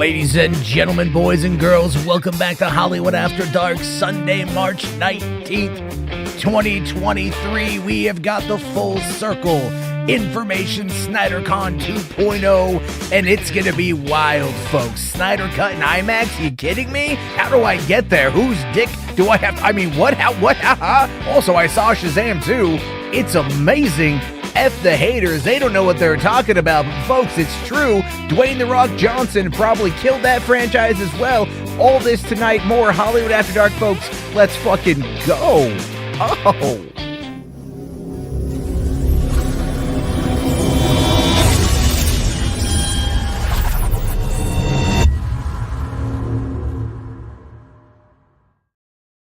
Ladies and gentlemen, boys and girls, welcome back to Hollywood After Dark, Sunday, March 19th, 2023. We have got the full circle information Snyder Con 2.0, and it's going to be wild, folks. Snyder Cut in IMAX? You kidding me? How do I get there? Whose dick do I have? What? Also, I saw Shazam too. It's amazing. F the haters, they don't know what they're talking about, but folks, it's true. Dwayne "The Rock" Johnson probably killed that franchise as well. All this tonight, more Hollywood After Dark, folks. Let's fucking go. Oh.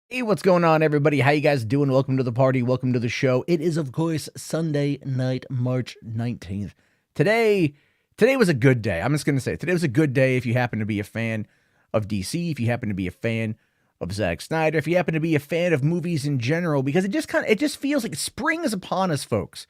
Hey, what's going on, everybody? How you guys doing? Welcome to the party. Welcome to the show. It is, of course, Sunday night, March 19th. Today was a good day. I'm just going to say, today was a good day if you happen to be a fan of DC, if you happen to be a fan of Zack Snyder, if you happen to be a fan of movies in general, because it just feels like spring is upon us, folks.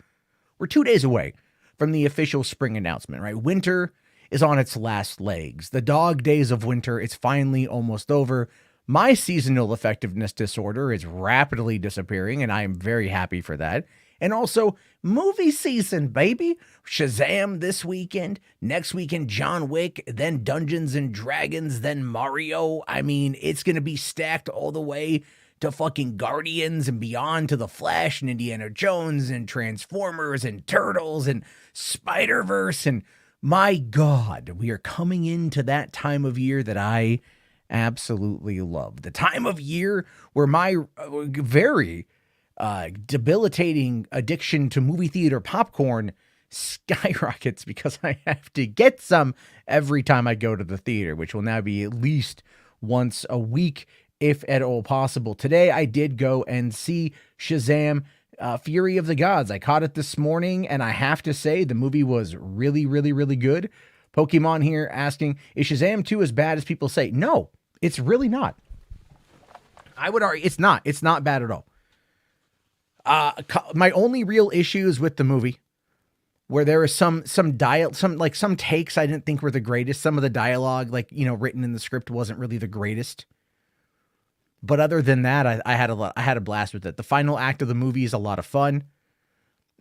We're 2 days away from the official spring announcement, right? Winter is on its last legs. The dog days of winter, it's finally almost over. My seasonal effectiveness disorder is rapidly disappearing, and I am very happy for that. And also, movie season, baby. Shazam this weekend. Next weekend, John Wick. Then Dungeons and Dragons. Then Mario. It's going to be stacked all the way to fucking Guardians and beyond, to The Flash and Indiana Jones and Transformers and Turtles and Spider-Verse. And my God, we are coming into that time of year that I absolutely love. The time of year where my very debilitating addiction to movie theater popcorn skyrockets because I have to get some every time I go to the theater, which will now be at least once a week, if at all possible. Today, I did go and see Shazam, Fury of the Gods. I caught it this morning, and I have to say the movie was really, really, really good. Pokemon here asking, is Shazam 2 as bad as people say? No, it's really not. I would argue it's not. It's not bad at all. My only real issues with the movie, where there is some takes I didn't think were the greatest. Some of the dialogue, written in the script, wasn't really the greatest. But other than that, I had a blast with it. The final act of the movie is a lot of fun.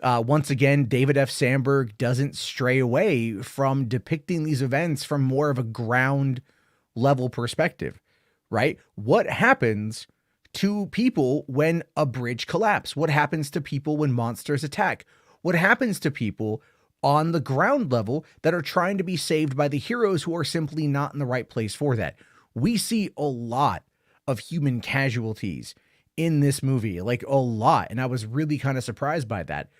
Once again, David F. Sandberg doesn't stray away from depicting these events from more of a ground level perspective, right? What happens to people when a bridge collapses? What happens to people when monsters attack? What happens to people on the ground level that are trying to be saved by the heroes who are simply not in the right place for that? We see a lot of human casualties in this movie, like a lot. And I was really kind of surprised by that.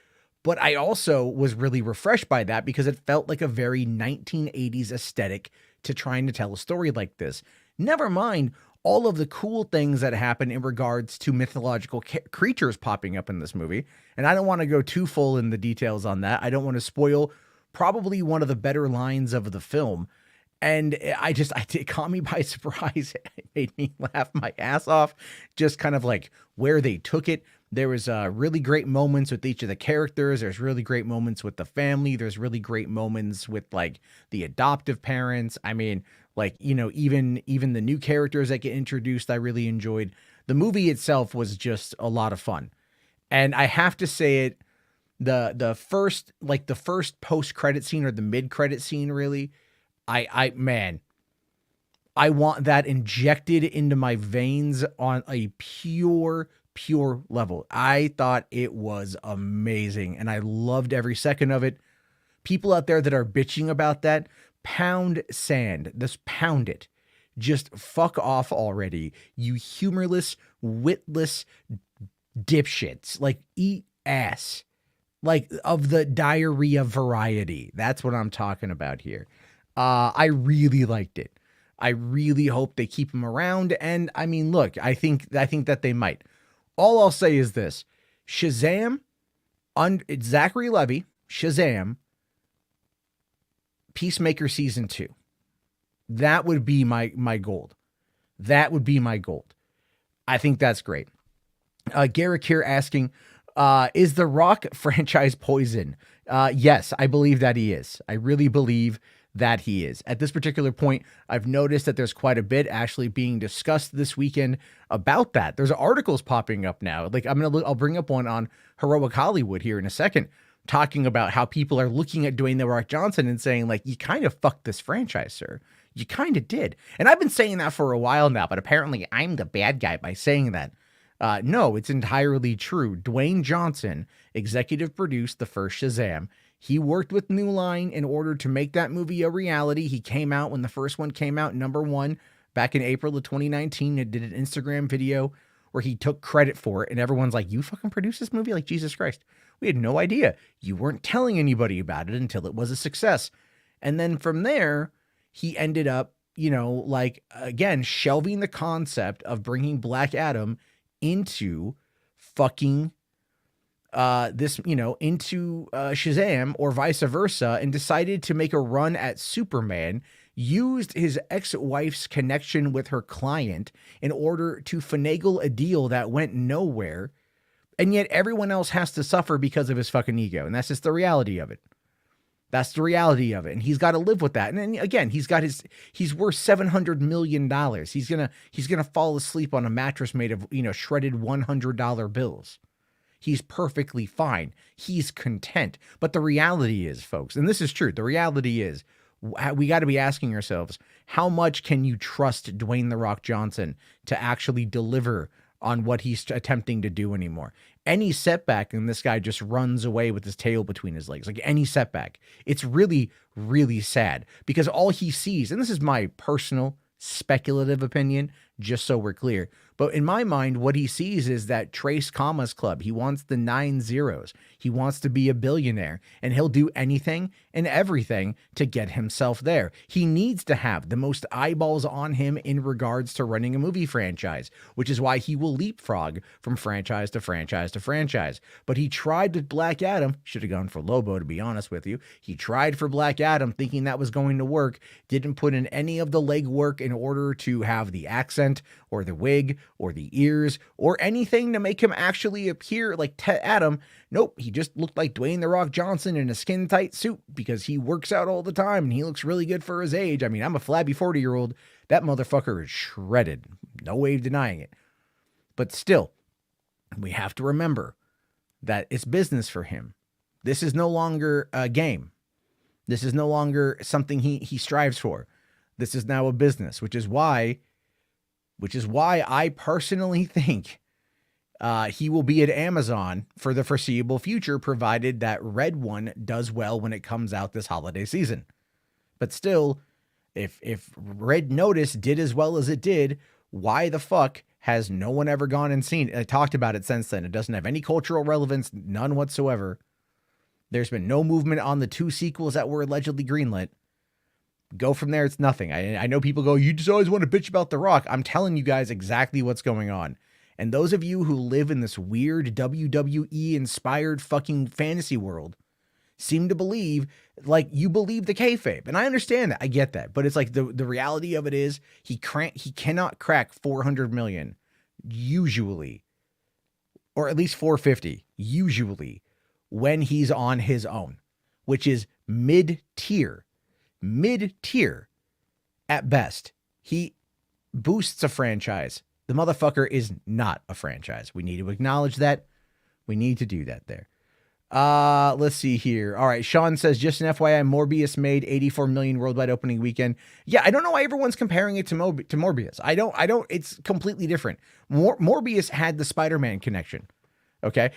But I also was really refreshed by that because it felt like a very 1980s aesthetic to trying to tell a story like this. Never mind all of the cool things that happen in regards to mythological creatures popping up in this movie. And I don't want to go too full in the details on that. I don't want to spoil probably one of the better lines of the film. And it caught me by surprise. It made me laugh my ass off, just kind of like where they took it. There was really great moments with each of the characters. There's really great moments with the family. There's really great moments with the adoptive parents. Even the new characters that get introduced, I really enjoyed. The movie itself was just a lot of fun. And I have to say it, the first post-credit scene, or the mid-credit scene, really, I want that injected into my veins on a pure level. I thought it was amazing, and I loved every second of it. People out there that are bitching about that, pound sand. Just pound it. Just fuck off already, you humorless, witless dipshits. Eat ass. Of the diarrhea variety. That's what I'm talking about here. I really liked it. I really hope they keep him around. And look, I think that they might. All I'll say is this: Shazam, Zachary Levi, Shazam, Peacemaker Season 2. That would be my gold. That would be my gold. I think that's great. Garrick here asking, is The Rock franchise poison? Yes, I believe that he is. I really believe that he is. At this particular point, I've noticed that there's quite a bit actually being discussed this weekend about that. There's articles popping up now. Like I'll bring up one on Heroic Hollywood here in a second, talking about how people are looking at Dwayne "The Rock" Johnson and saying, like, you kind of fucked this franchise, sir. You kind of did. And I've been saying that for a while now, but apparently I'm the bad guy by saying that. No, it's entirely true. Dwayne Johnson executive produced the first Shazam. He worked with New Line in order to make that movie a reality. He came out when the first one came out, #1, back in April of 2019, and did an Instagram video where he took credit for it. And everyone's like, you fucking produced this movie? Like, Jesus Christ. We had no idea. You weren't telling anybody about it until it was a success. And then from there, he ended up, like, again, shelving the concept of bringing Black Adam into fucking into Shazam or vice versa, and decided to make a run at Superman, used his ex-wife's connection with her client in order to finagle a deal that went nowhere. And yet everyone else has to suffer because of his fucking ego. And that's just the reality of it. That's the reality of it. And he's got to live with that. And then again, he's worth $700 million. He's going to fall asleep on a mattress made of, shredded $100 bills. He's perfectly fine. He's content. But the reality is, folks, and this is true. The reality is, we got to be asking ourselves, how much can you trust Dwayne "The Rock" Johnson to actually deliver on what he's attempting to do anymore? Any setback, and this guy just runs away with his tail between his legs. Like any setback. It's really, really sad, because all he sees, and this is my personal speculative opinion, just so we're clear, but in my mind, what he sees is that Trace Commas Club. He wants the 9 zeros. He wants to be a billionaire, and he'll do anything and everything to get himself there. He needs to have the most eyeballs on him in regards to running a movie franchise, which is why he will leapfrog from franchise to franchise to franchise. But he tried with Black Adam. Should have gone for Lobo, to be honest with you. He tried for Black Adam thinking that was going to work. Didn't put in any of the legwork in order to have the accent or the wig or the ears or anything to make him actually appear like Adam. Nope, he just looked like Dwayne "The Rock" Johnson in a skin-tight suit because he works out all the time and he looks really good for his age. I mean, I'm a flabby 40-year-old. That motherfucker is shredded. No way of denying it. But still, we have to remember that it's business for him. This is no longer a game. This is no longer something he strives for. This is now a business, which is why I personally think he will be at Amazon for the foreseeable future, provided that Red One does well when it comes out this holiday season. But still, if Red Notice did as well as it did, why the fuck has no one ever gone and seen it? I talked about it since then. It doesn't have any cultural relevance, none whatsoever. There's been no movement on the 2 sequels that were allegedly greenlit. Go from there, it's nothing. I know people go, you just always want to bitch about The Rock. I'm telling you guys exactly what's going on. And those of you who live in this weird WWE-inspired fucking fantasy world seem to believe, like, you believe the kayfabe. And I understand that. I get that. But it's like the reality of it is he cannot crack 400 million, usually, or at least 450, usually, when he's on his own, which is mid-tier at best. He boosts a franchise. The motherfucker is not a franchise. We need to acknowledge that. We need to do that there. Let's see here. All right. Sean says, just an FYI, Morbius made 84 million worldwide opening weekend. Yeah. I don't know why everyone's comparing it to Morbius. I don't, it's completely different. Morbius had the Spider-Man connection. Okay.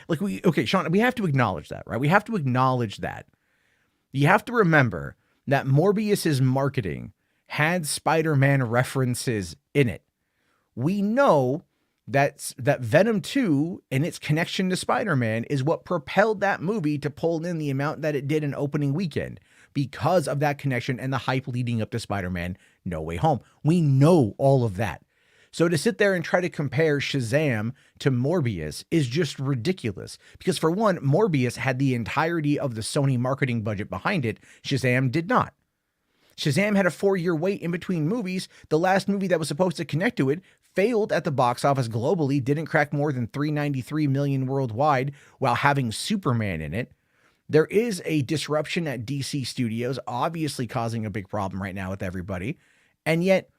Sean, we have to acknowledge that, right? We have to acknowledge that. You have to remember that Morbius's marketing had Spider-Man references in it. We know that Venom 2 and its connection to Spider-Man is what propelled that movie to pull in the amount that it did in opening weekend, because of that connection and the hype leading up to Spider-Man No Way Home. We know all of that. So to sit there and try to compare Shazam to Morbius is just ridiculous. Because for one, Morbius had the entirety of the Sony marketing budget behind it. Shazam did not. Shazam had a 4-year wait in between movies. The last movie that was supposed to connect to it failed at the box office globally, didn't crack more than 393 million worldwide while having Superman in it. There is a disruption at DC Studios, obviously causing a big problem right now with everybody. And yet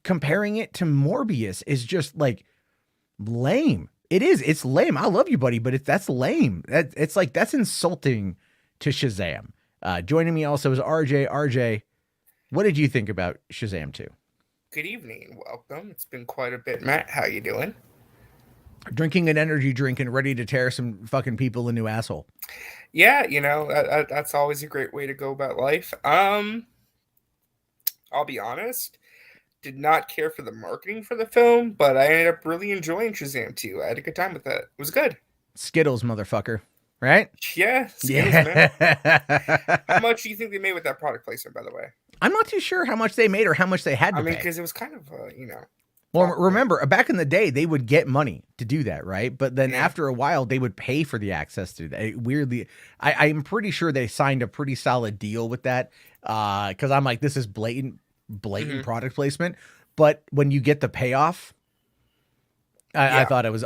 comparing it to Morbius is just like lame. It is. It's lame. I love you, buddy, but that's lame. It's like, that's insulting to Shazam. Joining me also is RJ. RJ, what did you think about Shazam 2? Good evening. Welcome. It's been quite a bit, Matt. How you doing? Drinking an energy drink and ready to tear some fucking people a new asshole. Yeah, that's always a great way to go about life. I'll be honest, did not care for the marketing for the film, but I ended up really enjoying Shazam 2. I had a good time with that. It was good. Skittles, motherfucker. Right? Yeah, Skittles, man. How much do you think they made with that product placement, by the way? I'm not too sure how much they made or how much they had to pay. Because it was kind of, Well, remember, back in the day, they would get money to do that, right? But then after a while, they would pay for the access to that. Weirdly, I'm pretty sure they signed a pretty solid deal with that, because I'm like, this is blatant product placement. But when you get the payoff, I thought it was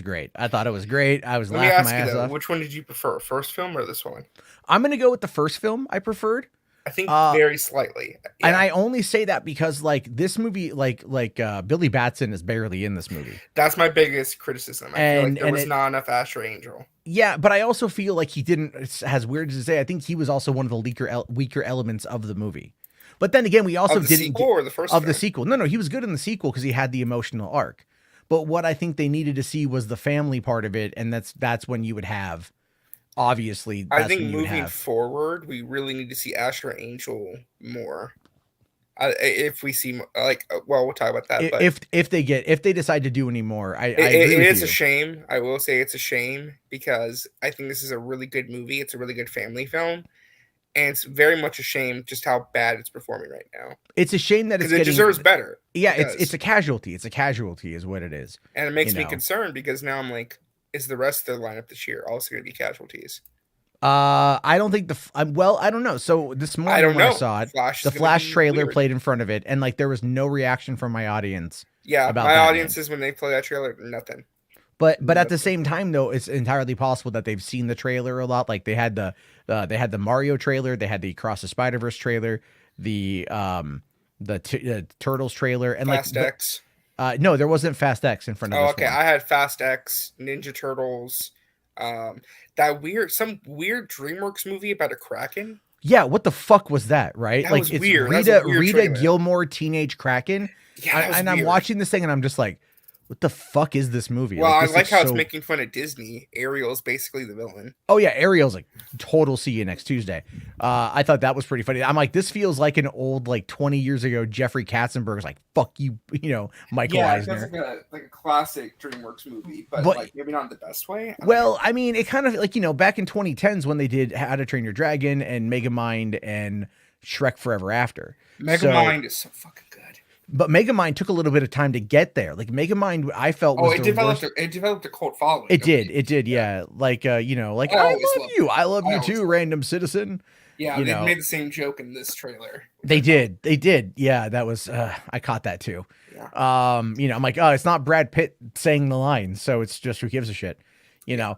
great. I thought it was great. I was laughing my ass off. Which one did you prefer, first film or this one? I'm gonna go with the first film. I preferred. I think very slightly. Yeah. And I only say that because like this movie, like Billy Batson is barely in this movie. That's my biggest criticism. I feel like there was not enough Asher Angel. Yeah, but I also feel like he didn't, as weird as to say, I think he was also one of the weaker elements of the movie. But then again, we also didn't or the first of the sequel. No, he was good in the sequel because he had the emotional arc. But what I think they needed to see was the family part of it, and that's when you would have. Obviously, I think moving forward, we really need to see Asher Angel more. If we see we'll talk about that. But if they decide to do any more, I agree it with is you. A shame. I will say it's a shame because I think this is a really good movie. It's a really good family film, and it's very much a shame just how bad it's performing right now. It's a shame that it deserves better. Yeah, it's a casualty. It's a casualty, is what it is, and it makes me concerned because now I'm like, is the rest of the lineup this year also going to be casualties? I don't think I don't know. So this morning when I saw it, the Flash trailer played in front of it, and like there was no reaction from my audience. Yeah, about my audiences when they play that trailer, nothing. But at the same time, though, it's entirely possible that they've seen the trailer a lot. Like they had the Mario trailer, they had the Across the Spider-Verse trailer, the Turtles trailer, and Fast X. No, there wasn't Fast X in front of. Oh, okay. I had Fast X, Ninja Turtles, some weird DreamWorks movie about a Kraken. Yeah, what the fuck was that? Right? That like was it's weird. Rita Gilmore Teenage Kraken. Yeah, and I'm watching this thing and I'm just like, what the fuck is this movie? Well, I like how it's making fun of Disney. Ariel's basically the villain. Oh yeah, Ariel's like total see you next Tuesday. I thought that was pretty funny. I'm like, this feels like an old 20 years ago Jeffrey Katzenberg's like, fuck you, Michael Eisner. Yeah, it's like a classic DreamWorks movie, but maybe not in the best way. I mean, it kind of back in 2010s when they did How to Train Your Dragon and Megamind and Shrek Forever After. Megamind is so fucking good. But Megamind took a little bit of time to get there. Like Megamind, I felt was it developed a cult following. It did, yeah. Like I love you too, random citizen. Yeah, they made the same joke in this trailer. They did. Yeah, that was I caught that too. Yeah. I'm like, oh, it's not Brad Pitt saying the line, so it's just who gives a shit. I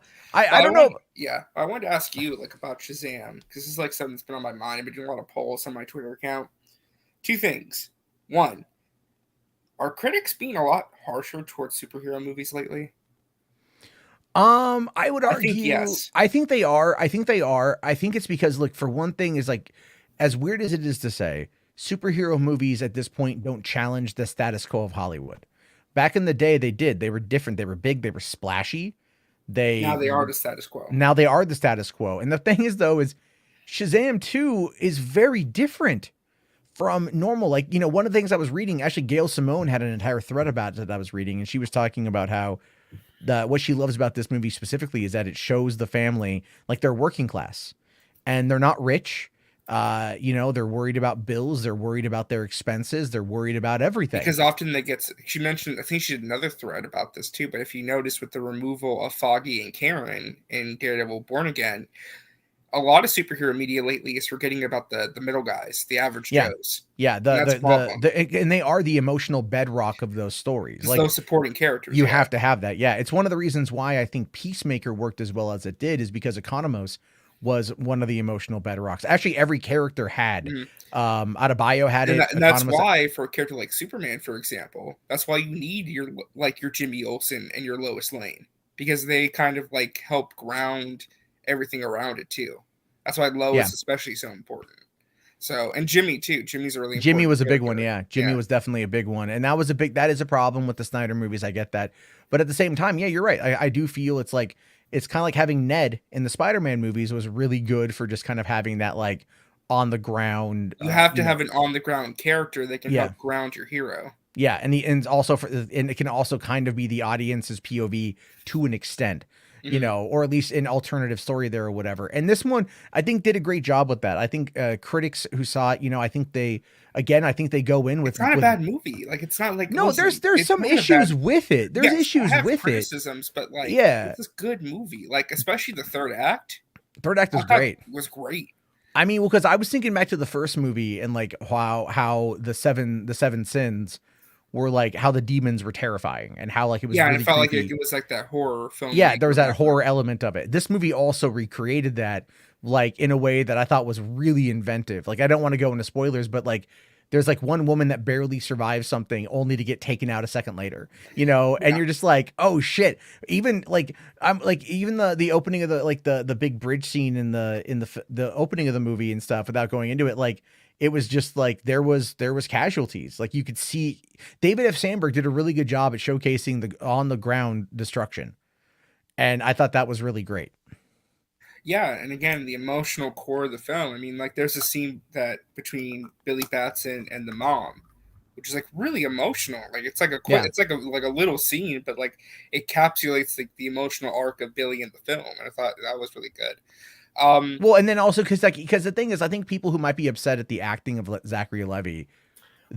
don't know. Yeah, I wanted to ask you about Shazam because this is something that's been on my mind. I've been doing a lot of polls on my Twitter account. Two things. One. Are critics being a lot harsher towards superhero movies lately? I would argue. Yes. I think they are. I think it's because, look, for one thing, is as weird as it is to say, superhero movies at this point don't challenge the status quo of Hollywood. Back in the day, they did. They were different. They were big. They were splashy. Now they are the status quo. Now they are the status quo. And the thing is, though, is Shazam 2 is very different from normal. One of the things I was reading, actually, Gail Simone had an entire thread about it that I was reading, and she was talking about how what she loves about this movie specifically is that it shows the family like they're working class and they're not rich. They're worried about bills. They're worried about their expenses. They're worried about everything. Because often she mentioned, I think she did another thread about this too, but if you notice with the removal of Foggy and Karen in Daredevil Born Again, a lot of superhero media lately is forgetting about the middle guys, the average Joes. Yeah, and they are the emotional bedrock of those stories. It's those supporting characters. You have to have that. Yeah, it's one of the reasons why I think Peacemaker worked as well as it did is because Economos was one of the emotional bedrocks. Actually, every character had. Adebayo had it. And that's Economist. why for a character like Superman, for example, that's why you need your Jimmy Olsen and your Lois Lane, because they kind of like help ground everything around it too. That's why Yeah. Lois especially so important. So, and Jimmy too. Jimmy's a really important Jimmy was a big character. one, yeah. Jimmy was definitely a big one, and that is a problem with the Snyder movies. I get that, but at the same time, yeah, you're right. I do feel it's kind of like having Ned in the Spider-Man movies was really good for just kind of having that like on the ground. You have to have an on the ground character that can help ground your hero. Yeah, and also and it can also kind of be the audience's POV to an extent. Or at least an alternative story there or whatever. And this one, I think, did a great job with that. I think critics who saw it, I think they go in with. It's not a bad movie. Like, it's not like no. There's some issues with it. There's issues with criticisms, but like, it's a good movie. Like, especially the third act. Third act was great. Was great. I mean, because I was thinking back to the first movie and like how the seven sins were like how the demons were terrifying and how like it was really and it felt creepy. like it was like that horror film. Yeah, there was that horror element of it. This movie also recreated that like in a way that I thought was really inventive. Like I don't want to go into spoilers, but like there's like one woman that barely survives something only to get taken out a second later, and you're just like, oh shit. Even like I'm like even the opening of the big bridge scene in the opening of the movie and stuff, without going into it, like it was just like there was casualties. Like you could see David F. Sandberg did a really good job at showcasing the on the ground destruction. And I thought that was really great. Yeah, and again, the emotional core of the film. I mean, like there's a scene that between Billy Batson and the mom, which is like really emotional. Like it's like it's like a little scene, but like it encapsulates the emotional arc of Billy in the film. And I thought that was really good. Well, and then also because the thing is, I think people who might be upset at the acting of Zachary Levi,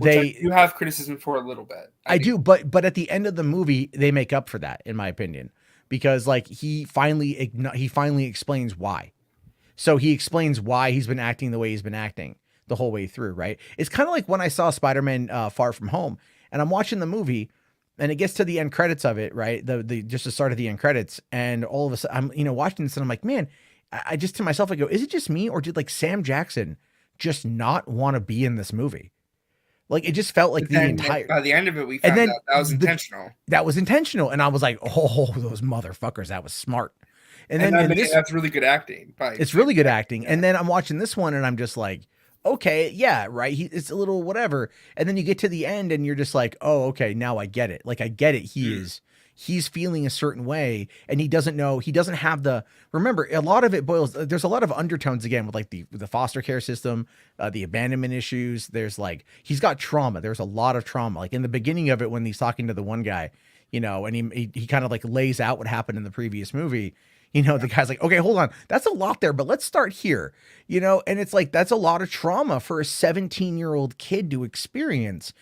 you have criticism for a little bit. I do, but at the end of the movie, they make up for that, in my opinion, because like he finally explains why. So he explains why he's been acting the way he's been acting the whole way through, right? It's kind of like when I saw Spider-Man Far From Home, and I'm watching the movie. And it gets to the end credits of it, right? Just the start of the end credits, and all of a sudden, I'm watching this, and I'm like, man, I just to myself, I go, is it just me, or did like Sam Jackson just not want to be in this movie? Like it just felt like the entire. By the end of it, we found out that was intentional. That was intentional, and I was like, oh, those motherfuckers, that was smart. And that's really good acting. It's really good acting. And then I'm watching this one, and I'm just like, okay, yeah, right. It's a little whatever. And then you get to the end, and you're just like, oh, okay, now I get it. Like I get it. He's feeling a certain way, and he doesn't know. He doesn't have remember, a lot of it there's a lot of undertones again with like the foster care system, the abandonment issues. There's like, he's got trauma. There's a lot of trauma. Like in the beginning of it, when he's talking to the one guy, and he kind of like lays out what happened in the previous movie. The guy's like, okay, hold on. That's a lot there, but let's start here, and it's like, that's a lot of trauma for a 17-year-old kid to experience.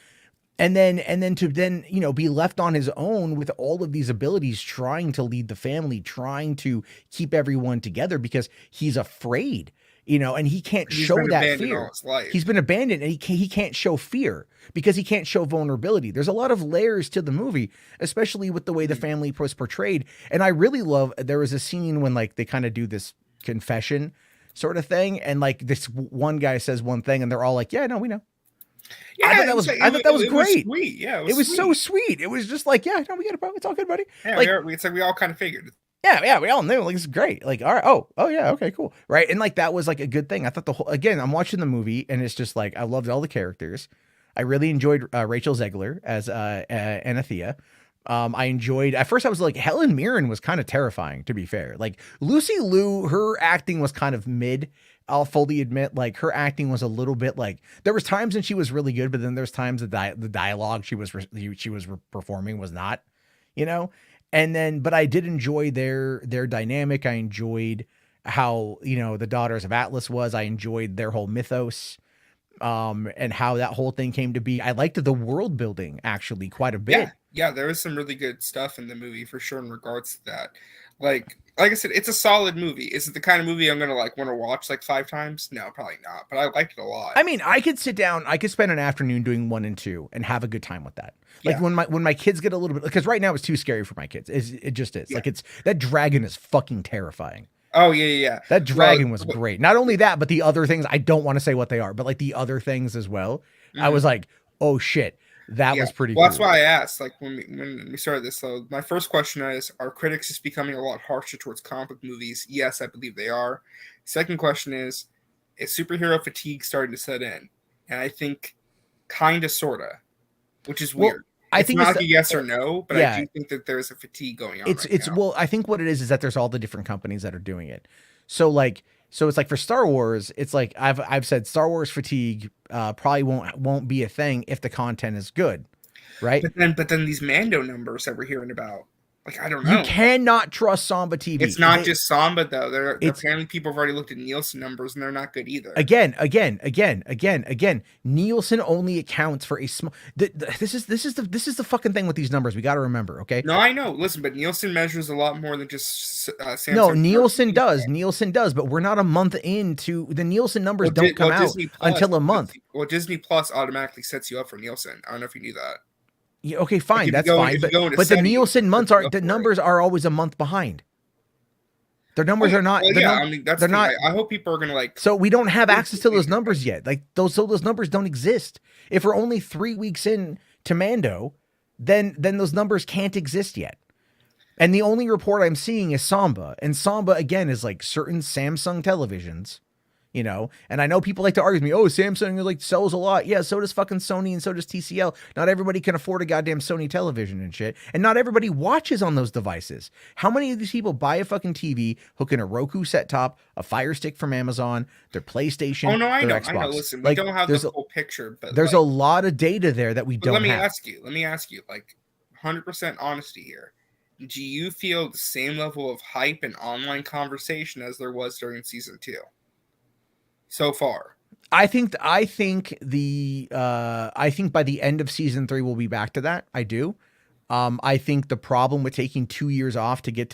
And then to be left on his own with all of these abilities, trying to lead the family, trying to keep everyone together because he's afraid, and he can't show that fear. He's been abandoned, and he can't show fear because he can't show vulnerability. There's a lot of layers to the movie, especially with the way the family was portrayed. And I really love, there was a scene when like they kind of do this confession sort of thing. And like this one guy says one thing and they're all like, yeah, no, we know. Yeah, I thought that was great. Was sweet. Yeah, it was so sweet. It was just like, yeah, no, we got a problem. It's all good, buddy. Yeah, like, it's like we all kind of figured. Yeah, we all knew. Like, it's great. Like, all right, oh, yeah, okay, cool, right? And like that was like a good thing. I thought I'm watching the movie, and it's just like I loved all the characters. I really enjoyed Rachel Zegler as Anathea. I enjoyed. At first, I was like, Helen Mirren was kind of terrifying, to be fair. Like Lucy Liu, her acting was kind of mid. I'll fully admit, like her acting was a little bit like, there was times when she was really good, but then there's times that the dialogue she was performing was not, And then, but I did enjoy their dynamic. I enjoyed how the Daughters of Atlas was. I enjoyed their whole mythos, and how that whole thing came to be. I liked the world building actually quite a bit. Yeah, there was some really good stuff in the movie for sure in regards to that. Like I said, it's a solid movie. Is it the kind of movie I'm gonna want to watch like 5 times? No, probably not. But I liked it a lot. I mean, I could sit down, I could spend an afternoon doing 1 and 2 and have a good time with that. Like when my kids get a little bit, because right now it's too scary for my kids. It just is. Yeah. Like that dragon is fucking terrifying. Oh yeah. That Well, dragon was great. Not only that, but the other things, I don't want to say what they are, but like the other things as well. I mhm. was like, oh shit, that Yeah. was pretty Well, that's cool. why I asked. Like when we started this, so my first question is: are critics just becoming a lot harsher towards comic book movies? Yes, I believe they are. Second question is superhero fatigue starting to set in? And I think kind of, sorta, which is Well, weird. I It's think not it's like the, a yes or no, but I yeah, do think that there's a fatigue going on right it's now. well, I think what it is that there's all the different companies that are doing it. So like, so it's like for Star Wars, it's like I've said Star Wars fatigue probably won't be a thing if the content is good, right? But then these Mando numbers that we're hearing about, like I don't You know. cannot trust Samba It's TV. not just Samba though. They're It's apparently people have already looked at Nielsen numbers and they're not good either. again. Nielsen only accounts for a small. This is the fucking thing with these numbers. We got to remember, okay? No, I know. Listen, but Nielsen measures a lot more than just No, Samsung Smart Nielsen TVs. does. Nielsen does, but we're not a month into the Nielsen numbers. Well, Don't come out Disney Plus. until a month. Well, Disney Plus automatically sets you up for Nielsen. I don't know if you knew that. Yeah, okay, Like fine, if you that's go fine. if you But go into but the settings, Nielsen it months sets you are up the for it. numbers are always a month behind. Their Oh numbers yeah, are not. well yeah. I mean that's They're the thing. not. I hope people are gonna like. So we don't have access to those numbers yet. Like those numbers don't exist. If we're only 3 weeks in to Mando, then those numbers can't exist yet. And the only report I'm seeing is Samba, and Samba again is like certain Samsung televisions, And I know people like to argue with me, oh, Samsung like sells a lot. Yeah, so does fucking Sony and so does TCL. Not everybody can afford a goddamn Sony television and shit. And not everybody watches on those devices. How many of these people buy a fucking TV, hook in a Roku set top, a Fire Stick from Amazon, their PlayStation, Oh no, I their know, I know. Xbox? Listen, we Like don't have the there's a, full picture, but there's a lot of data there that we but don't have. let me ask you, like, 100% honesty here. Do you feel the same level of hype and online conversation as there was during season 2 so far? I think by the end of season 3 we'll be back to that. I do. I think the problem with taking 2 years off to get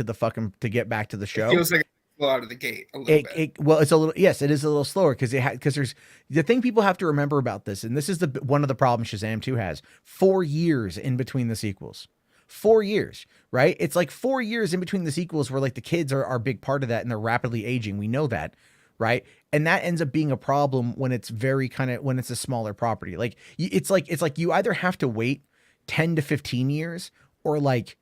back to the It show, feels like it's slow out of the gate a little bit. it's a little, yes, it is a little slower because there's the thing people have to remember about this, and this is the one of the problems Shazam 2 has: 4 years in between the sequels. 4 years, right? It's like 4 years in between the sequels where like the kids are a big part of that and they're rapidly aging. We know that, right? And that ends up being a problem when it's when it's a smaller property. Like it's like you either have to wait 10 to 15 years or like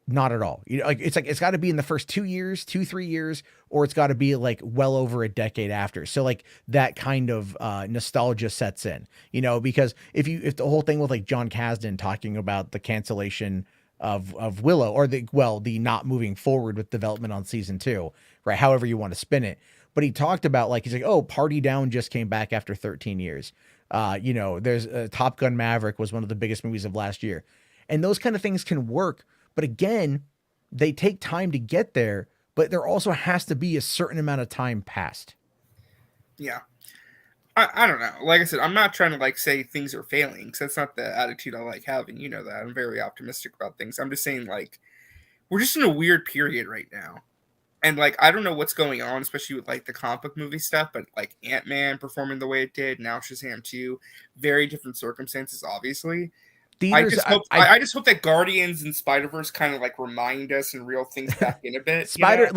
not at all. Like it's got to be in the first 2 years, 3 years, or it's got to be like well over a decade after. So like that kind of nostalgia sets in, because if the whole thing with like John Kasdan talking about the cancellation of Willow or the not moving forward with development on season 2, right? However you want to spin it. But he talked about he's like, oh, Party Down just came back after 13 years. There's Top Gun Maverick was one of the biggest movies of last year. And those kind of things can work. But again, they take time to get there, but there also has to be a certain amount of time passed. Yeah. I don't know. Like I said, I'm not trying to like say things are failing because that's not the attitude I like having. You know that. I'm very optimistic about things. I'm just saying like we're just in a weird period right now. And like I don't know what's going on, especially with like the comic book movie stuff, but like Ant-Man performing the way it did, now Shazam 2, very different circumstances, obviously. Theaters, I just hope that Guardians and Spider-Verse kind of like remind us and reel things back in a bit. Spider.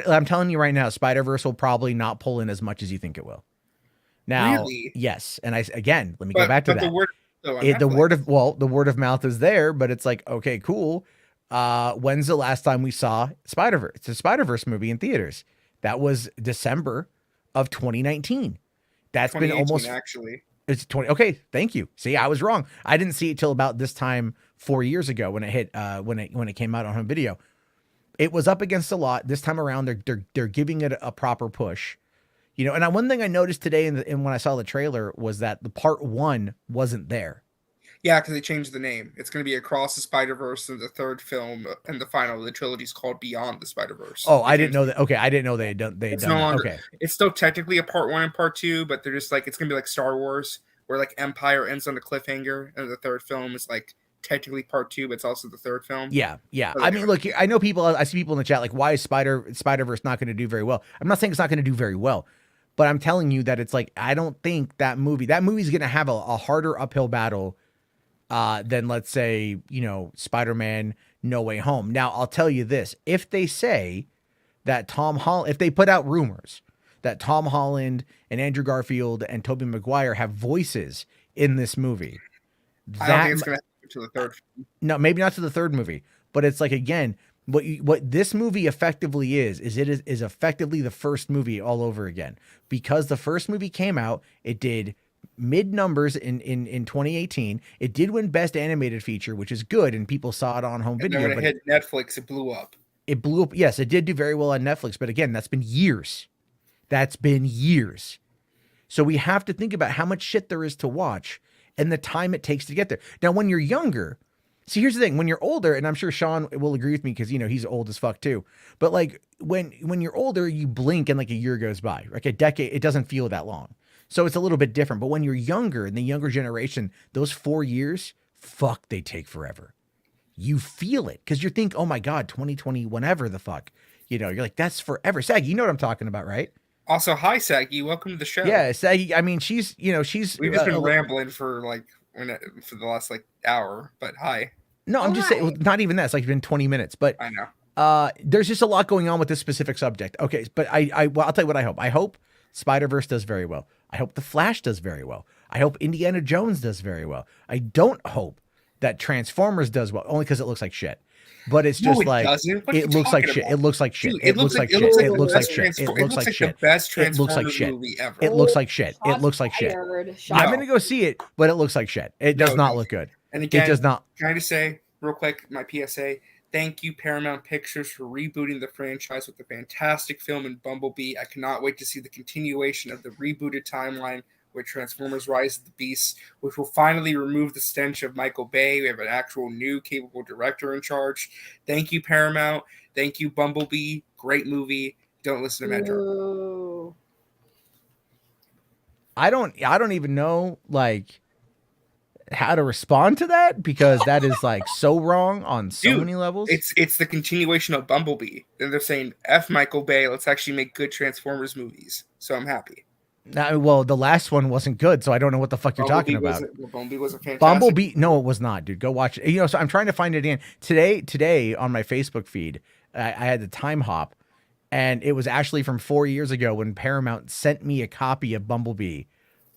I'm telling you right now, Spider-Verse will probably not pull in as much as you think it will. Now, Really? yes, and let me go back to that. The word of mouth is there, but it's like, okay, cool. When's the last time we saw Spider-Verse? It's a Spider-Verse movie in theaters. That was December of 2019. That's been almost actually. It's 20. Okay, thank you. See, I was wrong. I didn't see it till about this time 4 years ago when it hit when it came out on home video. It was up against a lot. This time around, they're giving it a proper push. And one thing I noticed today and when I saw the trailer was that the part 1 wasn't there. Yeah, because they changed the name. It's going to be Across the Spider-Verse, and the third film and the final of the trilogy is called Beyond the Spider-Verse. Oh, I didn't know that. Okay, I didn't know they had done. It's done no that. longer. Okay, It's still technically a part 1 and part 2, but they're just like it's going to be like Star Wars, where like Empire ends on a cliffhanger, and the third film is like technically part 2, but it's also the third film. Yeah. So I mean, look, I know people. I see people in the chat like, why is Spider-Verse not going to do very well? I'm not saying it's not going to do very well, but I'm telling you that it's like I don't think that movie's going to have a harder uphill battle than let's say Spider-Man No Way Home. Now I'll tell you this: if they say that Tom Holland, if they put out rumors that Tom Holland and Andrew Garfield and Tobey Maguire have voices in this movie, I don't think it's going to happen to the third. No, maybe not to the third movie, but it's like, again, what this movie effectively is effectively the first movie all over again, because the first movie came out, it did mid numbers in 2018. It did win Best Animated Feature, which is good, and people saw it on home video. And then when it hit Netflix, it blew up. It blew up. Yes, it did do very well on Netflix, but again, that's been years. That's been years. So we have to think about how much shit there is to watch and the time it takes to get there. Now, when you're younger, see, here's the thing. When you're older, and I'm sure Sean will agree with me because, you know, he's old as fuck too. But like when you're older, you blink and like a year goes by. Like a decade, it doesn't feel that long. So it's a little bit different. But when you're younger, in the younger generation, those 4 years, fuck, they take forever. You feel it because you think, oh my God, 2020, whenever the fuck. You know, you're like, that's forever. Saggy, you know what I'm talking about, right? Also, hi, Saggy. Welcome to the show. Yeah, Saggy. I mean, she's. We've just been rambling for the last hour, but hi. No, I'm just saying, not even that. It's like been 20 minutes, but I know. There's just a lot going on with this specific subject. Okay, but well, I'll tell you what I hope. I hope Spider-Verse does very well. I hope The Flash does very well. I hope Indiana Jones does very well. I don't hope that Transformers does well, only because it looks like shit. But it's just it looks like shit. It looks like shit. It looks like shit. It looks like shit. It looks like shit. The best Transformers movie ever. It looks like shit. It looks like shit. I'm gonna go see it, but it looks like shit. It does not look good. And again, it does not. Can I just say real quick, my PSA? Thank you, Paramount Pictures, for rebooting the franchise with the fantastic film in Bumblebee. I cannot wait to see the continuation of the rebooted timeline with Transformers Rise of the Beasts, which will finally remove the stench of Michael Bay. We have an actual new capable director in charge. Thank you, Paramount. Thank you, Bumblebee. Great movie. Don't listen to Metro. Ooh. I don't even know how to respond to that, because that is so wrong on so many levels. It's the continuation of Bumblebee. And they're saying, F Michael Bay, let's actually make good Transformers movies. So I'm happy. Well, the last one wasn't good, so I don't know what the fuck you're talking about. Bumblebee was a fantastic. Bumblebee, no, it was not, dude. Go watch it. So I'm trying to find it again. Today on my Facebook feed, I had the time hop, and it was actually from 4 years ago when Paramount sent me a copy of Bumblebee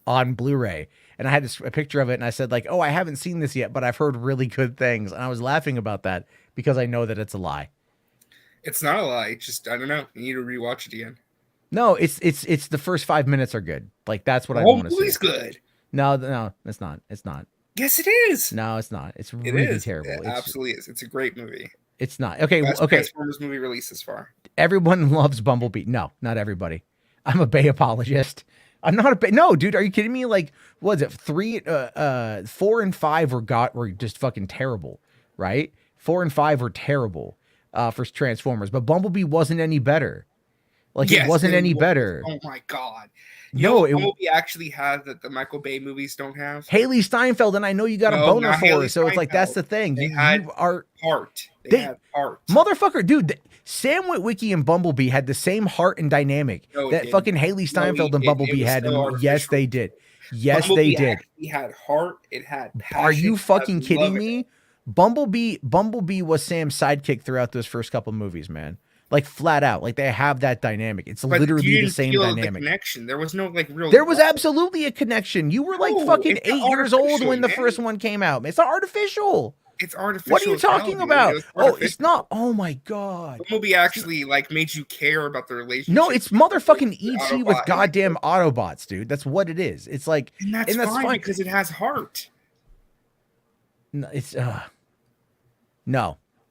on Blu-ray, and I had a picture of it, and I said oh, I haven't seen this yet, but I've heard really good things, and I was laughing about that because I know that it's a lie. It's not a lie. It's just, I don't know. You need to rewatch it again. No, it's the first 5 minutes are good. That's what I want to see. It's good. No, it's not. It's not. Yes, it is. No, it's not. It's really terrible. It absolutely is. It's a great movie. It's not. Okay, Best okay. Transformers movie released this far. Everyone loves Bumblebee. No, not everybody. I'm a Bay apologist. I'm not a Bay. No, dude, are you kidding me? What was it? 4 and 5 were just fucking terrible, right? 4 and 5 were terrible for Transformers, but Bumblebee wasn't any better. It wasn't any better. Oh my God. Bumblebee actually has that the Michael Bay movies don't have. Haley Steinfeld, and I know you got a boner for her, so it's that's the thing. They had heart. They had heart. Motherfucker, dude, Sam Witwicky and Bumblebee had the same heart and dynamic that fucking Haley Steinfeld and Bumblebee had. Yes, they did. Yes, they did. He had heart. It had passion. Are you fucking kidding me? Bumblebee was Sam's sidekick throughout those first couple movies, man. Flat out, they have that dynamic. It's literally the same dynamic. Connection. There was no real. There was absolutely a connection. You were fucking 8 years old when the first one came out. It's not artificial. It's artificial. What are you talking about? It's not. Oh my God. The movie actually made you care about the relationship. No, it's motherfucking E.T. with goddamn Autobots, dude. That's what it is. It's and that's fine because it has heart. No, it's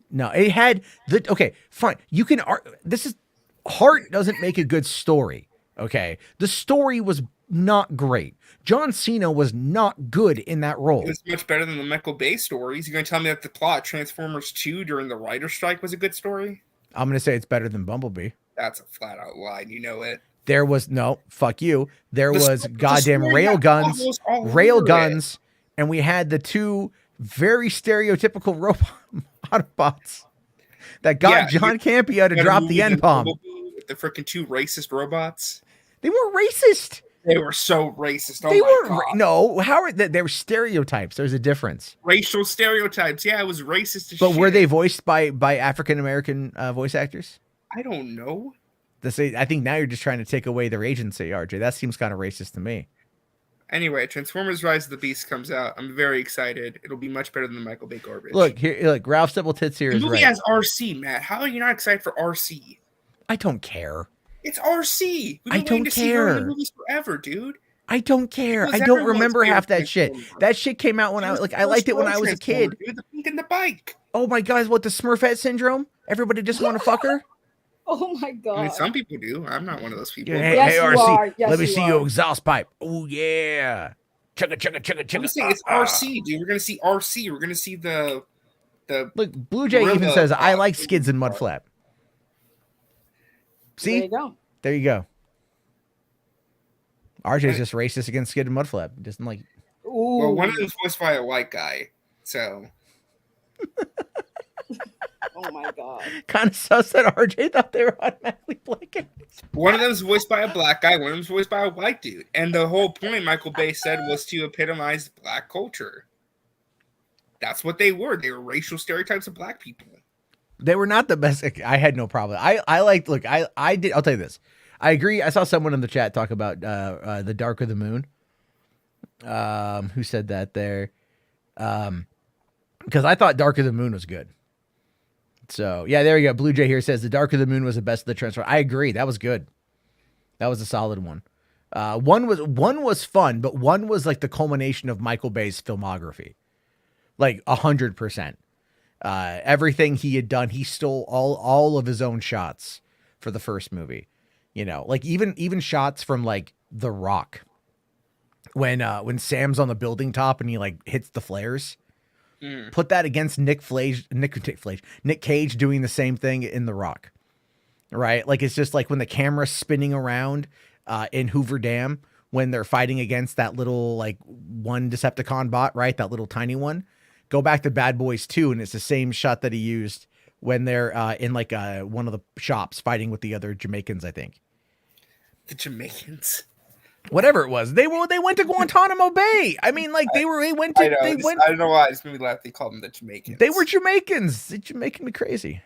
No, it had okay, fine. You can heart doesn't make a good story. Okay. The story was not great. John Cena was not good in that role. It was much better than the Michael Bay stories. You're going to tell me that the plot Transformers 2 during the writer's strike was a good story? I'm going to say it's better than Bumblebee. That's a flat out lie. You know it. There was fuck you. There was goddamn rail guns, and we had the two very stereotypical robot Autobots that got John Campea to drop the N-bomb. With the freaking two racist robots. They were racist. They were so racist. Oh no, how are they? They were stereotypes. There's a difference. Racial stereotypes. Yeah, it was racist as But shit. Were they voiced by African American voice actors? I don't know. I think now you're just trying to take away their agency, RJ. That seems kind of racist to me. Anyway, Transformers: Rise of the Beast comes out. I'm very excited. It'll be much better than the Michael Bay garbage. Look, Ralph Stipple Tits here the is movie right. has RC, Matt. How are you not excited for RC? I don't care. It's RC. We've been waiting to see her in the movies forever, dude. I don't care. I don't remember half that shit. That shit came out when I liked it when I was a kid. Dude, the pink and the bike. Oh my god, what, the Smurfette syndrome? Everybody just want to fuck her? Oh my god. I mean, some people do. I'm not one of those people. Hey, Yes, hey you RC, are. Yes, let me you see are. your exhaust pipe. Oh yeah. Chugga chugga chugga chugga. I'm saying it's RC, dude. We're gonna see RC. We're gonna see the Look, Blue Jay even says I like skids and mudflap. See? There you go. There you go. RJ's just racist against skid and mudflap. Just like, Ooh. Well, one of them's voiced by a white guy, so. Oh my god. kind of sus that RJ thought they were automatically black guys. One of them's voiced by a black guy, one of them's voiced by a white dude. And the whole point Michael Bay said was to epitomize black culture. That's what they were. They were racial stereotypes of black people. They were not the best. I had no problem. I liked, look, I did. I'll tell you this. I agree. I saw someone in the chat talk about the Dark of the Moon. Who said that there? Because I thought Dark of the Moon was good. So yeah, there you go. Blue Jay here says the Dark of the Moon was the best of the Transformers. I agree. That was good. That was a solid one. One was fun, but one was like the culmination of Michael Bay's filmography, like 100%. Everything he had done, he stole all of his own shots for the first movie. You know, like even shots from like The Rock, when Sam's on the building top and he like hits the flares. Put that against Nick Cage doing the same thing in The Rock, right? Like it's just like when the camera's spinning around in Hoover Dam when they're fighting against that little like one Decepticon bot, right? That little tiny one. Go back to Bad Boys 2, and it's the same shot that he used when they're in like one of the shops fighting with the other Jamaicans, I think. The Jamaicans. Whatever it was, they went to Guantanamo Bay. I mean, like they went to. I don't know why this movie laughed. They called them the Jamaicans. They were Jamaicans. It's making me crazy.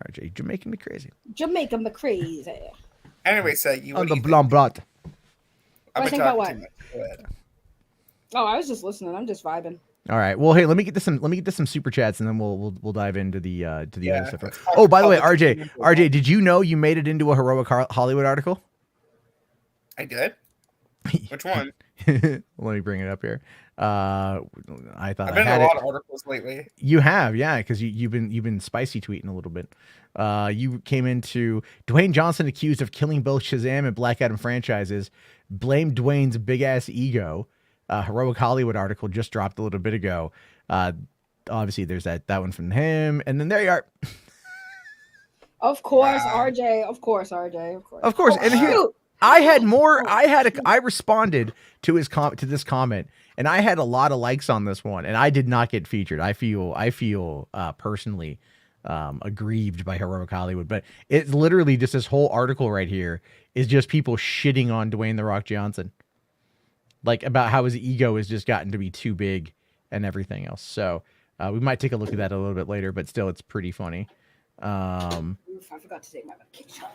RJ, you're making me crazy. Jamaica me crazy. Anyway, so you. On the blonde blot. I think about what? Oh, I was just listening. I'm just vibing. All right. Well, hey, let me get to some super chats, and then we'll dive into the other stuff. Oh, by the way, RJ, did you know you made it into a Heroic Hollywood article? I did. Which one? Let me bring it up here. I thought I've been in a lot of articles lately. You have, yeah, because you've been spicy tweeting a little bit. You came into Dwayne Johnson accused of killing both Shazam and Black Adam franchises. Blamed Dwayne's big ass ego. Heroic Hollywood article just dropped a little bit ago. Obviously, there's that one from him, and then there you are. Of course, wow. RJ. Of course, RJ. Of course. Of course. And here, I had more. I responded to this comment, and I had a lot of likes on this one, and I did not get featured. I feel personally aggrieved by Heroic Hollywood, but it's literally just this whole article right here is just people shitting on Dwayne The Rock Johnson, like about how his ego has just gotten to be too big and everything else. So we might take a look at that a little bit later, but still, it's pretty funny. I forgot to take my medication.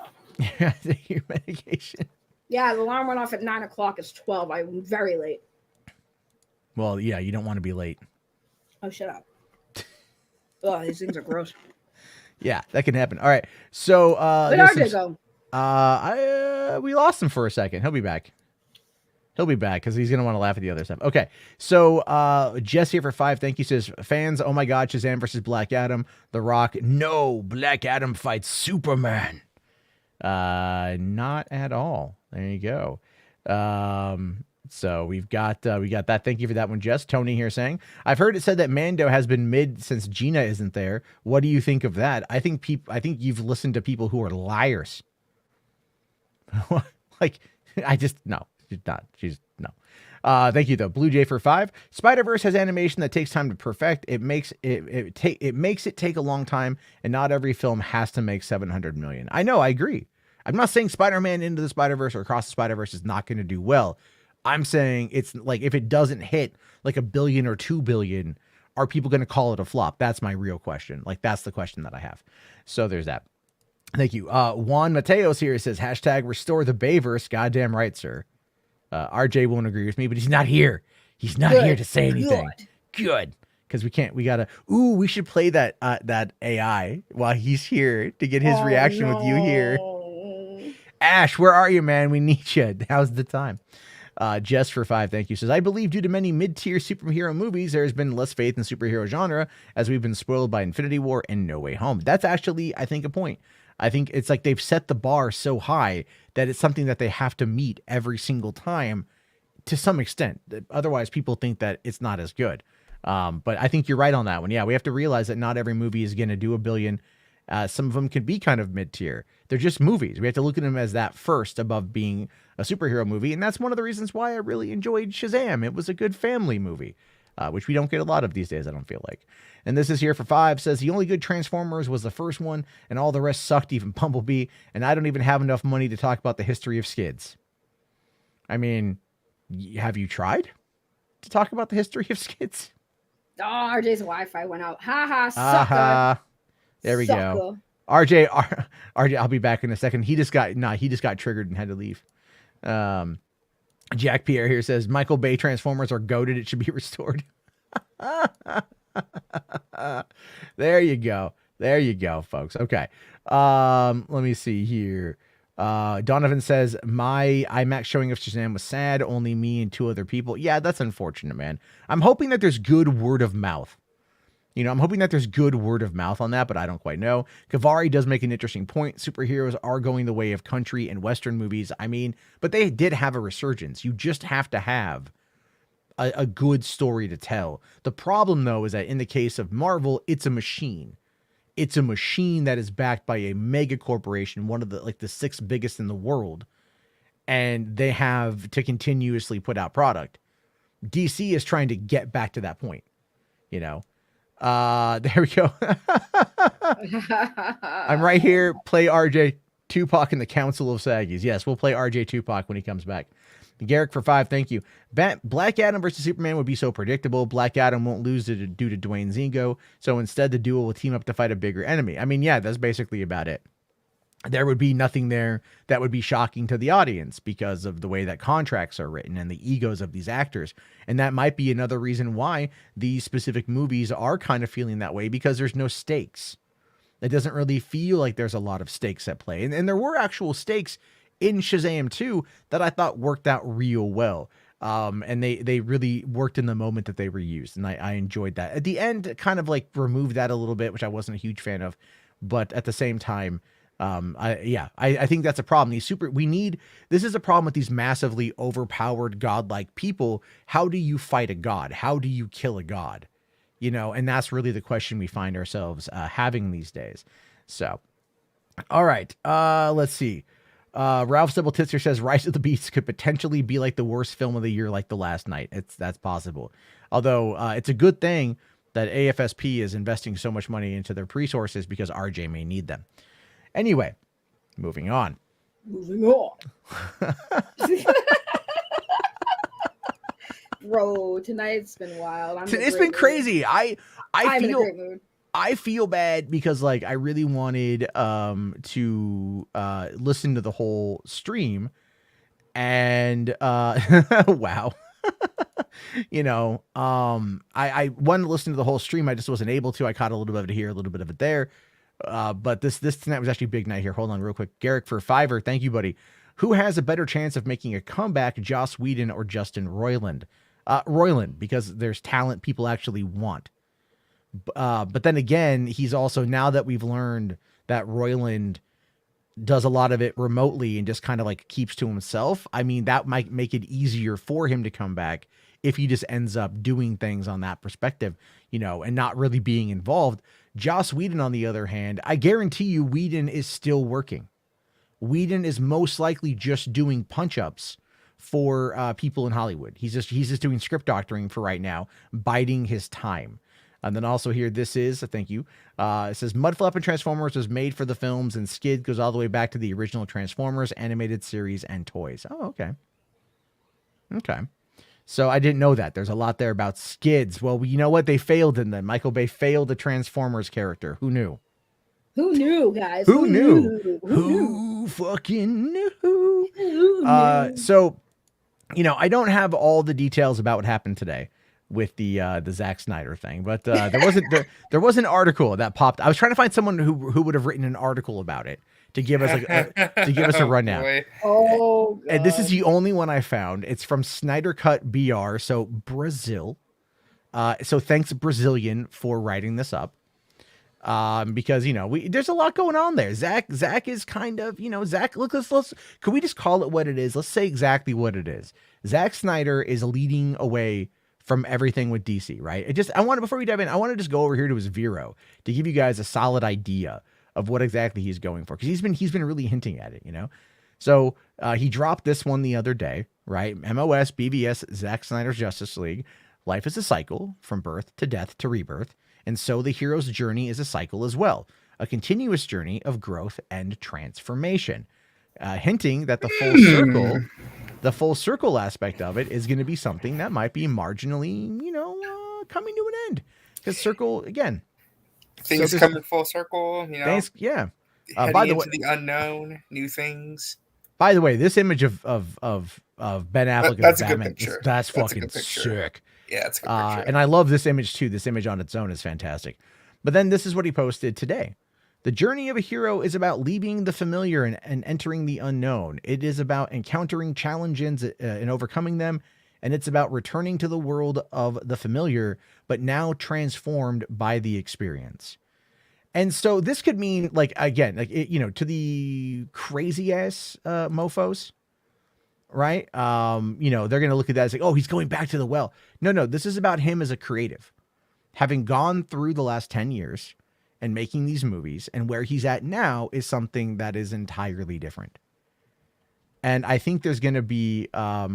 Take your medication. Yeah, the alarm went off at 9 o'clock. It's 12. I'm very late. Well, yeah, you don't want to be late. Oh, shut up. Oh, these things are gross. Yeah, that can happen. All right. So where did RJ go? We lost him for a second. He'll be back. He'll be back because he's going to want to laugh at the other stuff. Okay. So Jess here for 5. Thank you. Says, fans, oh my God, Shazam versus Black Adam. The Rock. No, Black Adam fights Superman. Not at all. There you go. So we got that. Thank you for that one, Jess. Tony here saying, I've heard it said that Mando has been mid since Gina isn't there. What do you think of that? I think you've listened to people who are liars. Like, no. She's no. Thank you though. Blue Jay for 5. Spider-Verse has animation that takes time to perfect. It makes it take a long time, and not every film has to make 700 million. I know, I agree. I'm not saying Spider-Man Into the Spider-Verse or Across the Spider-Verse is not going to do well. I'm saying it's like if it doesn't hit like $1 billion or $2 billion, are people going to call it a flop? That's my real question. Like that's the question that I have. So there's that. Thank you. Juan Mateos here says, hashtag restore the Bayverse. Goddamn right, sir. RJ won't agree with me, but he's not here. He's not here to say anything. Good. Because we gotta, we should play that AI while he's here to get his reaction with you here. Ash, where are you, man? We need you. How's the time? Jess for 5, thank you, says, I believe due to many mid-tier superhero movies, there has been less faith in superhero genre as we've been spoiled by Infinity War and No Way Home. That's actually, I think, a point. I think it's like they've set the bar so high that it's something that they have to meet every single time to some extent. Otherwise, people think that it's not as good. But I think you're right on that one. Yeah, we have to realize that not every movie is going to do $1 billion. Some of them can be kind of mid-tier. They're just movies. We have to look at them as that first above being a superhero movie. And that's one of the reasons why I really enjoyed Shazam. It was a good family movie, which we don't get a lot of these days, I don't feel like. And this is here for 5, says, the only good Transformers was the first one, and all the rest sucked, even Bumblebee, and I don't even have enough money to talk about the history of skids. I mean, have you tried to talk about the history of skids? Oh, RJ's Wi-Fi went out. Ha ha, sucker. There we go. RJ, I'll be back in a second. He just got triggered and had to leave. Jack Pierre here says, Michael Bay Transformers are goated. It should be restored. There you go. There you go, folks. Okay. Let me see here. Donovan says, my IMAX showing of Shazam was sad. Only me and 2 other people. Yeah, that's unfortunate, man. I'm hoping that there's good word of mouth. I'm hoping that there's good word of mouth on that, but I don't quite know. Kavari does make an interesting point. Superheroes are going the way of country and Western movies. I mean, but they did have a resurgence. You just have to have a good story to tell. The problem, though, is that in the case of Marvel, it's a machine. It's a machine that is backed by a mega corporation, one of the 6 biggest in the world, and they have to continuously put out product. DC is trying to get back to that point, There we go. I'm right here. Play RJ Tupac in the Council of Saggies. Yes, we'll play RJ Tupac when he comes back. Garrick for 5, thank you. Black Adam versus Superman would be so predictable. Black Adam won't lose due to Dwayne's ego, so instead the duo will team up to fight a bigger enemy. I mean, yeah, that's basically about it. There would be nothing there that would be shocking to the audience because of the way that contracts are written and the egos of these actors. And that might be another reason why these specific movies are kind of feeling that way, because there's no stakes. It doesn't really feel like there's a lot of stakes at play. And there were actual stakes in Shazam 2 that I thought worked out real well. And they really worked in the moment that they were used. And I enjoyed that. At the end, kind of like removed that a little bit, which I wasn't a huge fan of. But at the same time, I think that's a problem. This is a problem with these massively overpowered godlike people. How do you fight a god? How do you kill a god? And that's really the question we find ourselves having these days. So, all right, let's see. Ralph Stibble-Titzer says Rise of the Beasts could potentially be like the worst film of the year, like The Last Night. That's possible. Although it's a good thing that AFSP is investing so much money into their resources because RJ may need them. Anyway, moving on. Bro, tonight's been wild. It's been crazy. I'm in a great mood. I feel bad because I really wanted to listen to the whole stream, and wow. I wanted to listen to the whole stream. I just wasn't able to. I caught a little bit of it here, a little bit of it there. But this tonight was actually a big night here. Hold on real quick. Garrick for $5. Thank you, buddy. Who has a better chance of making a comeback, Joss Whedon or Justin Roiland? Roiland, because there's talent people actually want. But then again, he's also, now that we've learned that Roiland does a lot of it remotely and just kind of keeps to himself, I mean, that might make it easier for him to come back if he just ends up doing things on that perspective, and not really being involved. Joss Whedon, on the other hand, I guarantee you Whedon is still working. Whedon is most likely just doing punch-ups for people in Hollywood. He's just doing script doctoring for right now, biding his time. And then also here, thank you. It says Mudflap and Transformers was made for the films, and Skid goes all the way back to the original Transformers animated series and toys. Oh, okay. Okay. So I didn't know that. There's a lot there about Skids. Well, you know what? They failed in them. Michael Bay failed the Transformers character. Who knew? Who knew, guys? Who knew? Who fucking knew? Who knew? So, I don't have all the details about what happened today with the Zack Snyder thing, but there was an article that popped. I was trying to find someone who would have written an article about it to give us a rundown. Boy. Oh, God. And this is the only one I found. It's from Snyder Cut BR, so Brazil. So thanks Brazilian for writing this up. Because there's a lot going on there. Zach is kind of, Zach, look, can we just call it what it is? Let's say exactly what it is. Zack Snyder is leading away from everything with DC, right? Before we dive in, I want to just go over here to his Vero to give you guys a solid idea of what exactly he's going for. Cause he's been really hinting at it, So, he dropped this one the other day, right? MOS, BVS, Zack Snyder's Justice League. Life is a cycle from birth to death to rebirth. And so the hero's journey is a cycle as well, a continuous journey of growth and transformation, hinting that the full circle aspect of it is going to be something that might be marginally, coming to an end. Because circle, again. Things coming full circle, Things, yeah. Heading into the unknown, new things. By the way, this image of Ben Affleck that's as a good Batman, picture. That's fucking sick. Yeah, it's a good picture. And I love this image too. This image on its own is fantastic. But then this is what he posted today. The journey of a hero is about leaving the familiar and entering the unknown. It is about encountering challenges and overcoming them. And it's about returning to the world of the familiar, but now transformed by the experience. And so this could mean to the crazy ass mofos. Right. They're going to look at that as like, oh, he's going back to the well. No, this is about him as a creative, having gone through the last 10 years and making these movies, and where he's at now is something that is entirely different. And I think there's going to be, I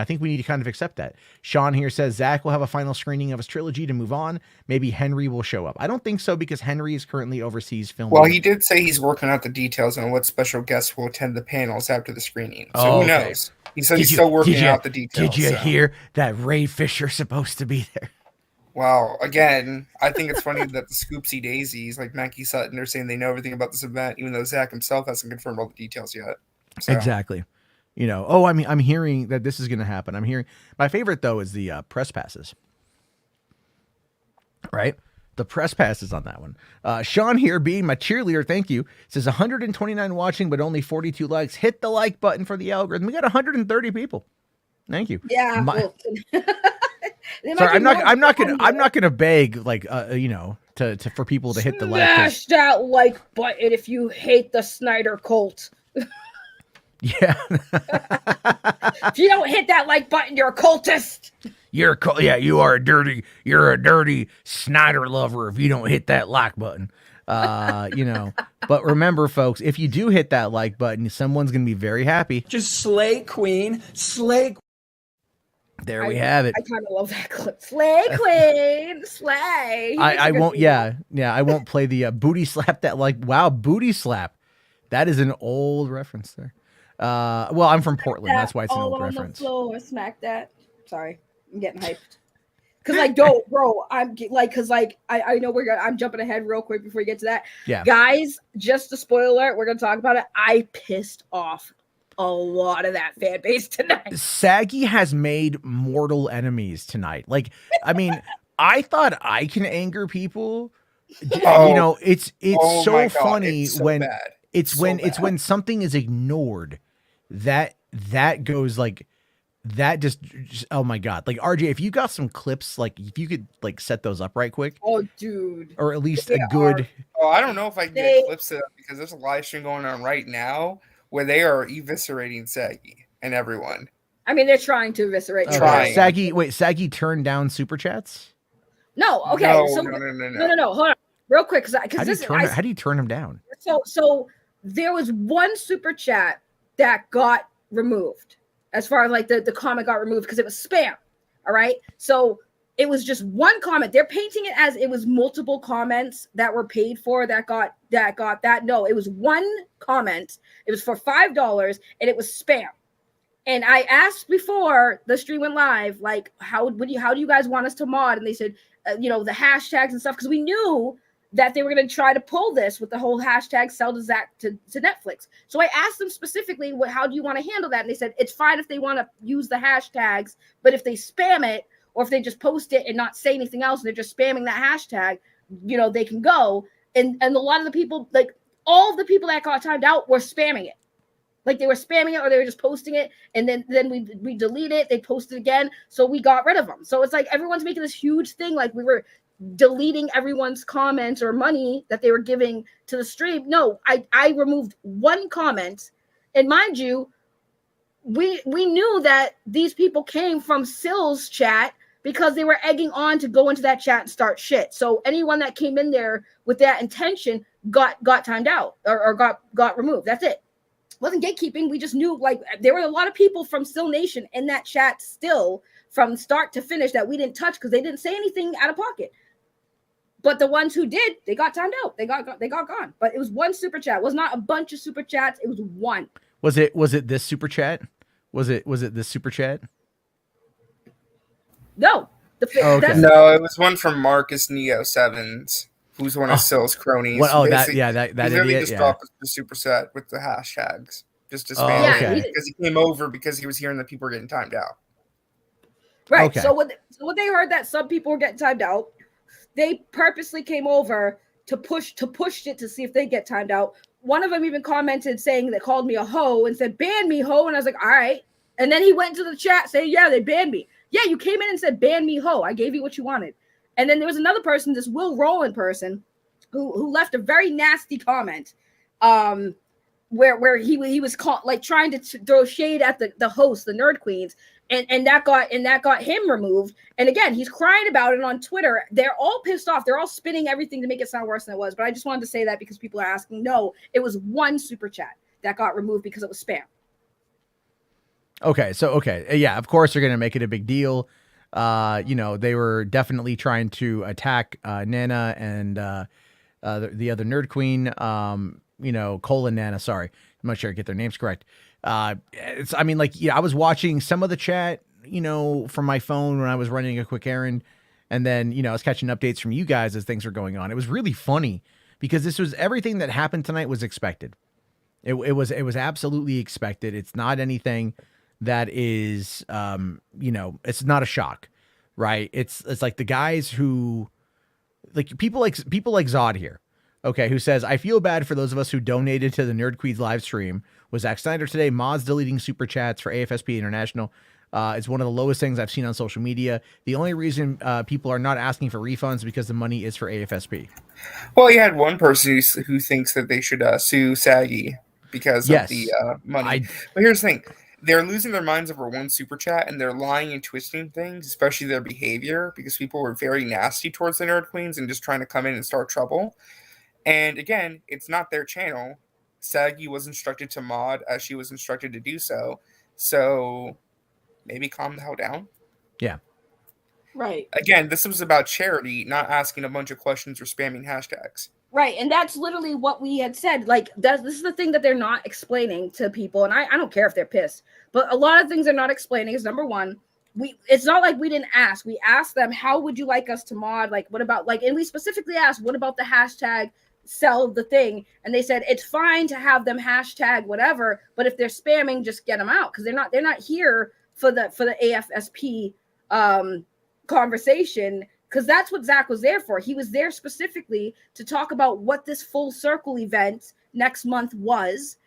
think we need to kind of accept that. Sean here says Zach will have a final screening of his trilogy to move on. Maybe Henry will show up. I don't think so, because Henry is currently overseas filming. Well, he did say he's working out the details on what special guests will attend the panels after the screening. So who knows? He said he's still working out the details. Did you hear that Ray Fisher's supposed to be there? Well, again, I think it's funny that the Scoopsy Daisies, like Mackie Sutton, are saying they know everything about this event, even though Zach himself hasn't confirmed all the details yet. So. Exactly. I'm hearing that this is going to happen. I'm hearing my favorite though is the press passes. Right? The press passes on that one. Sean here, being my cheerleader, thank you, says 129 watching, but only 42 likes. Hit the like button for the algorithm. We got 130 people. Thank you. Yeah. Sorry, I'm not gonna beg for people to hit the like. Smash that like button if you hate the Snyder cult. Yeah. If you don't hit that like button, you're a cultist. You're a dirty Snyder lover if you don't hit that like button. But remember, folks, if you do hit that like button, someone's gonna be very happy. Just slay queen, slay. There we have it. I kind of love that clip. Slay queen, slay. I won't. Yeah. I won't play the booty slap. That booty slap. That is an old reference there. Well, I'm from Portland. That's why it's an old reference. All on the floor, smack that. Sorry, I'm getting hyped. I know I'm jumping ahead real quick before we get to that. Yeah, guys, just a spoiler alert. We're gonna talk about it. I pissed off a lot of that fan base tonight. Saggy has made mortal enemies tonight. I thought I can anger people. It's so funny it's so when bad. It's when something is ignored that goes that just oh my god. Like RJ, if you got some clips, if you could set those up right quick. Oh dude. Or at least a good I don't know if I can get clips of that, because there's a live stream going on right now where they are eviscerating Saggy and everyone. I mean, they're trying to eviscerate. Saggy turned down super chats? No, okay. No. Hold on. Real quick, how do you turn him down? So there was one super chat that got removed, as far as the comment got removed because it was spam. All right. So it was just one comment. They're painting it as it was multiple comments that were paid for that got that. No, it was one comment. It was for $5 and it was spam. And I asked before the stream went live, how do you guys want us to mod? And they said, the hashtags and stuff, because we knew that they were going to try to pull this with the whole hashtag sell to Zach to Netflix. So I asked them specifically, how do you want to handle that? And they said, it's fine if they want to use the hashtags, but if they spam it, or if they just post it and not say anything else, and they're just spamming that hashtag, they can go. And a lot of the people, like all of the people that got timed out were spamming it. Like they were spamming it, or they were just posting it, and then we delete it, they post it again, so we got rid of them. So it's like everyone's making this huge thing, like we were deleting everyone's comments or money that they were giving to the stream. No, I removed one comment, and mind you, we knew that these people came from Sill's chat because they were egging on to go into that chat and start shit. So anyone that came in there with that intention got timed out or got removed. That's it. Wasn't gatekeeping. We just knew, like, there were a lot of people from Still Nation in that chat still from start to finish that we didn't touch because they didn't say anything out of pocket. But the ones who did, they got timed out. They got gone. But it was one super chat. It was not a bunch of super chats. It was one. Was it this super chat? Was it this super chat? No. Okay. No, it was one from Marcus Neo Sevens, who's one of Sill's cronies. That idiot. Just dropped the super set with the hashtags just to spam it because he came over because he was hearing that people were getting timed out. Right. Okay. So when they heard that some people were getting timed out, they purposely came over to push it to see if they get timed out. One of them even commented saying that called me a hoe and said, ban me, hoe. And I was like, all right. And then he went to the chat saying, yeah, they banned me. Yeah, you came in and said, ban me, hoe. I gave you what you wanted. And then there was another person, this Will Rowland person, who left a very nasty comment where he was caught, like, trying to throw shade at the host, the Nerd Queens. And that got him removed. And again, he's crying about it on Twitter. They're all pissed off. They're all spinning everything to make it sound worse than it was. But I just wanted to say that because people are asking. No, it was one super chat that got removed because it was spam. Okay. Yeah, of course they're going to make it a big deal. They were definitely trying to attack Nana and the other Nerd Queen, Cole and Nana. Sorry. I'm not sure I get their names correct. I was watching some of the chat, from my phone when I was running a quick errand. And then, I was catching updates from you guys as things were going on. It was really funny because this was everything that happened tonight was expected. It was absolutely expected. It's not anything that is, it's not a shock, right? It's like the guys who, like people like Zod here, okay, who says, I feel bad for those of us who donated to the Nerd Queens live stream. Was Zack Snyder today? Mods deleting super chats for AFSP International. It's one of the lowest things I've seen on social media. The only reason people are not asking for refunds because the money is for AFSP. Well, you had one person who thinks that they should sue Saggy because of the money. But here's the thing. They're losing their minds over one super chat, and they're lying and twisting things, especially their behavior, because people were very nasty towards the Nerd Queens and just trying to come in and start trouble. And again, it's not their channel. Saggy was instructed to mod as she was instructed to do so. So maybe calm the hell down. Yeah. Right. Again, this was about charity, not asking a bunch of questions or spamming hashtags. Right. And that's literally what we had said. Like, this is the thing that they're not explaining to people. And I don't care if they're pissed. But a lot of things they're not explaining is, number one, it's not like we didn't ask. We asked them, how would you like us to mod? Like, what about, like, and we specifically asked, what about the hashtag sell the thing? And they said it's fine to have them hashtag whatever, but if they're spamming, just get them out, because they're not here for the AFSP conversation, because that's what Zach was there for. He was there specifically to talk about what this full circle event next month was.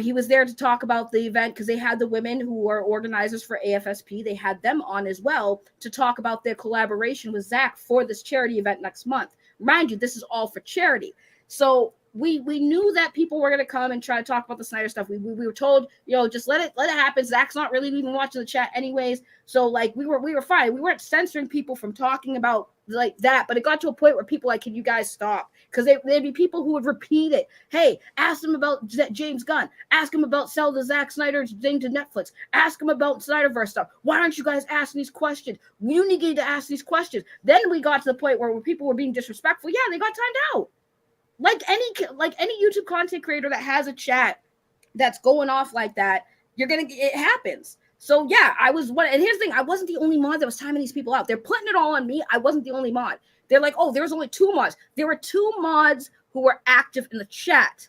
He was there to talk about the event because they had the women who are organizers for AFSP. They had them on as well to talk about their collaboration with Zach for this charity event next month. Mind you, this is all for charity. So we knew that people were going to come and try to talk about the Snyder stuff. We were told, just let it happen. Zach's not really even watching the chat anyways. So like we were fine. We weren't censoring people from talking about like that, but it got to a point where people like, can you guys stop? Because there'd be people who would repeat it. Hey, ask them about James Gunn. Ask them about sell the Zack Snyder thing to Netflix. Ask them about Snyderverse stuff. Why aren't you guys asking these questions? You need to ask these questions. Then we got to the point where people were being disrespectful. Yeah, they got timed out. Like any YouTube content creator that has a chat that's going off like that, it happens. So yeah, I was one. And here's the thing: I wasn't the only mod that was timing these people out. They're putting it all on me. I wasn't the only mod. They're like, oh, there's only 2 mods. There were 2 mods who were active in the chat,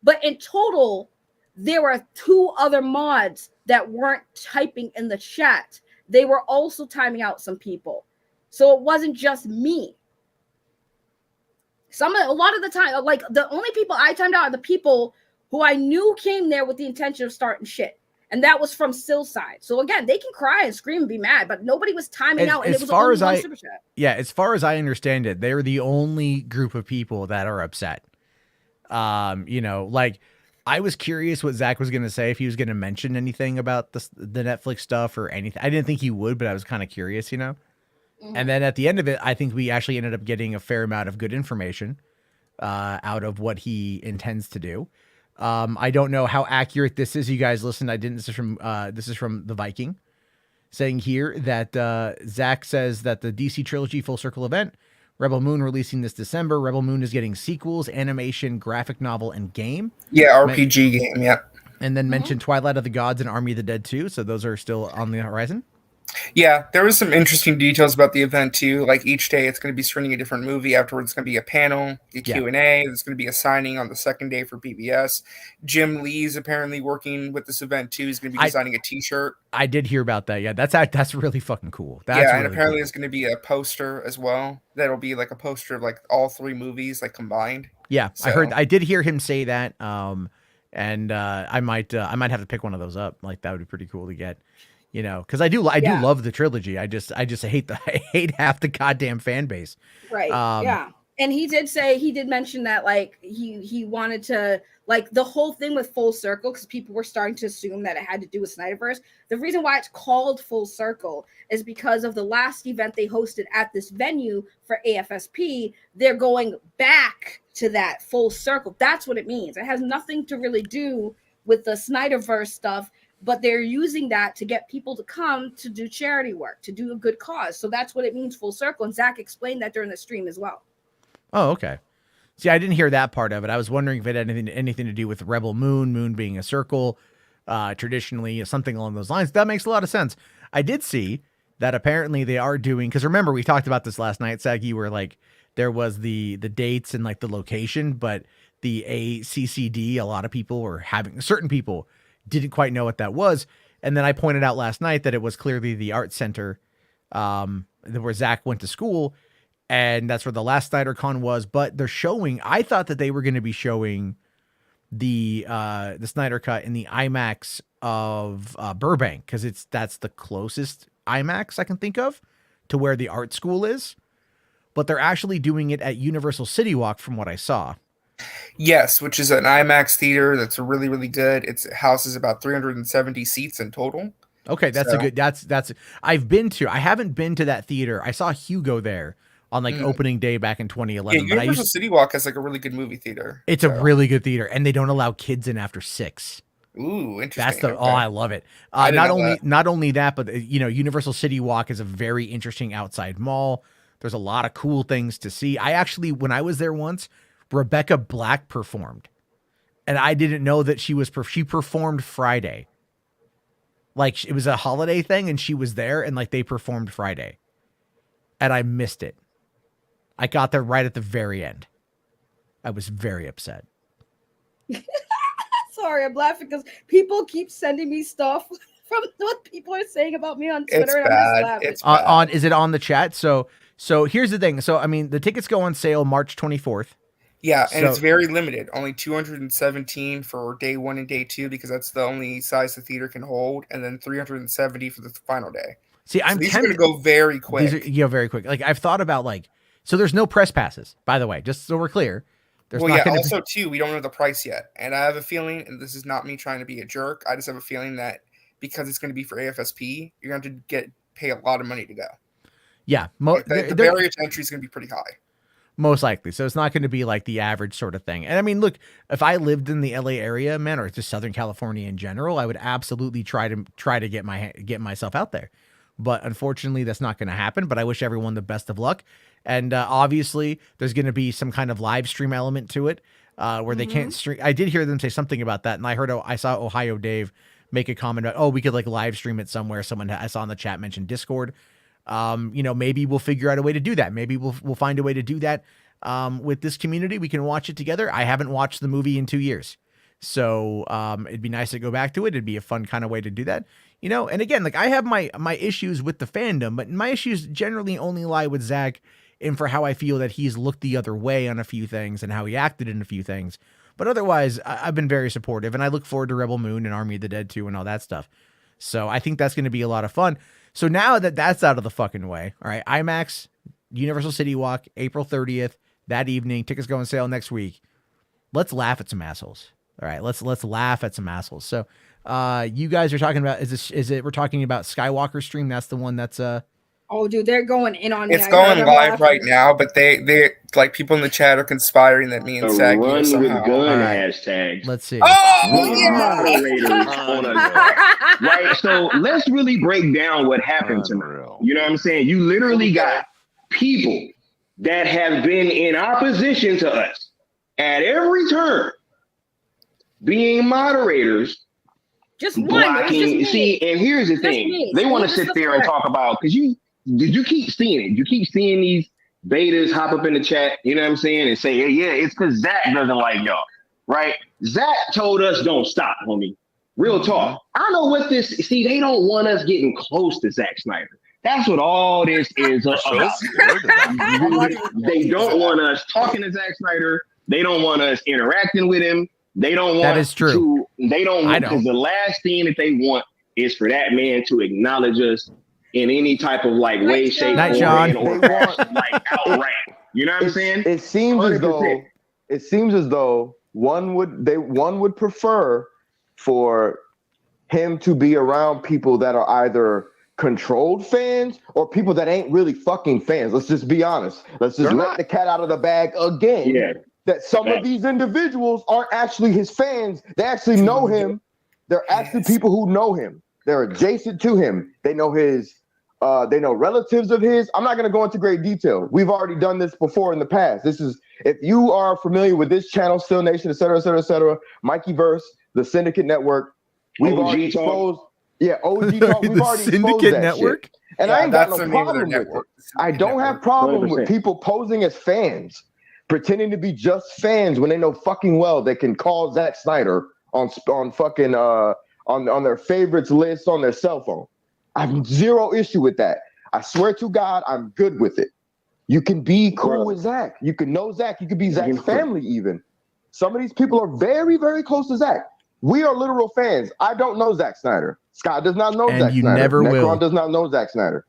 but in total, there were 2 other mods that weren't typing in the chat. They were also timing out some people, so it wasn't just me. A lot of the time, like the only people I timed out are the people who I knew came there with the intention of starting shit. And that was from Sill's side. So again, they can cry and scream and be mad, but nobody was timing out. And it was only one super chat. Yeah, as far as I understand it, they're the only group of people that are upset. You know, like I was curious what Zach was going to say, if he was going to mention anything about the Netflix stuff or anything. I didn't think he would, but I was kind of curious, you know? Mm-hmm. And then at the end of it, I think we actually ended up getting a fair amount of good information out of what he intends to do. I don't know how accurate this is. You guys listen. This is from the Viking saying here that Zach says that the DC Trilogy Full Circle event, Rebel Moon releasing this December. Rebel Moon is getting sequels, animation, graphic novel, and game. Yeah, RPG game. Yeah. And then mentioned Twilight of the Gods and Army of the Dead 2. So those are still on the horizon. Yeah, there was some interesting details about the event too. Like each day, it's going to be screening a different movie. Afterwards, it's going to be a panel, a Q&A. There's going to be a signing on the second day for PBS. Jim Lee's apparently working with this event too. He's going to be designing a T-shirt. I did hear about that. Yeah, that's really fucking cool. That's and really apparently cool. there's going to be a poster as well. That'll be like a poster of like all 3 movies like combined. Yeah, so. I did hear him say that. And I might have to pick one of those up. Like that would be pretty cool to get. You know, because I do love the trilogy. I just hate I hate half the goddamn fan base. Right. Yeah. And he did mention that like he wanted to, like, the whole thing with Full Circle, because people were starting to assume that it had to do with Snyderverse. The reason why it's called Full Circle is because of the last event they hosted at this venue for AFSP. They're going back to that full circle. That's what it means. It has nothing to really do with the Snyderverse stuff. But they're using that to get people to come to do charity work, to do a good cause. So that's what it means, full circle. And Zach explained that during the stream as well. Oh, okay. See, I didn't hear that part of it. I was wondering if it had anything to do with Rebel Moon being a circle, traditionally, something along those lines. That makes a lot of sense. I did see that apparently they are doing, because remember, we talked about this last night, Saggy, where like there was the dates and like the location, but the ACCD, a lot of people were having, certain people didn't quite know what that was. And then I pointed out last night that it was clearly the art center where Zach went to school. And that's where the last SnyderCon was. But they're showing, I thought that they were going to be showing the Snyder Cut in the IMAX of Burbank, because that's the closest IMAX I can think of to where the art school is. But they're actually doing it at Universal City Walk from what I saw. Yes, which is an IMAX theater that's really, really good. It houses about 370 seats in total. Okay, that's I haven't been to that theater. I saw Hugo there on like opening day back in 2011. Yeah, Universal City Walk has like a really good movie theater. It's a really good theater, and they don't allow kids in after 6. Ooh, interesting. I love it. Not only that, but you know, Universal City Walk is a very interesting outside mall. There's a lot of cool things to see. When I was there once, Rebecca Black performed, and I didn't know that she performed Friday. Like it was a holiday thing and she was there, and like they performed Friday, and I missed it. I got there right at the very end. I was very upset. Sorry, I'm laughing because people keep sending me stuff from what people are saying about me on Twitter. It's and bad. I'm just It's bad. Is it on the chat? So here's the thing. So I mean, the tickets go on sale March 24th. Yeah, and it's very limited. Only 217 for day 1 and day 2, because that's the only size the theater can hold, and then 370 for the final day. See, these are going to go very quick. Very quick. Like I've thought about so there's no press passes, by the way, just so we're clear. There's also too, we don't know the price yet. And I have a feeling, and this is not me trying to be a jerk, I just have a feeling that because it's going to be for AFSP, you're going to pay a lot of money to go. Yeah. The barrier to entry is going to be pretty high. Most likely. So it's not going to be like the average sort of thing. And I mean, look, if I lived in the LA area, man, or just Southern California in general, I would absolutely try to get myself out there. But unfortunately, that's not going to happen. But I wish everyone the best of luck. And obviously, there's going to be some kind of live stream element to it where they can't stream. I did hear them say something about that. And I saw Ohio Dave make a comment about, oh, we could like live stream it somewhere. Someone I saw in the chat mentioned Discord. Maybe we'll figure out a way to do that. Maybe we'll find a way to do that with this community. We can watch it together. I haven't watched the movie in 2 years. So it'd be nice to go back to it. It'd be a fun kind of way to do that. And again, like I have my issues with the fandom, but my issues generally only lie with Zach and for how I feel that he's looked the other way on a few things and how he acted in a few things. But otherwise, I've been very supportive, and I look forward to Rebel Moon and Army of the Dead 2 and all that stuff. So I think that's going to be a lot of fun. So now that that's out of the fucking way, all right, IMAX, Universal City Walk, April 30th, that evening, tickets go on sale next week. Let's laugh at some assholes. All right, let's laugh at some assholes. So you guys are talking about, we're talking about Skywalker stream? That's the one that's Oh, dude, they're going in on me. It's going live right now, but they like people in the chat are conspiring that me and Sag run somehow. with gun Right. hashtag. Let's see. Oh, yeah. Moderators on a right. So let's really break down what happened tonight. You know what I'm saying? You literally got people that have been in opposition to us at every turn being moderators. Just one. Blocking. Just see, and here's the thing: me. they want to sit there and talk about because you keep seeing it. You keep seeing these betas hop up in the chat. You know what I'm saying? And say, yeah, it's because Zach doesn't like y'all, right? Zach told us don't stop, homie. Real talk. I know what this. See, they don't want us getting close to Zack Snyder. That's what all this is about. They don't want us talking to Zack Snyder. They don't want us interacting with him. They don't want that is true. They don't want, because the last thing that they want is for that man to acknowledge us in any type of like way, shape, Night, or John. or like outright. You know what I'm saying? It seems 100%. as though one would prefer for him to be around people that are either controlled fans or people that ain't really fucking fans. Let's just be honest. Let's just let the cat out of the bag again. Yeah. That some of these individuals aren't actually his fans. They actually know him. They're actually people who know him. They're adjacent to him. They know his, they know relatives of his. I'm not going to go into great detail. We've already done this before in the past. This is, if you are familiar with this channel, Still Nation, et cetera, Mikey Verse, the Syndicate Network, we've already exposed. Yeah, OG Talk. We've already exposed that Network. Shit. And I ain't got no problem with it. I don't have problem with people posing as fans, pretending to be just fans when they know fucking well they can call Zack Snyder on fucking on their favorites list on their cell phone. I have zero issue with that. I swear to God, I'm good with it. You can be cool with Zack. You can know Zack. You can be Zack's family even. Some of these people are very, very close to Zack. We are literal fans. I don't know Zack Snyder. Scott does not know Zack Snyder. And you never will. Necron does not know Zack Snyder.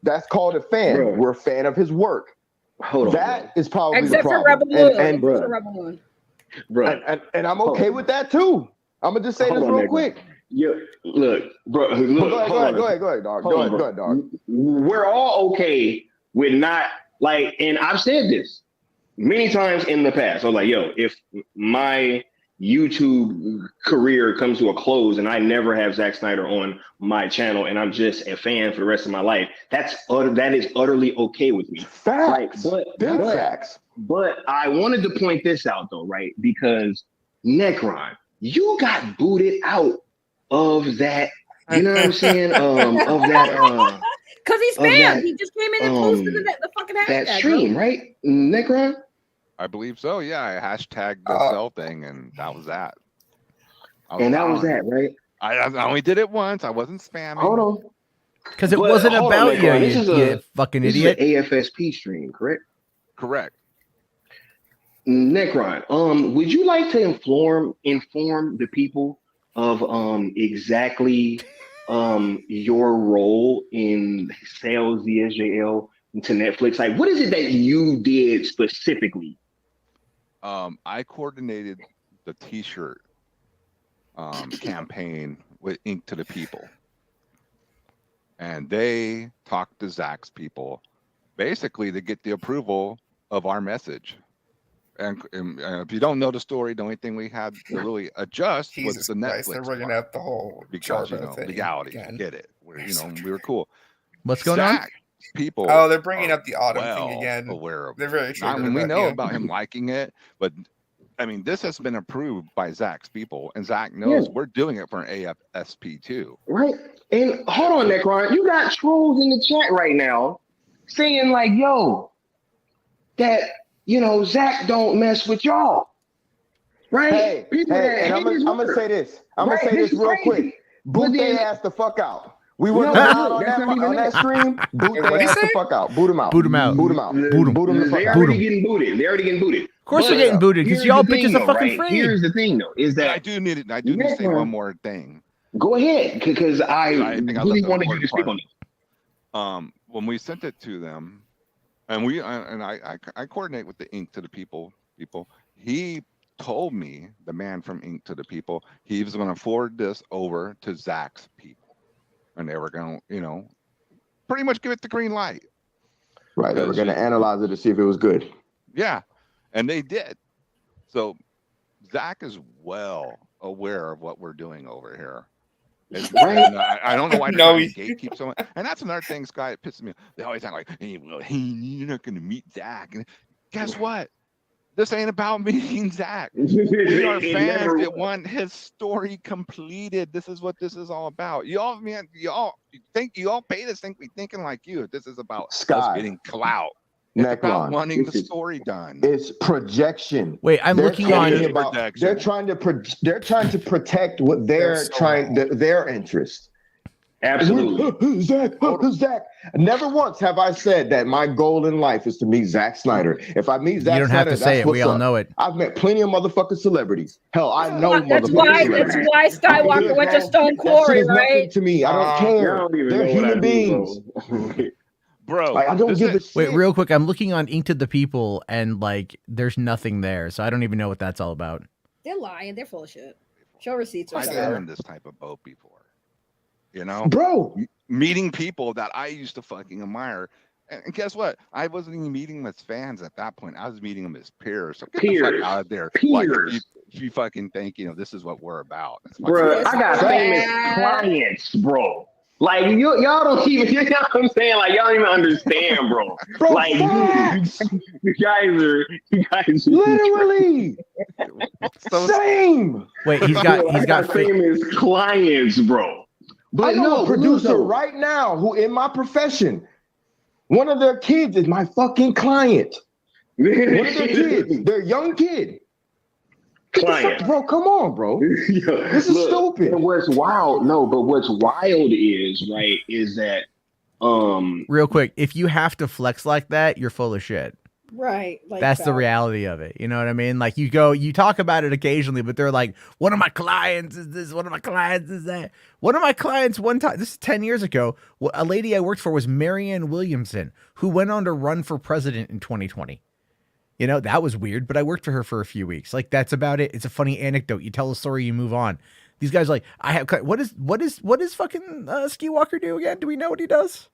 That's called a fan. Bro. We're a fan of his work. Hold on. That is probably Except the for problem. Rebel Moon. And I'm okay with that too. I'm gonna just say this real quick. Yeah, look, bro. Look, go ahead, dog. Go ahead, dog. We're all okay with not like, and I've said this many times in the past. I was like, yo, if my YouTube career comes to a close and I never have Zack Snyder on my channel and I'm just a fan for the rest of my life, that is utterly okay with me. Facts. Big facts. But I wanted to point this out though, right? Because Necron, you got booted out of that, you know what I'm saying? Of that because he's spammed. He just came in and posted the fucking hashtag. That stream, right? Necron? I believe so. Yeah, I hashtagged the cell thing, and that was that. Right? I only did it once. I wasn't spamming. Hold on, because it wasn't about you. This is you fucking idiot. This is an AFSP stream, correct? Correct. Necron, would you like to inform the people of exactly your role in sales ZSJL to Netflix? Like, what is it that you did specifically? I coordinated the T-shirt campaign with Ink to the People, and they talked to Zach's people basically to get the approval of our message. And if you don't know the story, the only thing we had to really adjust was the Netflix. They're bringing up the whole because thing legality. again. Get it? We were cool. What's going on? People. Oh, they're bringing up the Autumn thing again. Aware of. They're very I mean, we know about him liking it, but I mean, this has been approved by Zach's people, and Zach knows we're doing it for an AFSP too. Right. And hold on, Necron, you got trolls in the chat right now saying like, "Yo, that Zach don't mess with y'all." Right? Hey, and I'm gonna say this. I'm gonna say this real quick. Boot their ass the fuck out. We wasn't on that stream. Boot their ass the fuck out. Boot them out. Boot them out. Boot them out. Boot them. Boot them the fuck They're out. already getting booted. They're already getting booted. Of course they're getting booted because y'all bitches are fucking free. Here's the thing though, is that I do need to say one more thing. Go ahead, because I really wanted you to speak on it. When we sent it to them, and I coordinate with the Ink to the People. He told me, the man from Ink to the People, he was going to forward this over to Zach's people, and they were going to, pretty much give it the green light. Right, they were going to analyze it to see if it was good. Yeah, and they did. So Zach is well aware of what we're doing over here. I don't know why they gatekeep so much. And that's another thing, Sky, it pisses me off. They always act like, hey, you're not going to meet Zach. And guess what? This ain't about meeting Zach. We are fans that want his story completed. This is what this is all about. Y'all pay this think we thinking like you. This is about us getting clout. It's about wanting the story done. It's projection. Wait, I'm looking on. They're trying to protect what their interest. Absolutely. Zach. Never once have I said that my goal in life is to meet Zack Snyder. If I meet Zack Snyder, you don't have to say it. We all know it. I've met plenty of motherfucking celebrities. Hell, I know that's why Skywalker went to Stone Quarry, right? To me, I don't care. They're human beings. Bro, I don't give a shit. Wait, real quick. I'm looking on Ink to the People, and there's nothing there, so I don't even know what that's all about. They're lying. They're full of shit. Show receipts. I've been in this type of boat before. Bro, meeting people that I used to fucking admire. And guess what? I wasn't even meeting them as fans at that point. I was meeting them as peers. So get the fuck out of there. Peers. If you fucking think, this is what we're about. Bro, I got famous clients, bro. Like y'all don't even, you know what I'm saying? Like y'all don't even understand, bro. Like you guys are literally same. Wait, he's got famous clients, bro. But I know a producer right now who in my profession, one of their kids is my fucking client. One of their kids, their young kid. Client. Bro, come on, bro. This is stupid. And what's wild is that real quick, if you have to flex like that, you're full of shit. Right. That's the reality of it. You know what I mean? Like you talk about it occasionally, but they're like, one of my clients is this, one of my clients is that. One of my clients one time, this is 10 years ago, a lady I worked for was Marianne Williamson, who went on to run for president in 2020. That was weird, but I worked for her for a few weeks. Like, that's about it. It's a funny anecdote. You tell a story, you move on. These guys are like, what is fucking Ski Walker do again? Do we know what he does?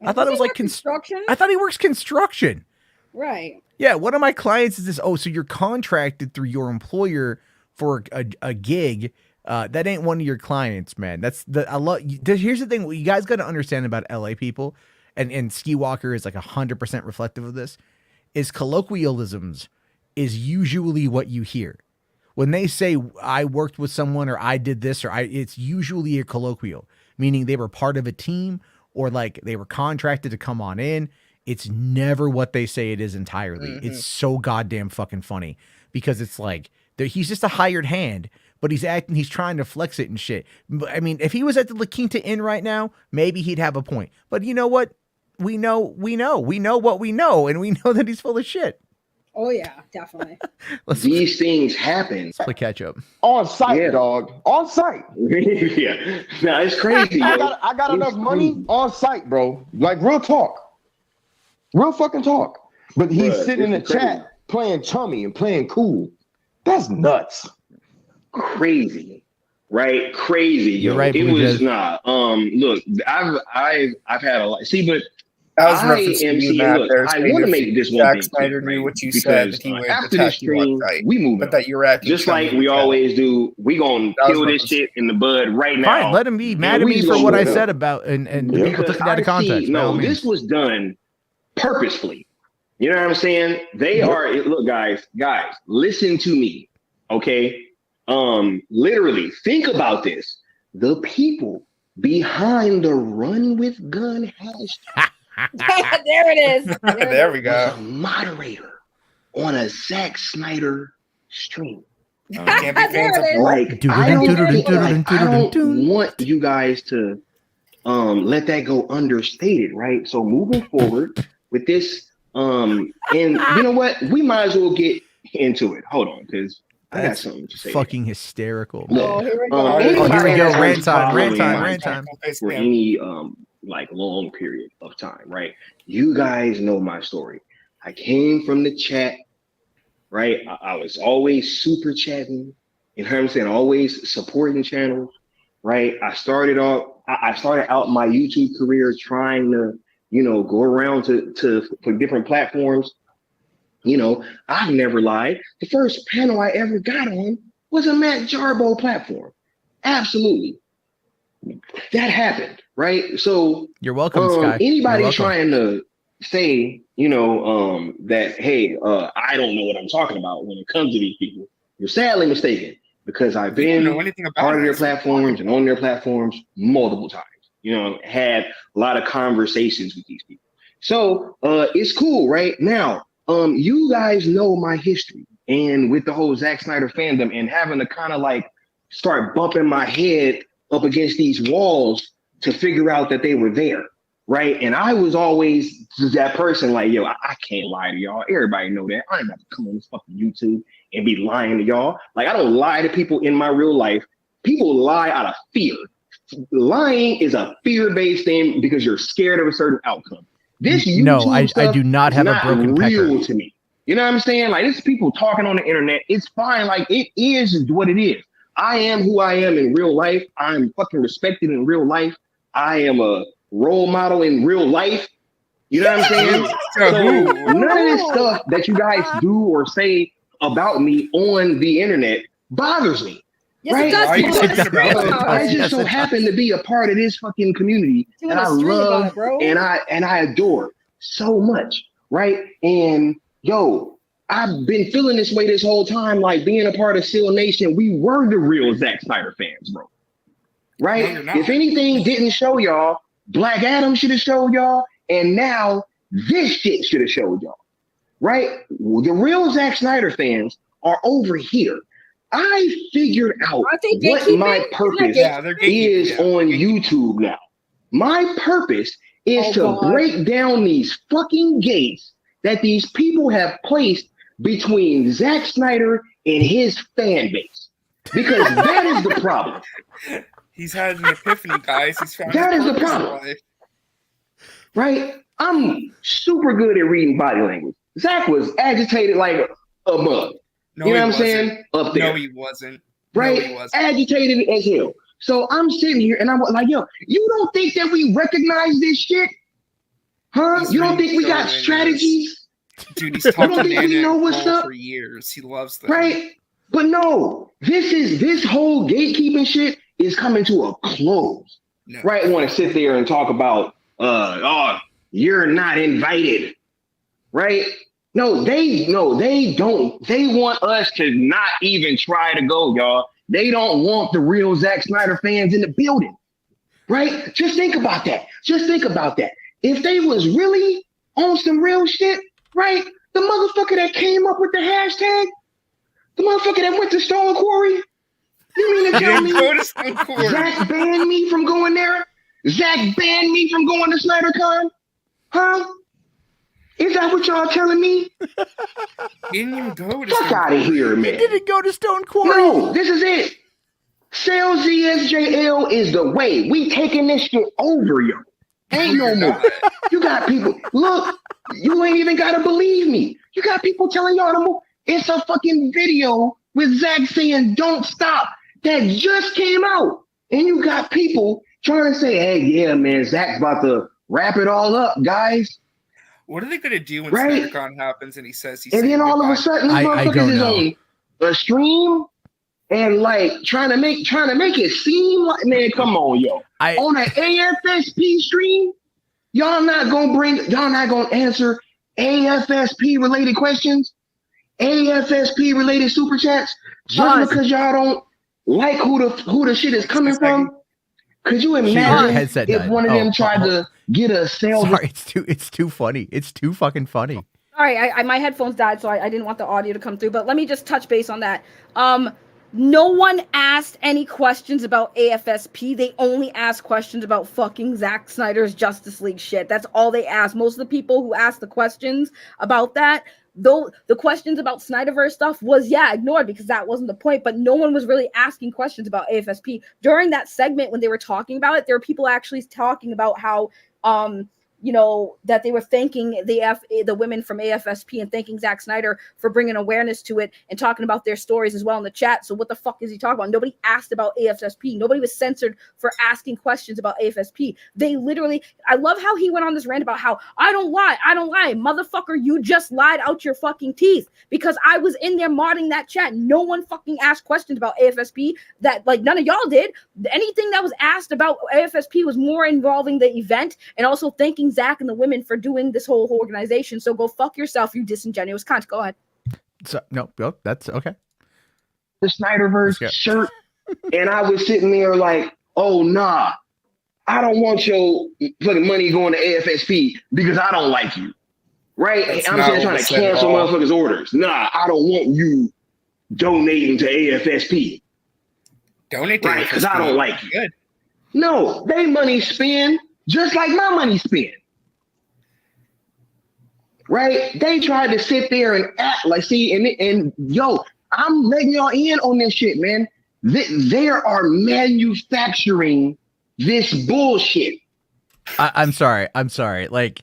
I thought it was like construction. I thought he works construction. Right. Yeah. One of my clients is this. Oh, so you're contracted through your employer for a gig. That ain't one of your clients, man. Here's the thing. What you guys got to understand about LA people, and Ski Walker is like 100% reflective of this, is colloquialisms is usually what you hear. When they say I worked with someone or I did this it's usually a colloquial, meaning they were part of a team or like they were contracted to come on in. It's never what they say it is entirely. Mm-hmm. It's so goddamn fucking funny because it's like he's just a hired hand, but he's trying to flex it and shit. I mean, if he was at the La Quinta Inn right now, maybe he'd have a point. But you know what? We know what we know, and we know that he's full of shit. Oh yeah, definitely. These things happen. Let's play catch up. On site, dog. On site. Yeah. No, it's crazy. I got enough money on site, bro. Like real talk. Real fucking talk. But he's sitting in the chat playing chummy and playing cool. That's nuts. Crazy. Right? Crazy, yo. Right, it was not. Look, I've had a lot. See, but I want to make this one thing. Snyder knew what you said. That he would after this stream, we move. But that you're acting just like we always do. We gonna kill this shit in the bud right now. Fine, let him be mad at me for what I said about and people took it out of context. No, this was done purposefully. You know what I'm saying? They are. Look, guys, listen to me, okay? Literally, think about this. The people behind the Run with Gun hashtag. There it is. There we Was go. a moderator on a Zack Snyder stream. Can't be fans There it of is. Like, I don't want you guys to let that go understated, right? So moving forward with this, and you know what? We might as well get into it. Hold on, because I got something to say. Fucking hysterical. Oh, here we go. Anybody here we go. that Rant has time, followed rant me time, rant time. for any like long period of time, right? You guys know my story. I came from the chat, right? I was always super chatting, you know what I'm saying? Always supporting channels, right? I started out my YouTube career trying to, you know, go around for different platforms. You know, I've never lied. The first panel I ever got on was a Matt Jarbo platform. Absolutely. That happened, right? So you're welcome, Sky. Anybody trying to say, you know, that, hey, I don't know what I'm talking about when it comes to these people, you're sadly mistaken, because I've been part of their platforms and on their platforms multiple times. You know, had a lot of conversations with these people. So it's cool, right? Now, you guys know my history, and with the whole Zack Snyder fandom and having to kind of like start bumping my head up against these walls to figure out that they were there, right? And I was always that person like, yo, I can't lie to y'all. Everybody know that. I ain't about to come on this fucking YouTube and be lying to y'all. Like, I don't lie to people in my real life. People lie out of fear. Lying is a fear-based thing because you're scared of a certain outcome. This YouTube I do not have a broken real pecker. to me. You know what I'm saying? Like, this people talking on the internet. It's fine. Like, it is what it is. I am who I am in real life. I'm fucking respected in real life. I am a role model in real life. You know what I'm saying? So none of this stuff that you guys do or say about me on the internet bothers me. Yes, right? it does. I just so happen to be a part of this fucking community that I love and I adore so much, right? And yo, I've been feeling this way this whole time, like being a part of Seal Nation. We were the real Zack Snyder fans, bro. Right? No, if anything didn't show y'all, Black Adam should have showed y'all, and now this shit should have showed y'all. Right? The real Zack Snyder fans are over here. I figured out what my purpose is on YouTube now. My purpose is to break down these fucking gates that these people have placed between Zack Snyder and his fan base. Because that is the problem. He's had an epiphany, guys. He's found that is the problem. Right? I'm super good at reading body language. Zack was agitated like a mug. No, you know what I'm saying? Up there. No, he wasn't. Right? No, he wasn't. Agitated as hell. So I'm sitting here and I'm like, yo, you don't think that we recognize this shit? Huh? You don't think we got strategies? Dude, he's talking to Dan for years. He loves them. Right? But no, this whole gatekeeping shit is coming to a close. No. Right? I want to sit there and talk about, oh, you're not invited. Right? No, they don't. They want us to not even try to go, y'all. They don't want the real Zack Snyder fans in the building. Right? Just think about that. If they was really on some real shit, right? The motherfucker that came up with the hashtag, the motherfucker that went to Stone Quarry, you mean to tell me Zack banned me from going there? Zack banned me from going to SnyderCon? Huh? Is that what y'all telling me? He didn't even go to Fuck out of here, man. He didn't go to Stone Quarry. No, this is it. Sales ZSJL is the way. We taking this shit over, yo. Ain't no more. You got people. Look, you ain't even gotta believe me. You got people telling y'all to move. It's a fucking video with Zack saying "Don't stop" that just came out, and you got people trying to say, "Hey, yeah, man, Zack's about to wrap it all up, guys." What are they gonna do when SnyderCon happens and he says he's? And then all of a sudden, this motherfucker is on a stream and like trying to make it seem like, man, come on, yo. On an AFSP stream, y'all not gonna answer AFSP related questions, AFSP related super chats, just because y'all don't like who the shit is coming from. Could you imagine headset if died. one of them tried to get a sales? Sorry, it's too funny. It's too fucking funny. All right, my headphones died, so I didn't want the audio to come through. But let me just touch base on that. No one asked any questions about AFSP. They only asked questions about fucking Zack Snyder's Justice League shit. That's all they asked. Most of the people who asked the questions about that, though, the questions about Snyderverse stuff was, ignored because that wasn't the point. But no one was really asking questions about AFSP. During that segment when they were talking about it, there were people actually talking about how, that they were thanking the women from AFSP and thanking Zack Snyder for bringing awareness to it and talking about their stories as well in the chat. So what the fuck is he talking about? Nobody asked about AFSP. Nobody was censored for asking questions about AFSP. They literally, I love how he went on this rant about how I don't lie. Motherfucker, you just lied out your fucking teeth because I was in there modding that chat. No one fucking asked questions about AFSP that none of y'all did. Anything that was asked about AFSP was more involving the event and also thanking Zach and the women for doing this whole organization. So go fuck yourself, you disingenuous cunt. Go ahead. So no, that's okay. The Snyderverse shirt, and I was sitting there like, oh nah, I don't want your fucking money going to AFSP because I don't like you, right? I'm just trying to cancel motherfuckers' orders. Nah, I don't want you donating to AFSP. Donate to right? Because I don't like you. Good. No, they money spend just like my money spend. Right? They tried to sit there and act like, and yo, I'm letting y'all in on this shit, man. They are manufacturing this bullshit. I'm sorry. Like,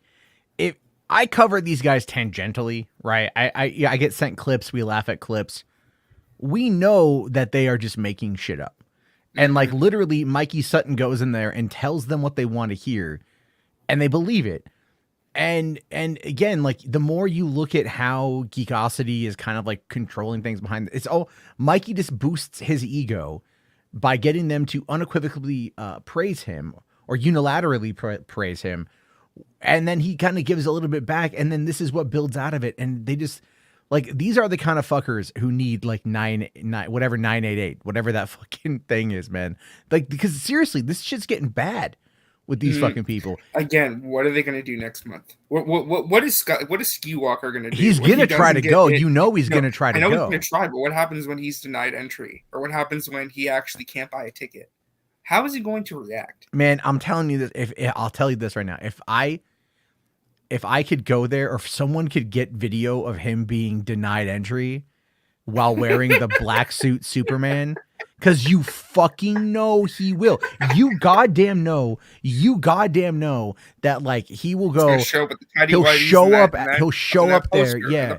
if I cover these guys tangentially, right? I get sent clips. We laugh at clips. We know that they are just making shit up. And like literally Mikey Sutton goes in there and tells them what they want to hear and they believe it. And again, like the more you look at how Geekosity is kind of like controlling things behind it's Mikey just boosts his ego by getting them to unequivocally praise him or unilaterally praise him. And then he kind of gives a little bit back. And then this is what builds out of it. And they just like, these are the kind of fuckers who need like 988, whatever that fucking thing is, man. Like, because seriously, this shit's getting bad with these fucking people. Again, what are they going to do next month? What is Skywalker going to do? He's going to try to go. He's going to try to go. I know he's going to try, but what happens when he's denied entry? Or what happens when he actually can't buy a ticket? How is he going to react? Man, I'm telling you this. I'll tell you this right now. If I could go there or if someone could get video of him being denied entry while wearing the black suit Superman, because you fucking know he will. You goddamn know that like he will go. He'll show up there. Yeah.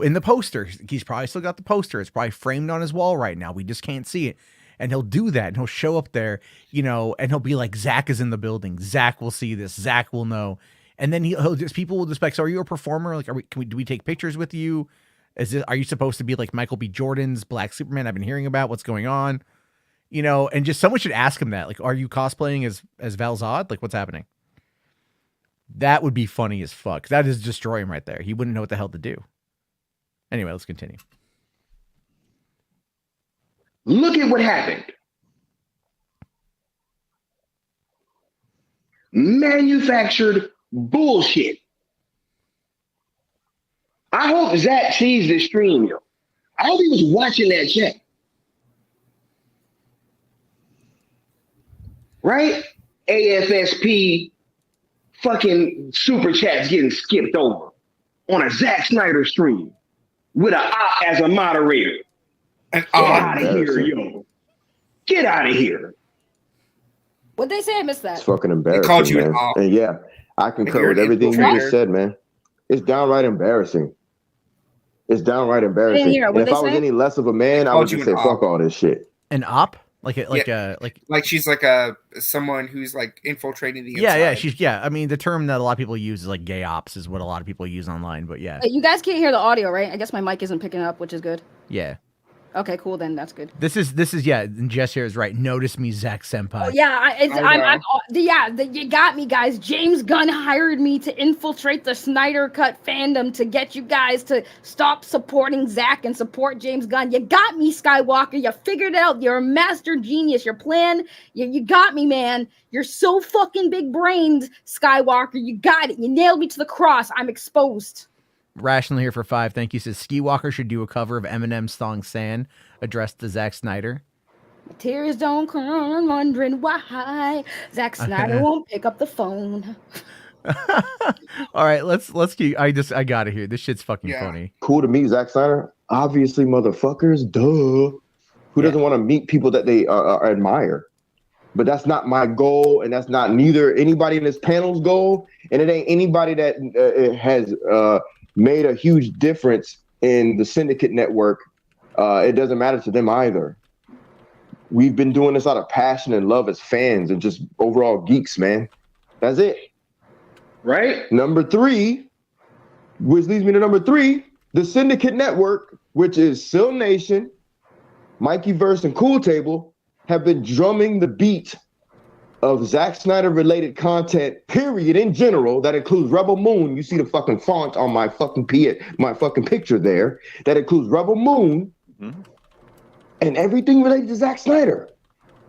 In the poster. He's probably still got the poster. It's probably framed on his wall right now. We just can't see it. And he'll do that. And he'll show up there, and he'll be like, Zach is in the building. Zach will see this. Zach will know. And then people will just like, so are you a performer? Like, do we take pictures with you? Are you supposed to be like Michael B. Jordan's Black Superman? I've been hearing about what's going on, and just someone should ask him that. Like, are you cosplaying as Val Zod? Like, what's happening? That would be funny as fuck. That is destroy him right there. He wouldn't know what the hell to do. Anyway, let's continue. Look at what happened. Manufactured bullshit. I hope Zach sees this stream, yo. I hope he was watching that chat. Right? AFSP fucking super chats getting skipped over on a Zack Snyder stream with an op as a moderator. Get out of here, yo. Get out of here. What'd they say? I missed that. It's fucking embarrassing, man. And yeah, I concur with everything you just said, man. It's downright embarrassing. It's downright embarrassing. And if I was any less of a man, I would just say, fuck all this shit. An op? Like she's like someone who's like infiltrating the inside. I mean, the term that a lot of people use is like gay ops is what a lot of people use online, but yeah. You guys can't hear the audio, right? I guess my mic isn't picking up, which is good. Yeah. Okay, cool. Then that's good. This is yeah. And Jess here is right. Notice me, Zack Senpai. Oh yeah, you got me, guys. James Gunn hired me to infiltrate the Snyder Cut fandom to get you guys to stop supporting Zack and support James Gunn. You got me, Skywalker. You figured it out. You're a master genius. Your plan, you got me, man. You're so fucking big-brained, Skywalker. You got it. You nailed me to the cross. I'm exposed. Rational here for 5. Thank you. Says Ski Walker should do a cover of Eminem's song "Sand" addressed to Zack Snyder. My tears don't come. I'm wondering why Zack Snyder won't pick up the phone. All right, let's keep. I got it here. This shit's fucking funny. Cool to meet Zack Snyder. Obviously, motherfuckers. Duh. Who doesn't want to meet people that they admire? But that's not my goal, and that's not neither anybody in this panel's goal, and it ain't anybody that has made a huge difference in the Syndicate network. It doesn't matter to them either. We've been doing this out of passion and love as fans and just overall geeks, man. That's it. Right? Number 3, which leads me to number 3, the Syndicate network, which is Sil Nation, Mikey Verse, and Cool Table, have been drumming the beat of Zack Snyder related content, period, in general. That includes Rebel Moon. You see the fucking font on my fucking picture there. That includes Rebel Moon and everything related to Zack Snyder.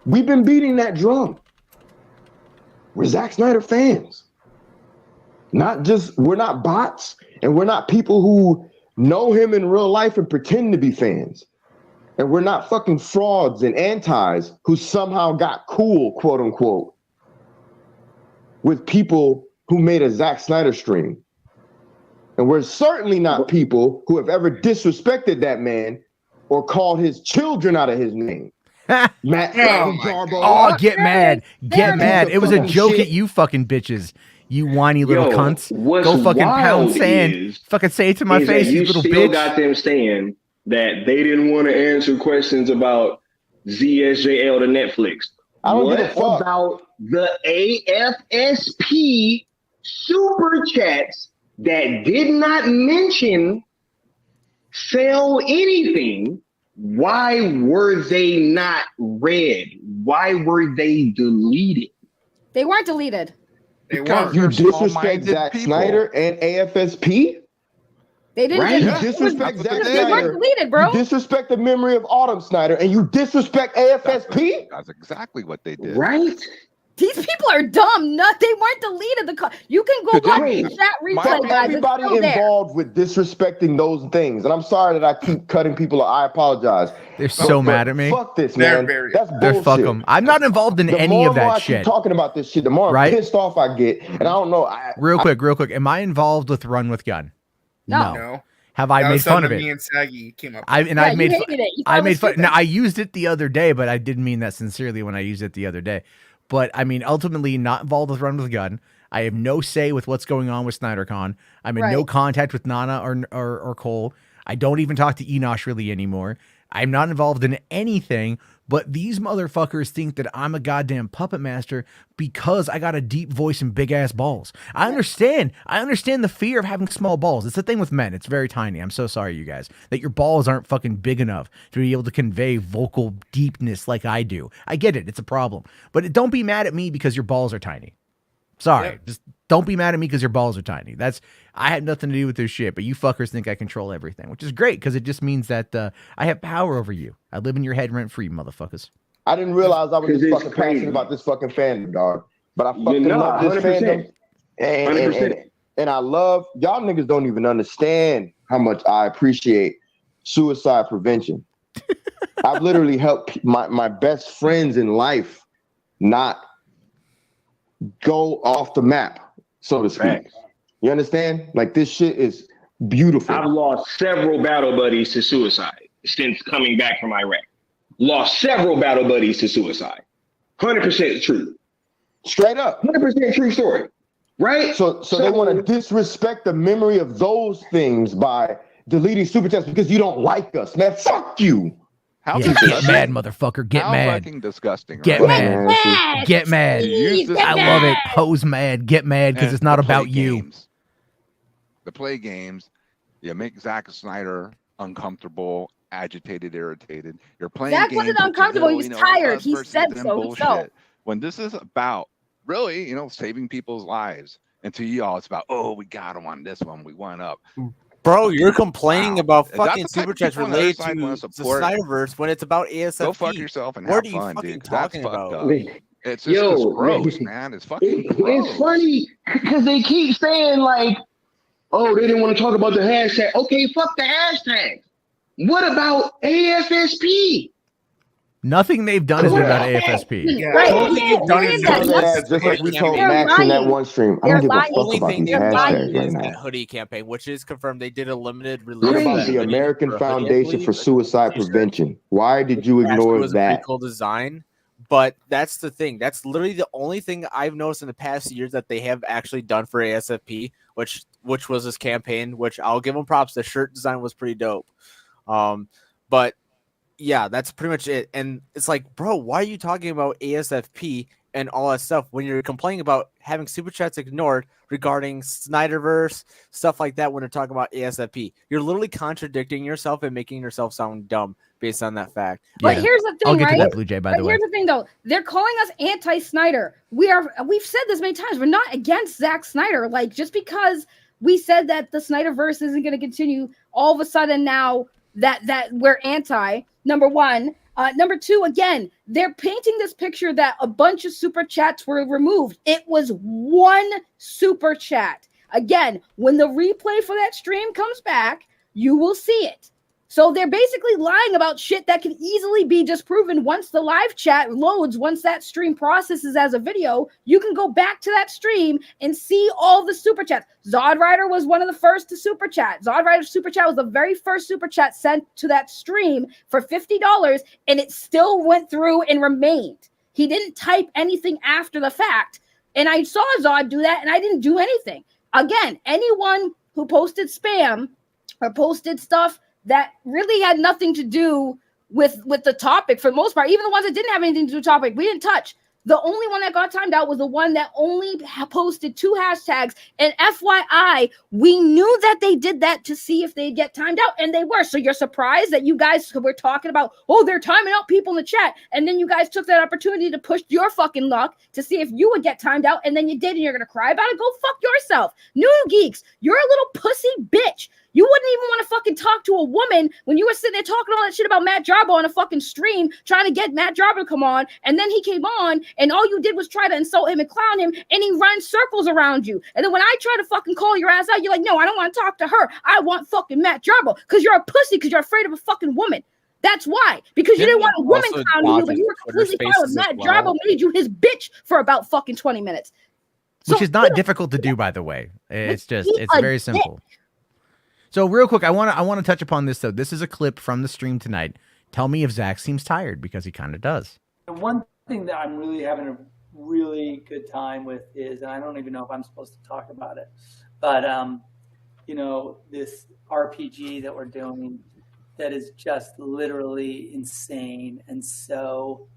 We've been beating that drum. We're Zack Snyder fans. We're not bots, and we're not people who know him in real life and pretend to be fans. And we're not fucking frauds and antis who somehow got cool, quote unquote, with people who made a Zack Snyder stream. And we're certainly not people who have ever disrespected that man or called his children out of his name. Matt Jarbo. Oh, get mad. Get mad. It was a joke at you fucking bitches. You whiny little cunts. Go fucking pound sand. Fucking say it to my face, you little bitch. You still got them saying that they didn't want to answer questions about ZSJL to Netflix. I don't give a fuck about the AFSP super chats that did not mention sell anything. Why were they not read? Why were they deleted? They weren't deleted. Because you disrespect Zack Snyder and AFSP? They didn't. Right? You disrespect Zack They weren't Snyder. deleted, bro. You disrespect the memory of Autumn Snyder, and you disrespect AFSP? That's exactly what they did. Right? These people are dumb. No, they weren't deleted. You can go back and chat replay, guys. Everybody involved with disrespecting those things, and I'm sorry that I keep cutting people. I apologize. They're so mad at me. Fuck this, man. That's bullshit. Fuck them. I'm not involved in any of that shit. Keep talking about this shit, the more I'm pissed off I get, and I don't know. Real quick. Am I involved with Run with Gun? No. Have I made fun of it? Me and Saggy came up. I made fun. Now I used it the other day, but I didn't mean that sincerely when I used it the other day. But I mean, ultimately, not involved with Run with Gun. I have no say with what's going on with SnyderCon. I'm in no contact with Nana or Cole. I don't even talk to Enosh really anymore. I'm not involved in anything. But these motherfuckers think that I'm a goddamn puppet master because I got a deep voice and big ass balls. I understand. I understand the fear of having small balls. It's the thing with men. It's very tiny. I'm so sorry, you guys, that your balls aren't fucking big enough to be able to convey vocal deepness like I do. I get it. It's a problem. But don't be mad at me because your balls are tiny. Sorry. Just don't be mad at me because your balls are tiny. I had nothing to do with this shit, but you fuckers think I control everything, which is great because it just means that I have power over you. I live in your head rent free, motherfuckers. I didn't realize I was this fucking passionate about this fucking fandom, dog. But I fucking love this 100%. Fandom. And I love, y'all niggas don't even understand how much I appreciate suicide prevention. I've literally helped my best friends in life not go off the map, so to speak. You understand? Like, this shit is beautiful. I've lost several battle buddies to suicide since coming back from Iraq. Lost several battle buddies to suicide. 100% true. Straight up. 100% true story. Right? So they want to disrespect the memory of those things by deleting super chats because you don't like us. Man, fuck you. Get mad, motherfucker. Get mad. How fucking disgusting. Get mad. Get mad. I love it. Hose mad. Get mad because it's not about you. To play games, you make Zack Snyder uncomfortable agitated, irritated. You're playing Zach games, wasn't which is uncomfortable. He was tired. us He versus said them so himself. When this is about really, saving people's lives, and to y'all, it's about, oh, we got them on this one, we won up. Bro, you're complaining about Is that fucking the type super of chats people on the other related side to wanna the support? Snyderverse when it's about ASFP. Go fuck yourself and What have are you fun, fucking dude. 'Cause that's talking fucked about? up. It's just it's gross, man. It's fucking gross. It's funny because they keep saying like, oh, they didn't want to talk about the hashtag. Okay, fuck the hashtag. What about AFSP? Nothing they've done has been about AFSP. Yeah. Right. Only Yeah, you've done yeah, is yeah, use yeah. this Just like we hoodie told campaign. They're Max in that lying. one stream. I They're don't give a lying. fuck Only about thing these they've They're done lying. hashtags right is now. that hoodie campaign, which is confirmed. They did a limited release. What of about that the hoodie American for a hoodie, I Foundation believe, for Suicide t-shirt. Prevention? Why did you Actually, ignore was a pretty that? cool design, but that's the thing. That's literally the only thing I've noticed in the past years that they have actually done for ASFP, which was this campaign. Which I'll give them props. The shirt design was pretty dope. But yeah, that's pretty much it. And it's like, bro, why are you talking about ASFP and all that stuff when you're complaining about having super chats ignored regarding Snyderverse, stuff like that when they're talking about ASFP? You're literally contradicting yourself and making yourself sound dumb based on that fact. But Yeah. here's the thing, I'll get right? to that, Blue Jay, by But the way. here's the thing, though. They're calling us anti-Snyder. We've said this many times. We're not against Zack Snyder. Like, just because we said that the Snyderverse isn't going to continue, all of a sudden now that we're anti. Number one. Number two, again, they're painting this picture that a bunch of super chats were removed. It was one super chat. Again, when the replay for that stream comes back, you will see it. So they're basically lying about shit that can easily be disproven once the live chat loads, once that stream processes as a video. You can go back to that stream and see all the super chats. Zod Rider was one of the first to super chat. Zod Rider's super chat was the very first super chat sent to that stream for $50, and it still went through and remained. He didn't type anything after the fact. And I saw Zod do that, and I didn't do anything. Again, anyone who posted spam or posted stuff that really had nothing to do with the topic, for the most part, even the ones that didn't have anything to do with the topic, we didn't touch. The only one that got timed out was the one that only posted 2 hashtags. And FYI, we knew that they did that to see if they'd get timed out, and they were. So you're surprised that you guys were talking about, oh, they're timing out people in the chat, and then you guys took that opportunity to push your fucking luck to see if you would get timed out, and then you did, and you're gonna cry about it? Go fuck yourself. New Geeks, you're a little pussy bitch. You wouldn't even want to fucking talk to a woman when you were sitting there talking all that shit about Matt Jarbo on a fucking stream, trying to get Matt Jarbo to come on, and then he came on, and all you did was try to insult him and clown him, and he runs circles around you. And then when I try to fucking call your ass out, you're like, no, I don't want to talk to her. I want fucking Matt Jarbo, because you're a pussy, because you're afraid of a fucking woman. That's why. Because you didn't want a woman clowning you, but you were completely fine with Matt Jarbo made you his bitch for about fucking 20 minutes. Which is not difficult to do, by the way. It's very simple. So real quick, I want to touch upon this, though. This is a clip from the stream tonight. Tell me if Zach seems tired, because he kind of does. The one thing that I'm really having a really good time with is, and I don't even know if I'm supposed to talk about it, but this RPG that we're doing that is just literally insane and so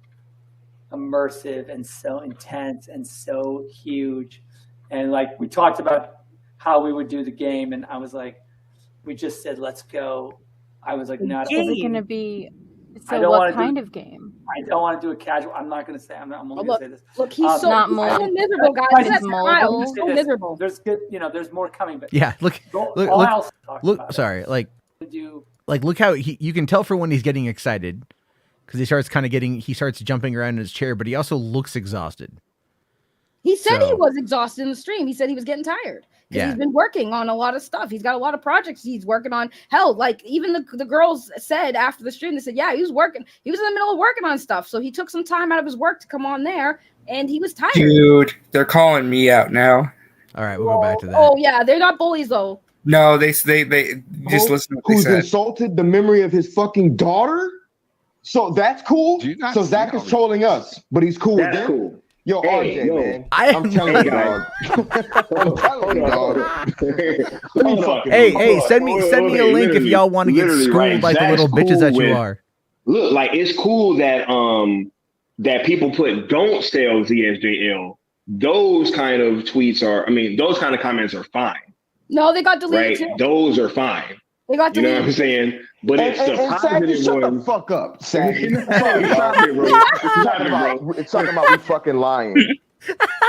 immersive and so intense and so huge. And like we talked about how we would do the game, and I was like, we just said, let's go. I was like, not. Is it going to be? So what kind of game? I don't want to do a casual. I'm not going to say. I'm only going to say this. Look, he's so miserable, guys. He's so miserable. There's good. There's more coming. But yeah, look. Sorry, look how you can tell for when he's getting excited, because he starts jumping around in his chair, but he also looks exhausted. He said he was exhausted in the stream. He said he was getting tired. Because he's been working on a lot of stuff. He's got a lot of projects he's working on. Hell, like even the girls said after the stream, they said, yeah, he was working. He was in the middle of working on stuff. So he took some time out of his work to come on there, and he was tired. Dude, they're calling me out now. All right, we'll go back to that. Oh, yeah, they're not bullies, though. No, they just listen to what they said. Who's insulted the memory of his fucking daughter? So that's cool? So Zach is trolling us, but he's cool with them? Cool. Yo, RJ, man. I'm telling you, dog. I'm telling you, dog. Hey, send me a link if y'all want to get schooled like the little bitches that you are. Look, like it's cool that that people put "don't sell ZSJL." Those kind of tweets those kind of comments are fine. No, they got deleted right? too. Those are fine. They got You know what I'm saying? But it's the positive shut ones. the fuck up, Saggy. Stop it, bro. Stop it, bro. It's talking about we fucking lying.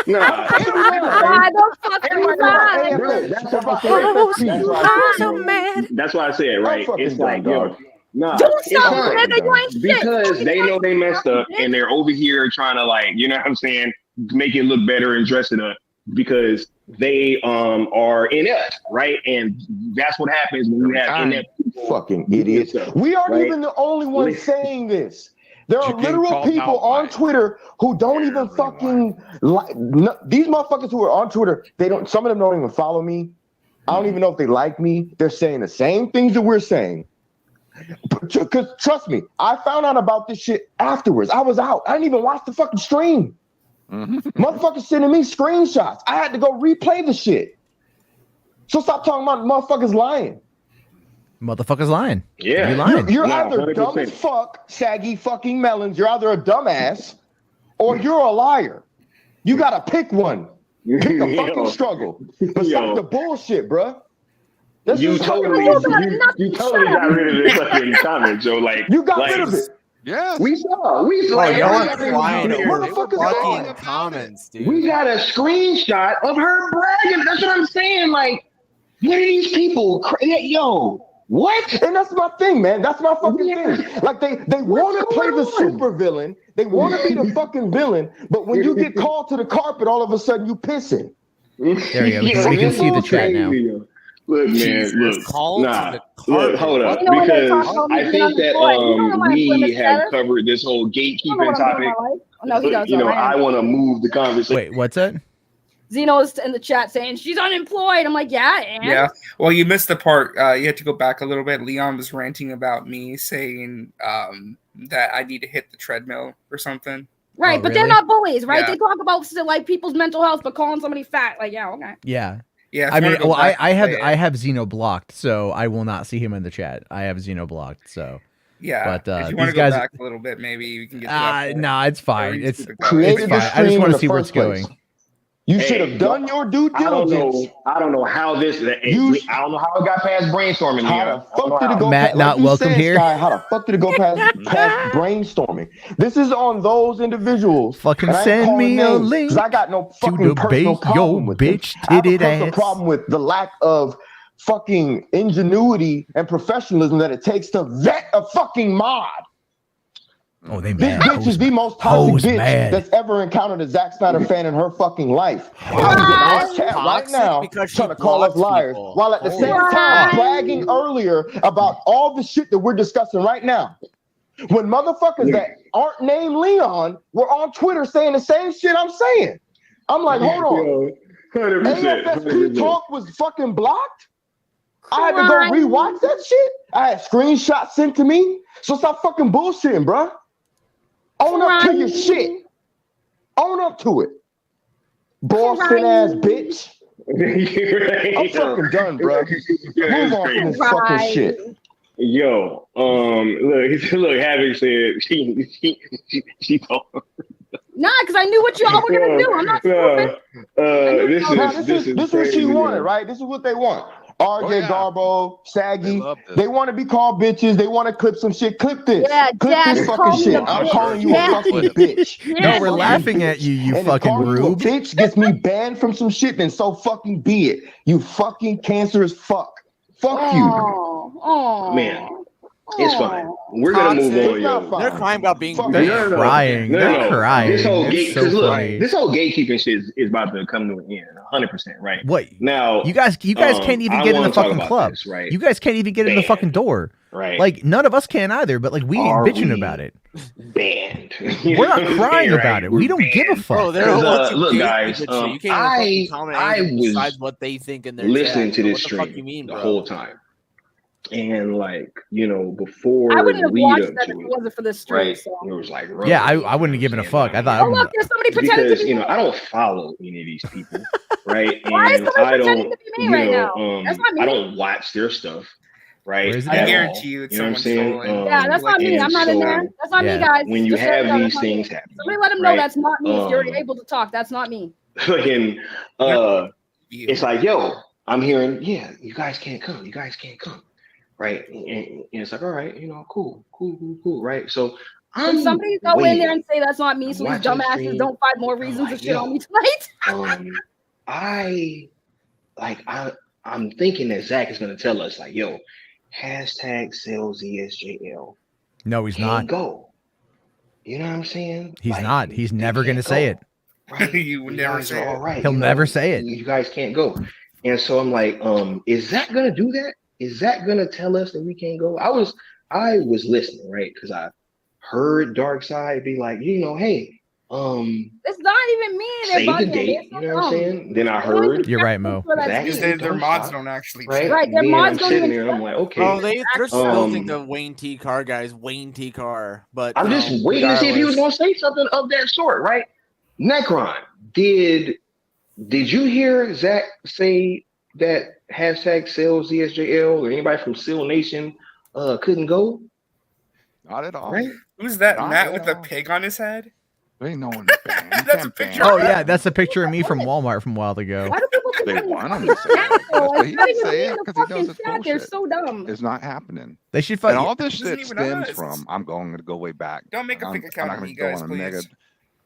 Nah. I don't fucking lie. Bro, that's why I said. That's why I said, right? It's like, yo, nah, Do it's something, fine. nigga. You ain't shit. Because they know they messed up and they're over here trying to, like, you know what I'm saying, make it look better and dress it up because they are inept, right? And that's what happens when you have inept people. Fucking idiots. We aren't even the only ones saying this. There are literal people on Twitter who don't even fucking like these motherfuckers who are on Twitter. They don't. Some of them don't even follow me. I don't even know if they like me. They're saying the same things that we're saying. Because trust me, I found out about this shit afterwards. I was out. I didn't even watch the fucking stream. Motherfuckers sending me screenshots. I had to go replay the shit. So stop talking about motherfuckers lying. Motherfuckers lying. Yeah. You're lying. You're either dumb as fuck, saggy fucking melons. You're either a dumbass or you're a liar. You gotta pick one. Pick a fucking struggle. But stop the bullshit, bruh. You totally got rid of this fucking comment, Joe. Like you got rid of it. Yeah, we saw. Fucking comments, dude. We got a screenshot of her bragging. That's what I'm saying. Like, what are these people? Yo, what? And that's my thing, man. That's my fucking thing. Like they want to play the super villain. They want to be the fucking villain. But when you get called to the carpet, all of a sudden you pissing. There you go. We can see the chat now. Look, man, look. Look, hold up. Because I think that we have covered this whole gatekeeping topic. No, he does. You know, I want to move the conversation. Wait, what's that? Zeno's in the chat saying she's unemployed. I'm like, yeah, and? Yeah. Well, you missed the part. You had to go back a little bit. Leon was ranting about me saying that I need to hit the treadmill or something. Right, but they're not bullies, right? Yeah. They talk about like people's mental health, but calling somebody fat, like, yeah, okay. Yeah. Yeah. I mean, well, I have Zeno blocked, so I will not see him in the chat. I have Zeno blocked, so. Yeah, but if you want to go back a little bit, maybe we can get. Nah, it's fine. It's fine. I just want to see where it's going. You should have done your due diligence. I don't know how this. I don't know how it got past brainstorming. How the fuck did it go? Matt, not welcome here. How the fuck did it go past brainstorming? This is on those individuals. Fucking send me a link. Because I got no fucking personal problem with bitch them. I have a personal problem with the lack of fucking ingenuity and professionalism that it takes to vet a fucking mod. Oh, they this mad. bitch is the most toxic bitch that's ever encountered a Zack Snyder fan in her fucking life. I'm in our chat right now trying to call us liars, while at the same time bragging earlier about all the shit that we're discussing right now. When motherfuckers that aren't named Leon were on Twitter saying the same shit I'm saying. I'm like, hold on. 100%. AFSP talk was fucking blocked? I had to go rewatch that shit? I had screenshots sent to me? So stop fucking bullshitting, bruh. Own up to your shit. Own up to it. Bossing ass bitch. I'm fucking done, bro. Move on from this fucking shit. Yo, look, Havoc said she told. Nah, because I knew what y'all were gonna do. I'm not stupid. This is what she wanted, right? This is what they want. RJ Garbo, Saggy, they want to be called bitches. They want to clip some shit. Clip this. Yeah, clip this fucking shit. I'm calling you a fucking bitch. No, we're laughing at you, you fucking rube. You a bitch gets me banned from some shit, then so fucking be it. You fucking cancerous fuck. Fuck you. Oh, man. It's fine. We're gonna move on, yo. They're crying about being They're crying. They're crying. This whole this whole gatekeeping shit is about to come to an end, 100%, right? What? Now you guys can't even get in the fucking club, right? You guys can't even get in the fucking door, right? Like none of us can either. But like we ain't bitching about it. Banned. We're not crying about it. We don't give a fuck. Look, guys, you can't even comment and decide what they think in their listening to this what the fuck stream you mean, the bro? whole time. And like, you know, before I wouldn't have lead watched up that to if it it, wasn't for this stream. right? So. It was like, Yeah, I wouldn't have given a fuck. I thought. Oh look, there's somebody pretending because to be you know me. I don't follow any of these people, right? Why is And somebody I pretending don't, to be me right now? That's not me. I don't watch their stuff, right? I guarantee you, it's someone trolling. Yeah, that's not me. I'm not in there. That's not me, guys. When you Just have so these things happen, somebody let them know that's not me. If you're able to talk, that's not me. Fucking, it's like, yo, I'm hearing, yeah, you guys can't come. You guys can't come. right? And it's like, all right, cool, right? So Can somebody go in there and say that's not me, so these dumbasses don't find more reasons to shit on me tonight? I'm thinking that Zach is gonna tell us like, yo, hashtag sales ESJL. No, he's not. Go. You know what I'm saying? He's not. He's never gonna say it. Right? You would never say it. All right. He'll never say it. You guys can't go. And so I'm like, is Zach gonna do that? Is Zach gonna tell us that we can't go? I was listening, right? Because I heard Dark Side be like, hey, it's not even me. They're save the bugging. date. You know what I'm saying? Then I heard you're right, Mo. Because their mods don't actually check. Right, their mods don't sitting even there. I'm like, okay. Oh, they're still think the Wayne T. Carr guys, Wayne T. Carr. But I'm just waiting to see if he was gonna say something of that sort, right? Necron, did you hear Zach say that hashtag sales ESJL or anybody from Seal Nation couldn't go? Not at all. Right? Who's that Not Matt at with the all. pig on his head? Ain't no one ban. That's a picture. Oh yeah, that's a picture of me from Walmart from a while ago. Why do people keep They putting want him the to say it. asshole? But he It's not didn't even say me it in the 'cause he knows fucking it's chat. They're bullshit. so dumb. It's not happening. They should And fight. all this Isn't shit even stems us. from, I'm going to go way back. Don't make a fake account I'm of not me, gonna guys, go on a please. negative.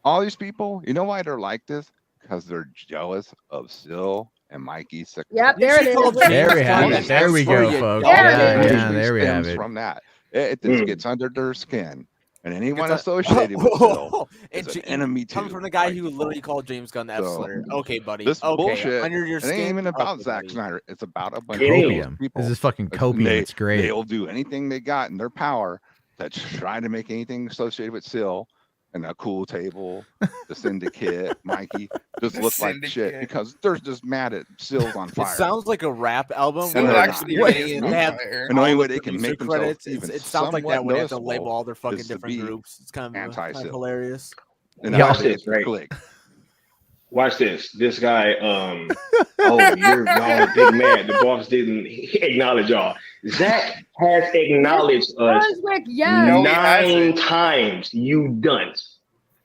All these people, you know why they're like this? Because they're jealous of Sil and Mikey's success. Yep, there it is. There we have it. There we go, folks. There it Yeah, is. yeah, there we have Stems it. from that. It just gets under their skin. And anyone associated with Sil is an enemy to coming from the guy Mikey. who literally called James Gunn the F slur. Okay, buddy. This okay, bullshit, under your it skin. ain't even about Okay, Zack buddy. Snyder. It's about a bunch Copium. of people. This is fucking copium. It's great. They'll do anything they got in their power to try to make anything associated with Sil and a cool table, the syndicate, Mikey, just The look like Syndicate. shit because they're just mad at Sil's on It fire. sounds like a rap album. Sil where actually they- is they on have fire. And the only all way the they can producer make themselves credits. even It sounds like that when they have to somewhat label all their fucking is to different be groups. It's kind of anti-Sil. hilarious. And Watch that's this, right? click. Watch this. This guy, oh, you're y'all big mad. The boss didn't acknowledge y'all. Zach has acknowledged us Brunswick, yes. No, he 9 hasn't. times. You dunce.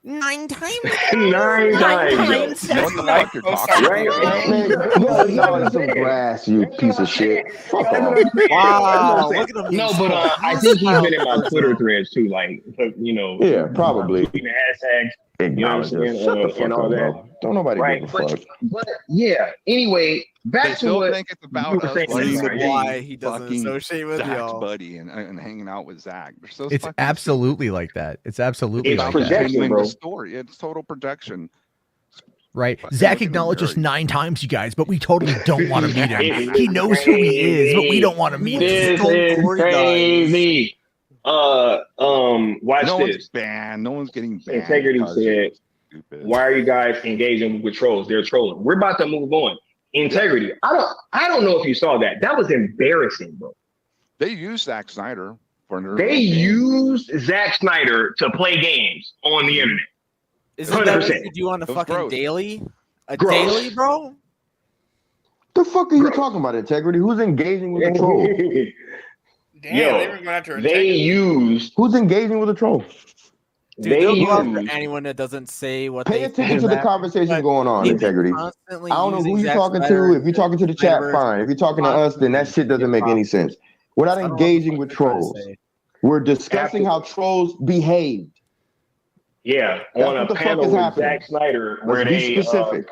9 times. 9 times. You know what the fuck you're talking Right? about? Man, no, y'all some grass, you piece of shit. Fuck off. Wow, look at him. No, but I think he's been in my Twitter threads too, like Yeah, probably. tweeting hashtags, you know what I'm Acknowledge us. saying, Shut the fuck and all up, that. bro. Don't nobody Right, give a fuck. but yeah. Anyway, They back to still what think it's you about were us saying. wanting This is to be why he doesn't fucking associate with Zach's y'all. buddy and hanging out with Zach. They're so It's fucking absolutely like that. It's absolutely It's like stupid. that. projection, Handling bro. the story. It's total projection. Right. Fucking Zach look at him, acknowledged us Barry. 9 times, you guys, but we totally don't want to meet him. He knows who he is, but we don't want to meet him. This Don't is worry, guys. crazy. Watch No this. one's banned. No one's getting banned. Integrity because said, you're stupid. "Why are you guys engaging with trolls? They're trolling." We're about to move on. Integrity. I don't know if you saw that. That was embarrassing, bro. They use Zack Snyder for their They game. used Zack Snyder to play games on the internet. Isn't that what 100%. you do on a It was fucking gross. daily? A Gross. daily, bro? The fuck are you Bro. talking about, Integrity? Who's engaging with a troll? Damn, Yo, they were going after They used. Who's engaging with a troll? Dude, They they'll go after used. anyone that doesn't say what Pay they attention to the conversation but going on, they've been Integrity. constantly I don't know who using you're Zack talking Snyder to. If you're talking to the chat, Snyder fine. If you're talking to us, then that shit doesn't make any sense. We're not I don't know what the engaging fuck with they're trying to trolls. say. We're discussing how trolls behaved. Yeah, That's on what a the fuck panel is with happening. Zack Snyder where Let's be they specific.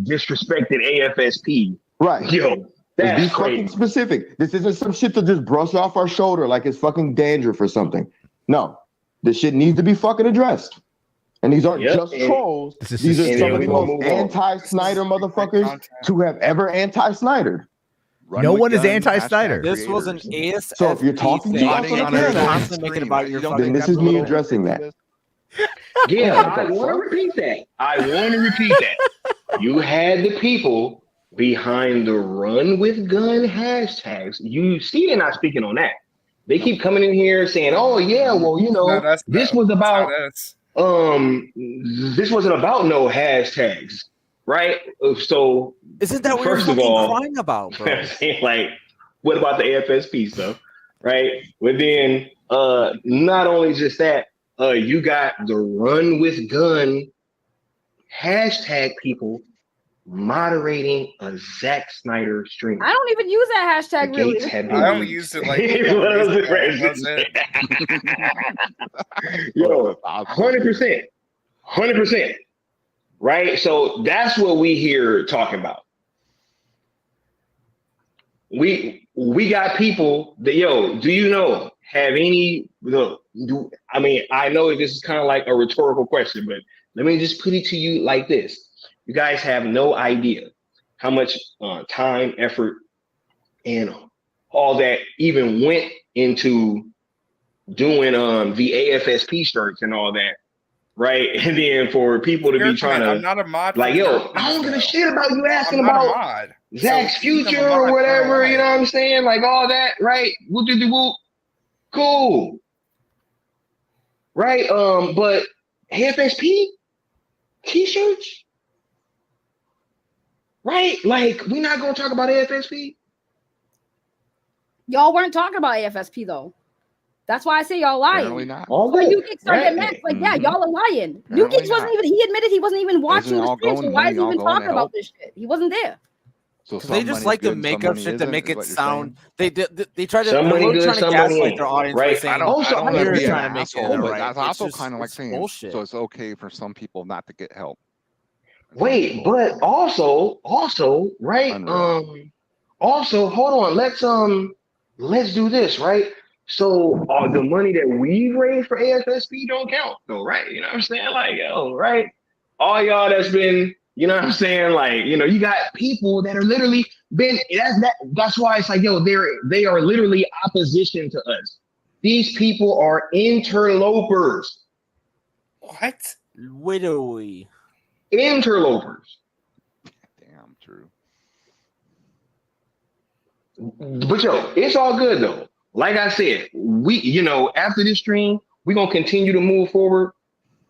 disrespected AFSP. Right. Yo, Let's be that's fucking crazy. specific. This isn't some shit to just brush off our shoulder like it's fucking dandruff or something. No. This shit needs to be fucking addressed. And these aren't Yep, just and- trolls. This is These are and some then of we the gonna most move on. anti-Snyder motherfuckers content. to have ever anti-Snydered. Run No with one is gun, anti-Snyder. hashtag This was an creators. ASFP So if you're talking to thing, us on and the you're internet, constantly making about your You don't fucking then think this is that's a me little addressing that. ridiculous? Yeah, I want to repeat that. I want to repeat that. You had the people behind the run with gun hashtags. You see, they're not speaking on that. They keep coming in here saying, "Oh yeah, well, you know, Not us, this though. was about It's not us. this wasn't about no hashtags, right?" So Isn't that what you're First of fucking all- crying about, bro? saying like, what about the AFSP stuff, right? But then, not only just that, you got the run with gun hashtag people moderating a Zack Snyder stream. I don't even use that hashtag The really. gates have been I only released. used it like a couple days ago. That was it. Yo, 100%. 100%. Right? So that's what we here talking about. We got people that, yo, do you know, have any, I mean, I know this is kind of like a rhetorical question, but let me just put it to you like this. You guys have no idea how much time, effort, and all that even went into doing the AFSP shirts and all that, right? And then for people to be trying to, I'm not a mod. like, yo, I don't give a shit about you asking about Zach's future or whatever, you know what I'm saying? Like all that, right? Whoop-de-doo-whoop. Cool. Right? But AFSP t-shirts? Right? Like, we're not gonna talk about AFSP. Y'all weren't talking about AFSP though. That's why I say y'all lying. Apparently not. All When good. New Geeks started Max, like, yeah, y'all are lying. New Apparently Geeks wasn't not. even, he admitted he wasn't even watching Isn't it the all stream, so going- why is he money all even going to talking about help? this shit? He wasn't there. So They just like to make up shit to make it sound. They try to. Some They're money really good, trying to some money gaslight ain't. their audience by Right? saying, I don't want to "You're be an trying to make it asshole, but right." that's It's also just- kind of like it's saying, bullshit. so it's okay for some people not to get help. And some Wait, people- but also, right? Unreal. Also, hold on. Let's do this, right? So the money that we raised for AFSP don't count, though, right? You know what I'm saying? Like, yo, right? All y'all that's been, you know what I'm saying? Like, you know, you got people that are literally been. That's why it's like, yo, they are literally opposition to us. These people are interlopers. What? Widowy. Interlopers. Damn, true. But yo, it's all good though. Like I said, after this stream, we're gonna continue to move forward.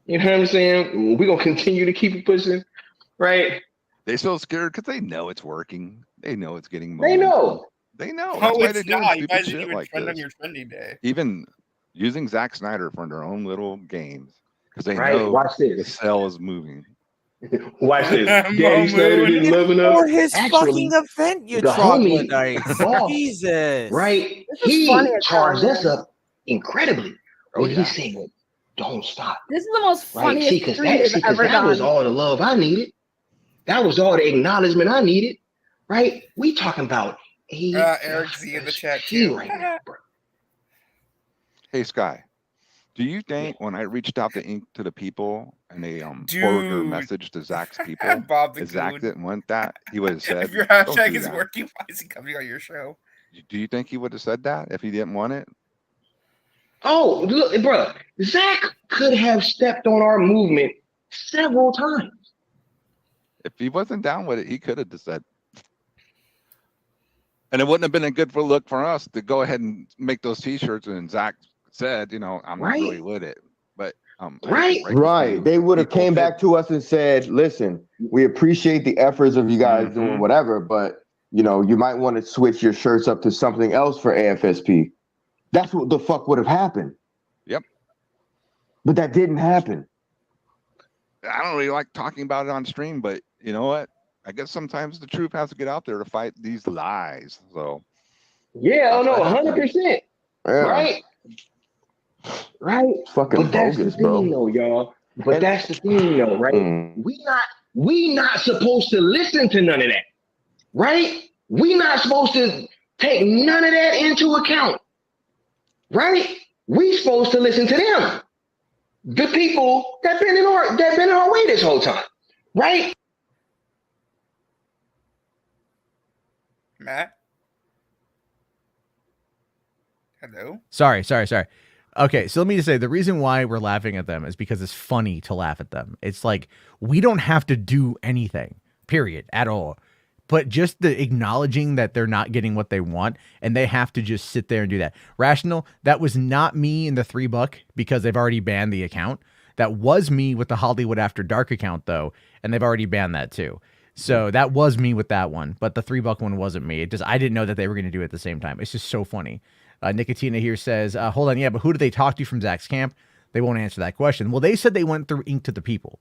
You know what I'm saying? We're gonna continue to keep it pushing, right? They so scared because they know it's working. They know it's getting They momentum. know. They know. No, That's why they're it's doing not. You stupid guys didn't shit even like trend on this. your trending day. Even using Zack Snyder for their own little games because they Right? know Watch the this. cell is moving. Watch this. Mo Daddy Snyder Moon. didn't love enough. For his Actually, fucking event, you the homie troglodytes. boss, Jesus. right? This is funny He as hell, charged us man. up incredibly. Oh, When yeah. he said, "Don't stop." This is the most Right? funniest See, because stream they've ever that was done. all the love I needed. That was all the acknowledgement I needed. Right? We talking about Eric Z in the chat too. right now, bro. Hey, Sky, do you think when I reached out to the people and they forwarded their Dude. message to Zach's people, Bob the if Zach Goon. didn't want that, he would have said, If your "Don't hashtag do is that." working, why is he coming on your show? Do you think he would have said that if he didn't want it? Oh, look, bro. Zach could have stepped on our movement several times. If he wasn't down with it, he could have just said. And it wouldn't have been a good look for us to go ahead and make those T-shirts. And Zach said, I'm not Right. really with it, but Right. Right. They would have came back to us and said, listen, we appreciate the efforts of you guys doing whatever, but you might want to switch your shirts up to something else for AFSP. That's what the fuck would have happened. Yep. But that didn't happen. I don't really like talking about it on stream, but you know what? I guess sometimes the truth has to get out there to fight these lies. So Yeah, oh that's no, what happened. 100%. Yeah. Right. Right. Fucking But that's bogus, the thing, bro. though, y'all. But that's the thing, though, right? We not supposed to listen to none of that, right? We not supposed to take none of that into account, right? We supposed to listen to them, the people that been in our way this whole time, right? Matt? Hello? Sorry. Okay, so let me just say the reason why we're laughing at them is because it's funny to laugh at them. It's like we don't have to do anything, period, at all. But just the acknowledging that they're not getting what they want and they have to just sit there and do that. Rational, that was not me in the $3 because they've already banned the account. That was me with the Hollywood After Dark account though, and they've already banned that too. So that was me with that one, but the $3 one wasn't me. I didn't know that they were going to do it at the same time. It's just so funny. Nicotina here says, hold on, yeah, but who do they talk to from Zach's camp? They won't answer that question. Well, they said they went through Ink to the People.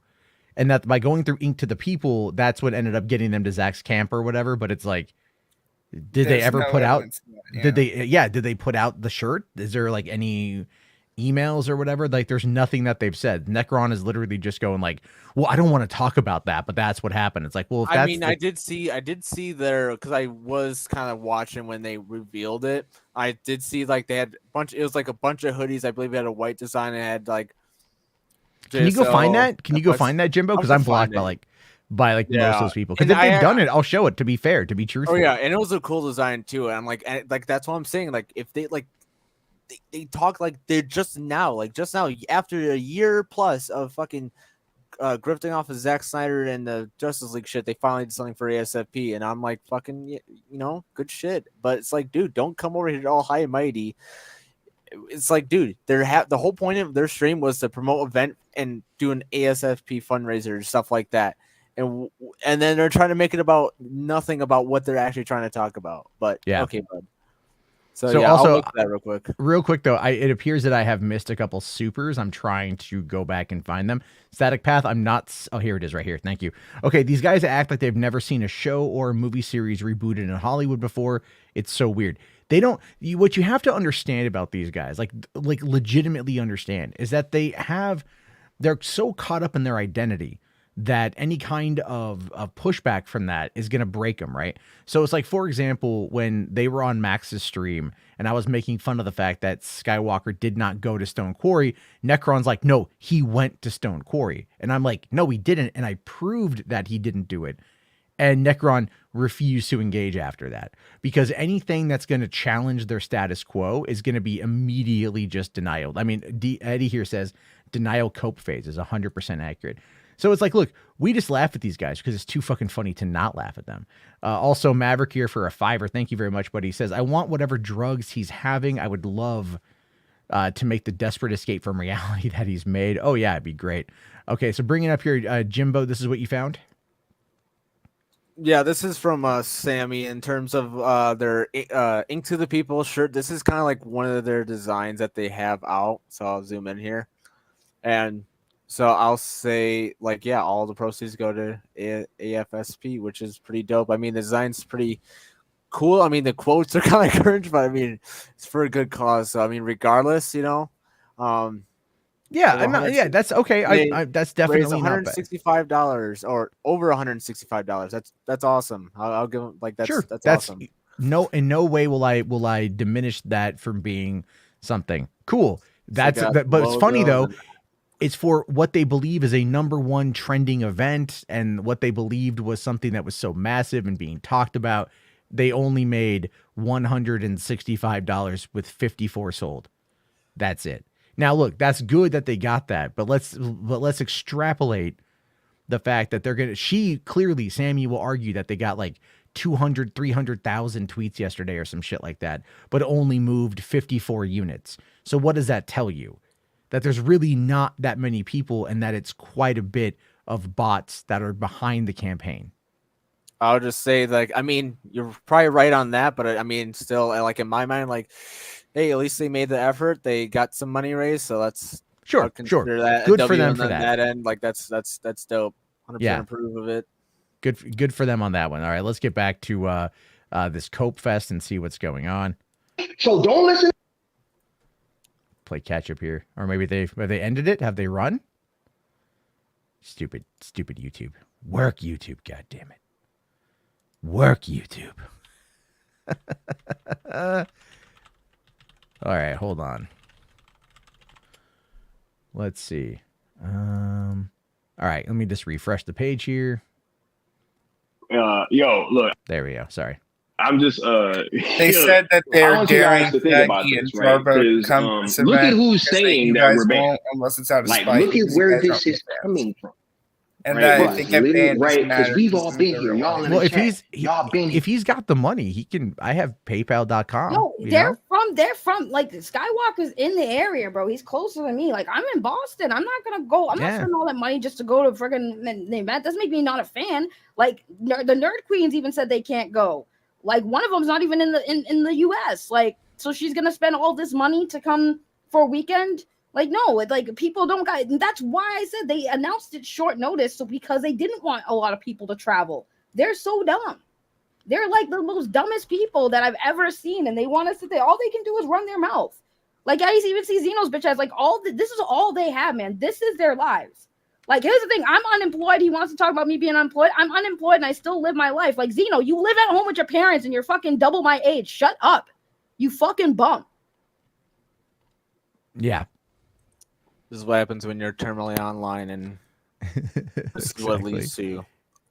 and that by going through Ink to the People, that's what ended up getting them to Zach's camp or whatever. But it's like, did they ever put out? Did they put out the shirt? Is there like any emails or whatever? Like, there's nothing that they've said. Necron is literally just going like, well, I don't want to talk about that, but that's what happened. It's like, well, if that's I mean, I did see there, because I was kind of watching when they revealed it. I did see like they had it was like a bunch of hoodies. I believe it had a white design and it had like. Can you go find that? Can you go find that, Jimbo? Because I'm blocked by most of those people. Because if they've done it, I'll show it. To be fair, to be truthful. Oh yeah, and it was a cool design too. And I'm like that's what I'm saying. Like if they like. They talk like they're just now after a year plus of fucking grifting off of Zack Snyder and the Justice League shit, they finally did something for ASFP, and I'm like, fucking, good shit. But it's like, dude, don't come over here all high and mighty. It's like, dude, the whole point of their stream was to promote event and do an ASFP fundraiser, stuff like that, and then they're trying to make it about nothing about what they're actually trying to talk about. But yeah, okay, bud. So yeah, also, I'll look at that real quick though, it appears that I have missed a couple supers. I'm trying to go back and find them. Static Path, I'm not. Oh, here it is right here. Thank you. Okay, these guys act like they've never seen a show or a movie series rebooted in Hollywood before. It's so weird. They don't. What you have to understand about these guys, like legitimately understand, is that they're so caught up in their identity that any kind of pushback from that is going to break them, right? So it's like, for example, when they were on Max's stream and I was making fun of the fact that Skywalker did not go to Stone Quarry, Necron's like, no, he went to Stone Quarry. And I'm like, no, he didn't. And I proved that he didn't do it. And Necron refused to engage after that, because anything that's going to challenge their status quo is going to be immediately just denial. I mean, Eddie here says denial cope phase is 100% accurate. So it's like, look, we just laugh at these guys because it's too fucking funny to not laugh at them. Also, Maverick here for a $5. Thank you very much, buddy. He says, I want whatever drugs he's having. I would love to make the desperate escape from reality that he's made. Oh, yeah, it'd be great. Okay, so bringing up here, Jimbo, this is what you found? Yeah, this is from Sammy in terms of their Ink to the People shirt. This is kind of like one of their designs that they have out. So I'll zoom in here. And so I'll say, like, yeah, all the proceeds go to AFSP, which is pretty dope. I mean, the design's pretty cool. I mean, the quotes are kind of cringe, but I mean, it's for a good cause. So I mean, regardless, yeah, that's okay. That's definitely $165 or over $165. That's awesome. I'll give them like that's sure. That's awesome. In no way will I diminish that from being something cool. But it's funny though. It's for what they believe is a #1 trending event, and what they believed was something that was so massive and being talked about. They only made $165 with 54 sold. That's it. Now, look, that's good that they got that, but let's extrapolate the fact that they're going to, Sammy will argue that they got like 200, 300,000 tweets yesterday or some shit like that, but only moved 54 units. So what does that tell you? That there's really not that many people and that it's quite a bit of bots that are behind the campaign. I'll just say, like, I mean, you're probably right on that, but I mean, still, like, in my mind, like, hey, at least they made the effort. They got some money raised, so let's consider that good for them for that end. Like, that's dope. 100% approve of it. Good for them on that one. All right, let's get back to this Cope Fest and see what's going on. So don't listen. Play catch up here, or maybe they ended it. Have they run? Stupid YouTube. Work YouTube. God damn it. Work YouTube. All right, hold on. Let's see. All right, let me just refresh the page here. Yo, look. There we go. Sorry. I'm just they said that they're daring to think about this, right? Because look at who's saying that we're banned. Unless it's out of like, spite. look at where this is coming from. And right? that they get banned, right? Because we've all been here. Y'all in the chat. If he's got the money, he can. I have PayPal.com. No, they're from like Skywalker's in the area, bro. He's closer than me. Like, I'm in Boston. I'm not gonna go. I'm not spending all that money just to go to friggin' the event. Doesn't make me not a fan. Like, the Nerd Queens even said they can't go. Like, one of them's not even in the US. Like, so she's gonna spend all this money to come for a weekend. Like, no, like people don't got. That's why I said they announced it short notice, so because they didn't want a lot of people to travel. They're so dumb. They're like the most dumbest people that I've ever seen, and they want to sit there. All they can do is run their mouth. Like I even see Zeno's bitch ass. Like this is all they have, man. This is their lives. Like here's the thing: I'm unemployed. He wants to talk about me being unemployed. I'm unemployed, and I still live my life. Like Zeno, you live at home with your parents, and you're fucking double my age. Shut up, you fucking bum. Yeah. This is what happens when you're terminally online, and this is what leads to you.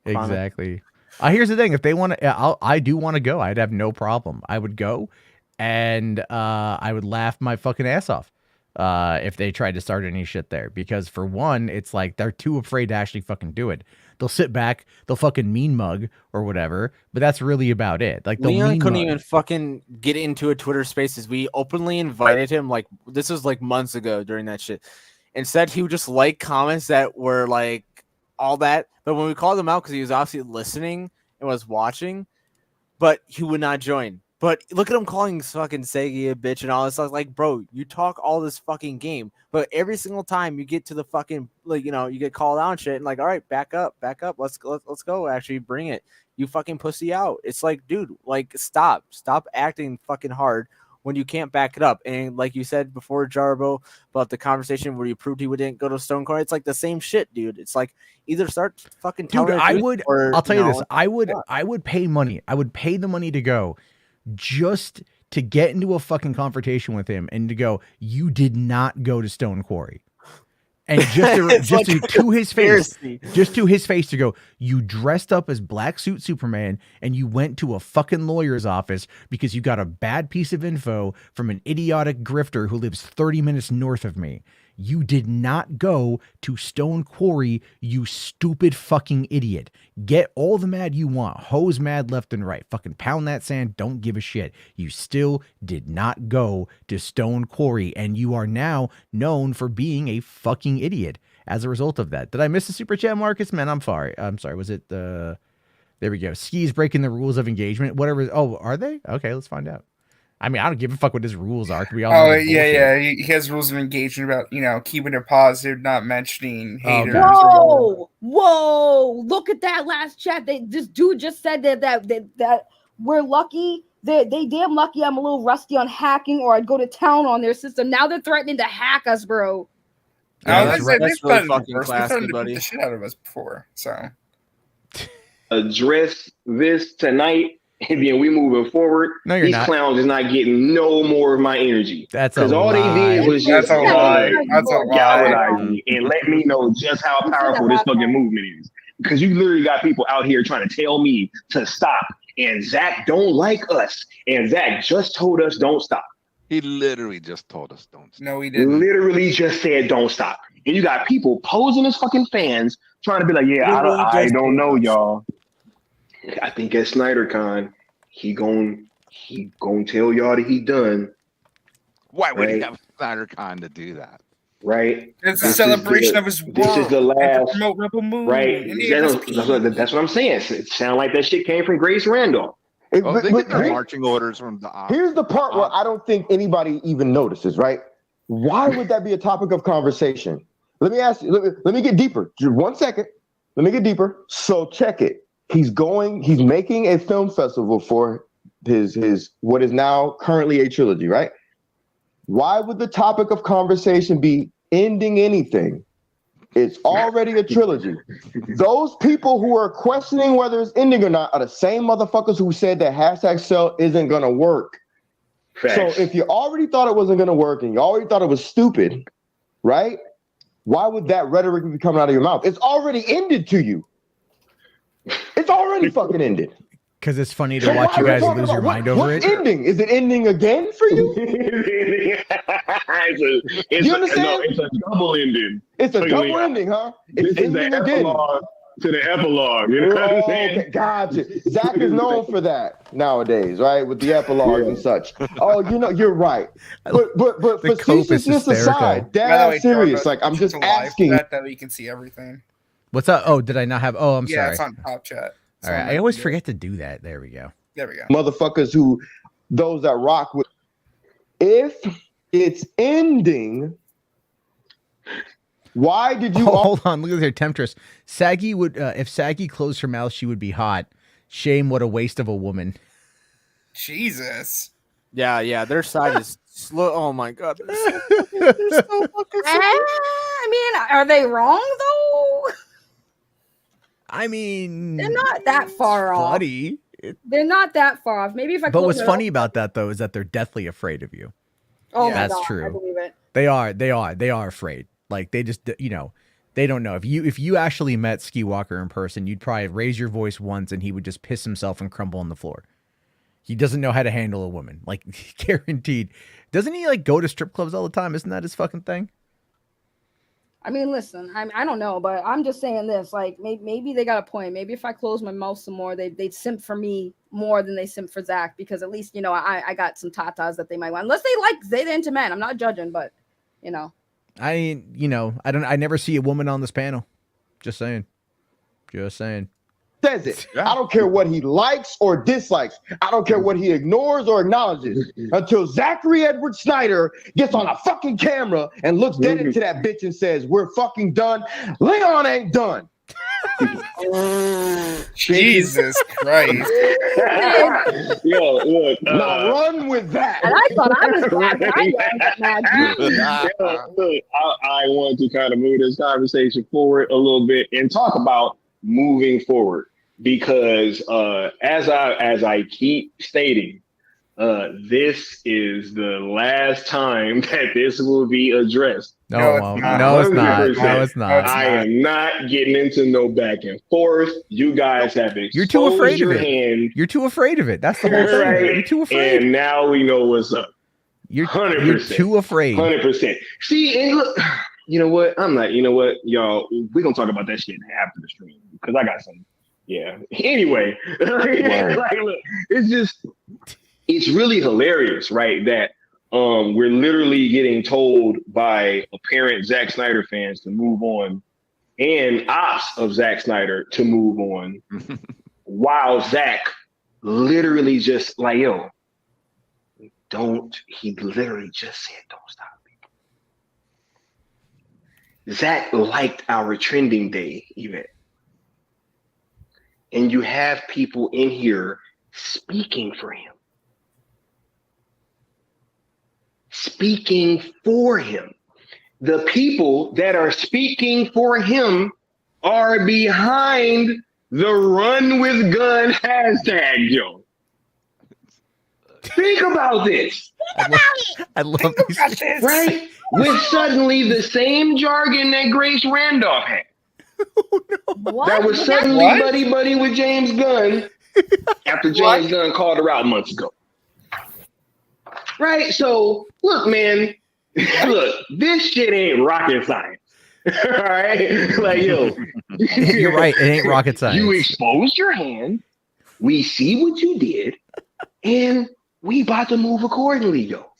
Exactly. Here's the thing: if they want to, I do want to go. I'd have no problem. I would go, and I would laugh my fucking ass off if they tried to start any shit there. Because for one, it's like they're too afraid to actually fucking do it. They'll sit back, they'll fucking mean mug or whatever, but that's really about it. Like Leon couldn't even fucking get into a Twitter Spaces. We openly invited him. Like this was like months ago during that shit. Instead, he would just like comments that were like all that. But when we called him out because he was obviously listening and was watching, but he would not join. But look at him calling fucking Segi a bitch and all this stuff. Like, bro, you talk all this fucking game, but every single time you get to the fucking, like, you know, you get called out and shit, and like, all right, back up, let's go, actually bring it. You fucking pussy out. It's like, dude, like, stop acting fucking hard when you can't back it up. And like you said before, Jarbo, about the conversation where you proved he wouldn't go to Stone Cold, it's like the same shit, dude. It's like either start fucking telling. Dude, I would. Or, I'll tell you this. I would pay money. I would pay the money to go, just to get into a fucking confrontation with him and to go, you did not go to Stone Quarry. And to his face to go, you dressed up as Black Suit Superman and you went to a fucking lawyer's office because you got a bad piece of info from an idiotic grifter who lives 30 minutes north of me. You did not go to Stone Quarry, you stupid fucking idiot. Get all the mad you want. Hose mad left and right. Fucking pound that sand. Don't give a shit. You still did not go to Stone Quarry, and you are now known for being a fucking idiot as a result of that. Did I miss a super chat, Marcus? Man, I'm sorry. Was it there we go. Ski's breaking the rules of engagement. Whatever. Oh, are they? Okay, let's find out. I mean, I don't give a fuck what his rules are. We all know yeah. He has rules of engagement about, you know, keeping it positive, not mentioning haters. Whoa! Look at that last chat. This dude just said that we're lucky. They damn lucky. I'm a little rusty on hacking, or I'd go to town on their system. Now they're threatening to hack us, bro. That's really fucking classy, buddy. The shit out of us before, so address this tonight. And then we moving forward. No, you're These not. clowns is not getting no more of my energy. That's because all they did was just galvanize and let me know just how powerful this fucking movement is. Because you literally got people out here trying to tell me to stop, and Zach don't like us, and Zach just told us don't stop. He literally just told us don't stop. No, he didn't. Literally just said don't stop. And you got people posing as fucking fans trying to be like, yeah, I don't know, y'all. I think at Snyder Con, he gon' tell y'all that he done. Why would he have Snyder Con to do that? Right? It's a celebration of his work. This is the last promote Rebel Moon. Right? That's what I'm saying. It sounds like that shit came from Grace Randall. They get their marching orders from the op. Here's the part where I don't think anybody even notices, right? Why would that be a topic of conversation? Let me ask you, let me get deeper. Just 1 second. Let me get deeper. So check it. He's making a film festival for his what is now currently a trilogy, right? Why would the topic of conversation be ending anything? It's already a trilogy. Those people who are questioning whether it's ending or not are the same motherfuckers who said that #Cell isn't gonna work. Facts. So if you already thought it wasn't gonna work and you already thought it was stupid, right? Why would that rhetoric be coming out of your mouth? It's already ended to you. It's already fucking ended. Because it's funny to watch you guys lose your mind over it. What's ending? Is it ending again for you? You understand? No, it's a double ending. It's a double ending, huh? It's ending again. To the epilogue. You know what I'm saying? Okay, gotcha. Zach is known for that nowadays, right? With the epilogues and such. Oh, you know, you're right. But facetiousness aside, dead serious. Like, I'm just asking. That we can see everything. What's up? Oh, did I not have? Oh, I'm sorry. Yeah, it's on top chat. All right, I always forget to do that. There we go. There we go. Motherfuckers those that rock with. If it's ending, Why did you? Hold on, look at their temptress. Saggy would, if Saggy closed her mouth, she would be hot. Shame, what a waste of a woman. Jesus. Yeah, their side is slow. Oh my god, they're so fucking I mean, are they wrong though? I mean, They're not that far off. funny. They're not that far off. Maybe if I. But what's close funny it about that though is that they're deathly afraid of you. Oh, Yeah, my that's God, true. I believe it. They are afraid. Like they just, they don't know. If you actually met Ski Walker in person, you'd probably raise your voice once and he would just piss himself and crumble on the floor. He doesn't know how to handle a woman, like guaranteed. Doesn't he like go to strip clubs all the time? Isn't that his fucking thing? I mean, listen, I don't know, but I'm just saying this. Like, maybe they got a point. Maybe if I close my mouth some more, they'd simp for me more than they simp for Zach, because at least I got some tatas that they might want. Unless they're into men. I'm not judging, but I never see a woman on this panel. Just saying. Says it. I don't care what he likes or dislikes. I don't care what he ignores or acknowledges until Zachary Edward Snyder gets on a fucking camera and looks dead into that bitch and says, "We're fucking done." Leon ain't done. Jesus Christ. Yo, look. Now run with that. And I thought I was black. I got mad. Look, I want to kind of move this conversation forward a little bit and talk about moving forward, because as I keep stating, this is the last time that this will be addressed. No, it's not. I am not getting into no back and forth. You guys have exposed You're too afraid of your it. hand. You're too afraid of it. That's the whole thing. Right? You're too afraid. And now we know what's up. You're 100%. too afraid. 100%. See, and look, you know what? I'm not. You know what, y'all? We're gonna talk about that shit after the stream because I got some. Yeah. Anyway, like, look, it's really hilarious, right? That we're literally getting told by apparent Zack Snyder fans to move on, and ops of Zack Snyder to move on, while Zack literally just like, yo, don't. He literally just said, "Don't stop." Zach liked our trending day event. And you have people in here speaking for him. Speaking for him. The people that are speaking for him are behind the Run With Gun hashtag, Joe. Think about this. I love these. Right? With suddenly the same jargon that Grace Randolph had. What? That was suddenly buddy with James Gunn after James Gunn called her out months ago. Right? So, look, man. Look, this shit ain't rocket science. All right? Like, yo. You're right. It ain't rocket science. You exposed your hand. We see what you did. And we about to move accordingly, yo.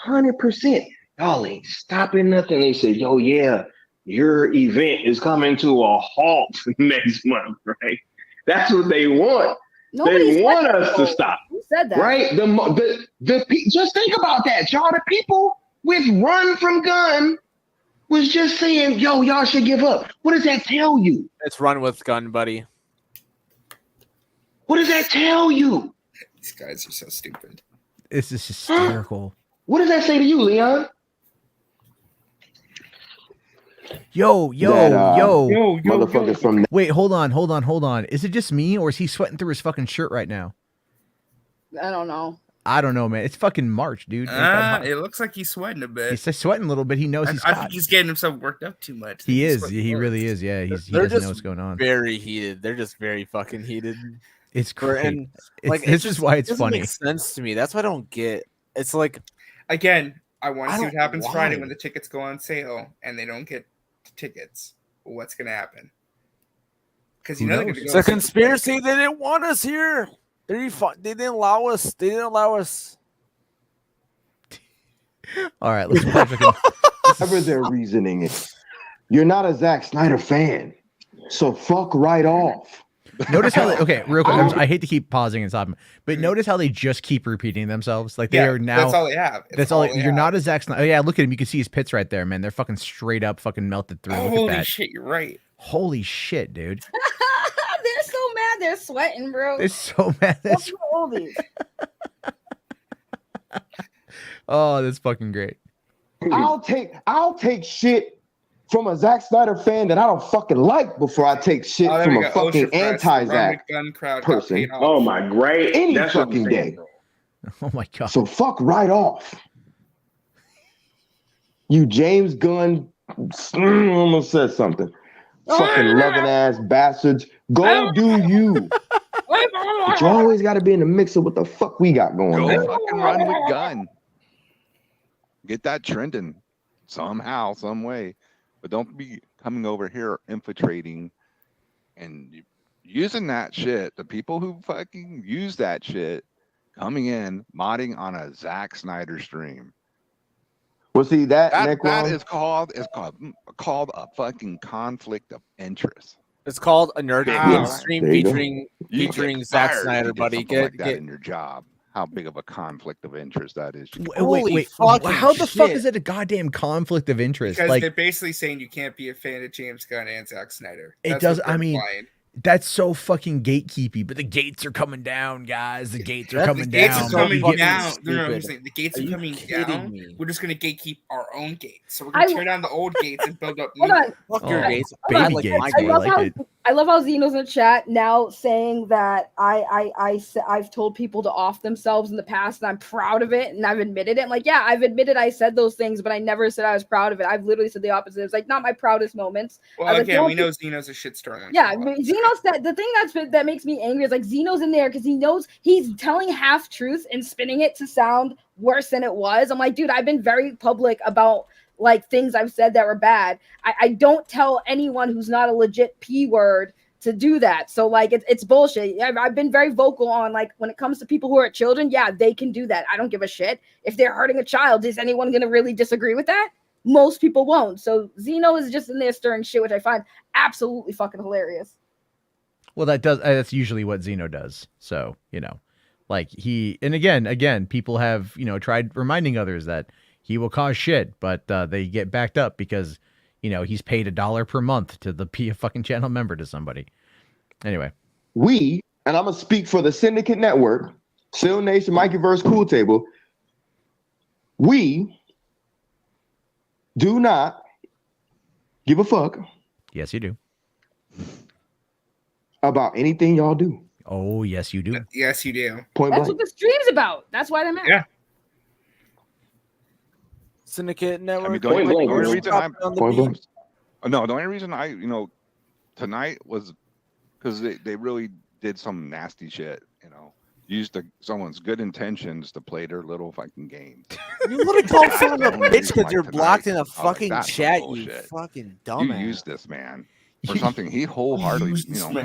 100%. Y'all ain't stopping nothing. They said, yo, yeah, your event is coming to a halt next month, right? That's what they want. They want us to stop. Who said that? Right? Just think about that, y'all. The people with Run From Gun was just saying, yo, y'all should give up. What does that tell you? It's Run With Gun, buddy. What does that tell you? These guys are so stupid. This is hysterical. What does that say to you, Leon? Yo. Motherfuckers from Wait, hold on. Is it just me or is he sweating through his fucking shirt right now? I don't know. I don't know, man. It's fucking March, dude. It looks like he's sweating a bit. He's sweating a little bit. He knows he's I hot. think he's getting himself worked up too much. He is. He really is. Yeah, he doesn't know what's going on. Very heated. They're just very fucking heated. It's great. And This is why it's funny. It doesn't make sense to me. That's what I don't get. It's like, again, I want to see what happens why? Friday when the tickets go on sale and they don't get tickets. What's going to happen? Because they're going to go. It's a conspiracy. They didn't want us here. They didn't allow us. All right, let's watch. whatever their reasoning is. You're not a Zack Snyder fan, so fuck right off. Notice how okay, real quick. I hate to keep pausing and stopping, but notice how they just keep repeating themselves. Like they are now. That's all they have. That's all. You're not a Zack Snyder. Oh yeah, look at him. You can see his pits right there, man. They're fucking straight up, fucking melted through. Look Holy at that. shit, you're right. Holy shit, dude. They're so mad. They're sweating, bro. They're so mad. What's with all these? Oh, that's fucking great. I'll take shit from a Zack Snyder fan that I don't fucking like before I take shit from a fucking anti-Zack person. Oh my great. Any That's fucking day. Oh my god. So fuck right off. You James Gunn almost said something. Fucking loving ass bastards. Go do you. But you always gotta be in the mix of what the fuck we got going on. Go fucking run with Gun. Get that trending somehow, some way. But don't be coming over here infiltrating and using that shit. The people who fucking use that shit coming in, modding on a Zack Snyder stream. Well, see that is called a fucking conflict of interest. It's called a nerd stream featuring Zack fired Snyder, if you did buddy. something like that in your job. How big of a conflict of interest that is. Wait. How the fuck is it a goddamn conflict of interest? Because like they're basically saying you can't be a fan of James Gunn and Zack Snyder. It does. I mean, that's so fucking gatekeepy. But the gates are coming down, guys. The gates are coming down. The gates are coming down. No, I'm saying the gates are coming down. We're just gonna gatekeep our own gates. So we're gonna tear down the old gates and build up new ones. Fuck your gates. Baby gates. I love how Zeno's in the chat now saying that I've told people to off themselves in the past and I'm proud of it and I've admitted it. I'm like, yeah, I've admitted I said those things, but I never said I was proud of it. I've literally said the opposite. It's like not my proudest moments. Well, again, we know Zeno's a shitstorm. Yeah, Zeno's the thing that makes me angry is like Zeno's in there because he knows he's telling half truths and spinning it to sound worse than it was. I'm like, dude, I've been very public about like things I've said that were bad. I don't tell anyone who's not a legit P word to do that. So like it's bullshit. I've been very vocal on like when it comes to people who are children, yeah, they can do that. I don't give a shit. If they're hurting a child, is anyone gonna really disagree with that? Most people won't. So Zeno is just in there stirring shit, which I find absolutely fucking hilarious. Well, that's usually what Zeno does. So, like and again, people have, tried reminding others that he will cause shit, but they get backed up because, he's paid $1 per month to be a fucking channel member to somebody. Anyway. And I'm going to speak for the Syndicate Network, Seal Nation, Mikey Verse, Cool Table. We do not give a fuck. Yes, you do. About anything y'all do. Oh, yes, you do. Yes, you do. Point That's blank. what the stream's about. That's why they're mad. Yeah. Syndicate Network. I mean, the only reason I, tonight was because they really did some nasty shit, used someone's good intentions to play their little fucking games. You literally called someone a bitch because you're blocked in a fucking chat, you fucking dumbass. You used this man for something he wholeheartedly, he lost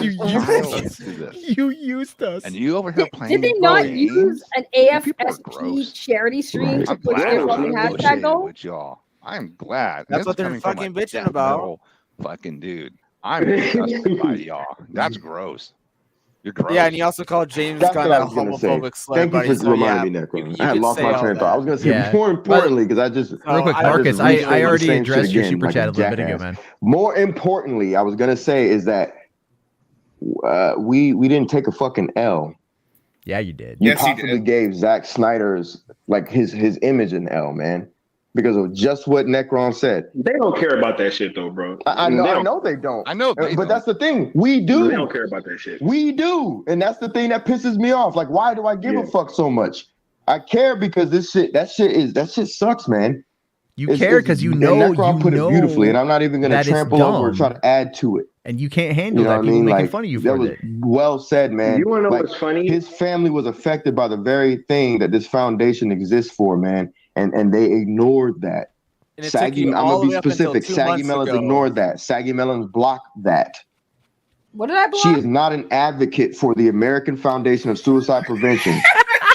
his child to this. You used us. And you over here playing. Did they not use an AFSP charity stream to put their fucking hashtag goal? With y'all. I'm glad. That's what they're fucking bitching about. Fucking dude. I'm disgusted by y'all. That's gross. You're gross. Yeah, and he also called James Gunn a homophobic slur. Thank you for reminding me, Necro. I had lost my train of thought. I was going to say more importantly, because I just real quick, Marcus, I already addressed your super chat a little bit ago, man. More importantly, I was going to say is that we didn't take a fucking L. Yeah, you did. You possibly gave Zack Snyder's like his image an L, man. Because of just what Necron said. They don't care about that shit though, bro. I know they don't. I know but that's the thing. We do. They don't care about that shit. We do. And that's the thing that pisses me off. Like, why do I give a fuck so much? I care because that shit sucks, man. You care because Necron put it beautifully, and I'm not even gonna trample over or try to add to it. And you can't handle that. People making fun of you for it. Well said, man. You wanna know what's funny? His family was affected by the very thing that this foundation exists for, man. And they ignored that. I'm gonna be specific. Saggy Melons ignored that. Saggy Melons blocked that. What did I block? She is not an advocate for the American Foundation of Suicide Prevention.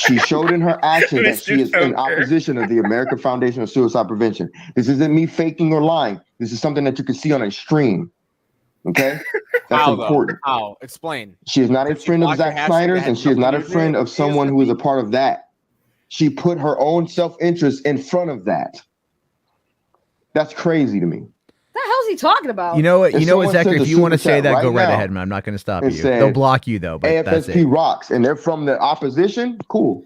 She showed in her actions that she is in opposition of the American Foundation of Suicide Prevention. This isn't me faking or lying. This is something that you can see on a stream. Okay, that's How important. though? How? Explain. She is not a friend of block your Zack Snyder's, and she is not a friend of someone who is a part of that. She put her own self-interest in front of that. That's crazy to me. What the hell is he talking about? You know what? You If know what, someone Zachary? sends If a you want to super say chat that, right go right now ahead, man. I'm not going to stop and you. said, They'll block you though. But that's it. AFSP rocks, and they're from the opposition. Cool.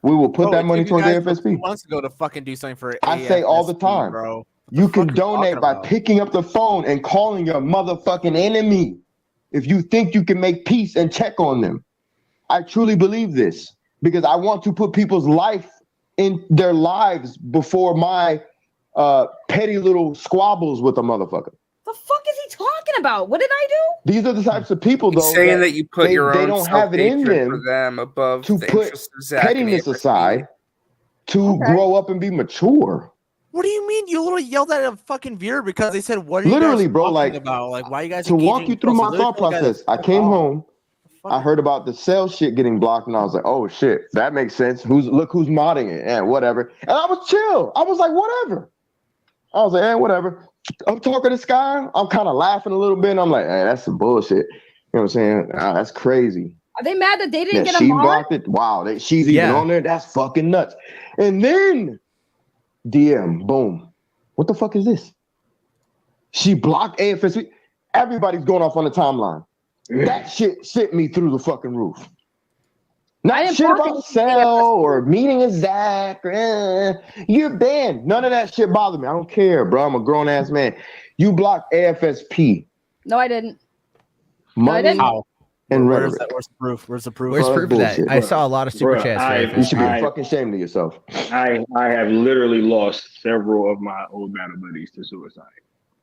We will put that money towards AFSP. 2 months ago to fucking do something for I say all the time, bro. You can donate by picking up the phone and calling your motherfucking enemy if you think you can make peace and check on them. I truly believe this because I want to put people's life in their lives before my petty little squabbles with a motherfucker. The fuck is he talking about? What did I do? These are the types of people, though, saying that you put your they own don't have it in self-hatred them for them above to the put interest of Zach and pettiness AFSP. aside to grow up and be mature. What do you mean? You literally yelled at a fucking viewer because they said, "What are Literally, you guys bro, talking like, about? Like, why are you guys to walk engaging you through in my posting?" thought Literally, process, I came home, I heard about the cell shit getting blocked, and I was like, "Oh shit, that makes sense. Look who's modding it, and whatever." And I was chill. I was like, "Whatever." I was like, whatever." I'm talking to Sky. I'm kind of laughing a little bit. And I'm like, "Hey, that's some bullshit." You know what I'm saying? That's crazy. Are they mad that they didn't get a she mod? blocked it. Wow, she's even on there. That's fucking nuts. And then DM, boom. What the fuck is this? She blocked AFSP. Everybody's going off on the timeline. That shit sent me through the fucking roof. Not shit about Cell or meeting a Zach. Or, you're banned. None of that shit bothered me. I don't care, bro. I'm a grown ass man. You blocked AFSP. No, I didn't. Money How? and Where's rhetoric. Where's the proof? Where's the proof? Where's proof of that? bullshit. I saw a lot of super chats. You should be fucking ashamed of yourself. I have literally lost several of my old battle buddies to suicide.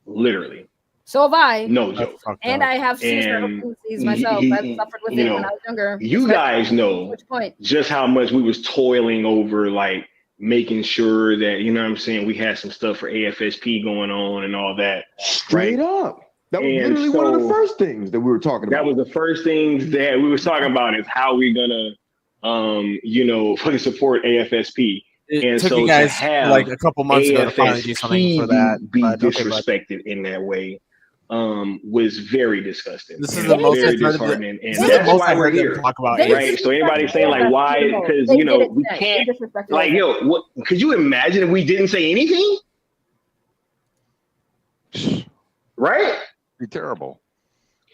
Literally. So have I. No joke. And I have suicidal tendencies myself. I suffered with it when I was younger. You guys know just how much we was toiling over, like making sure that, you know what I'm saying, we had some stuff for AFSP going on and all that. Straight up. That was literally one of the first things that we were talking about. That was the first things that we was talking about is how we're gonna fucking support AFSP. It took you guys like a couple months ago to finally do something for that. Be disrespected in that way was very disgusting. This is the most disheartening, and that's why we're here. Talk about right? So anybody saying like why? Because we can't. Like what? Could you imagine if we didn't say anything? Right? Be terrible.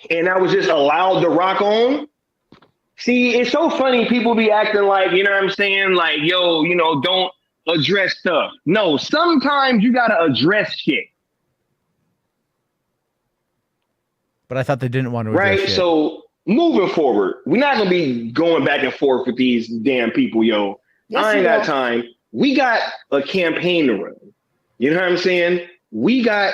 And I was just allowed to rock on. See, it's so funny. People be acting like, you know what I'm saying? Like, yo, don't address stuff. No, sometimes you gotta address shit. But I thought they didn't want to address shit. So moving forward, we're not gonna be going back and forth with these damn people, yo. Yes, I ain't got time. We got a campaign to run. You know what I'm saying? We got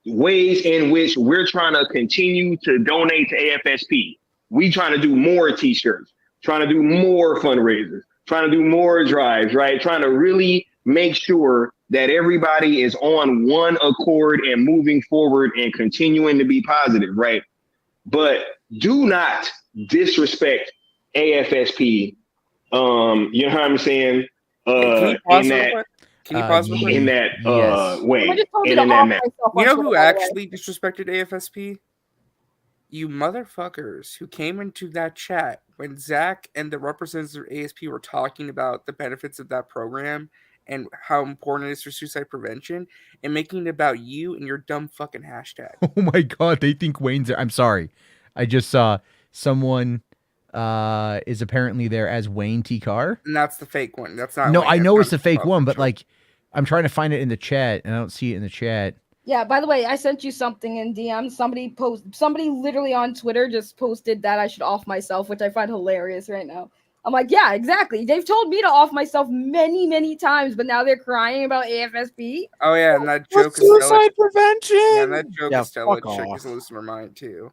ways in which we're trying to continue to donate to AFSP. We trying to do more t-shirts, trying to do more fundraisers, trying to do more drives, right? Trying to really make sure that everybody is on one accord and moving forward and continuing to be positive, right? But do not disrespect AFSP. You know what I'm saying? Can you pause in that way. You know who actually disrespected AFSP? You motherfuckers who came into that chat when Zach and the representatives of ASP were talking about the benefits of that program and how important it is for suicide prevention and making it about you and your dumb fucking hashtag. Oh my God, they think Wayne's there. I'm sorry. I just saw someone is apparently there as Wayne T. Carr. And that's the fake one. That's not. No, Wayne. I know it's the fake one, but like I'm trying to find it in the chat and I don't see it in the chat. Yeah, by the way, I sent you something in DM. Somebody literally on Twitter just posted that I should off myself, which I find hilarious right now. I'm like, yeah, exactly. They've told me to off myself many, many times, but now they're crying about AFSP. Oh yeah, and that joke is suicide prevention. Yeah, and that joke is still a chick is losing her mind too.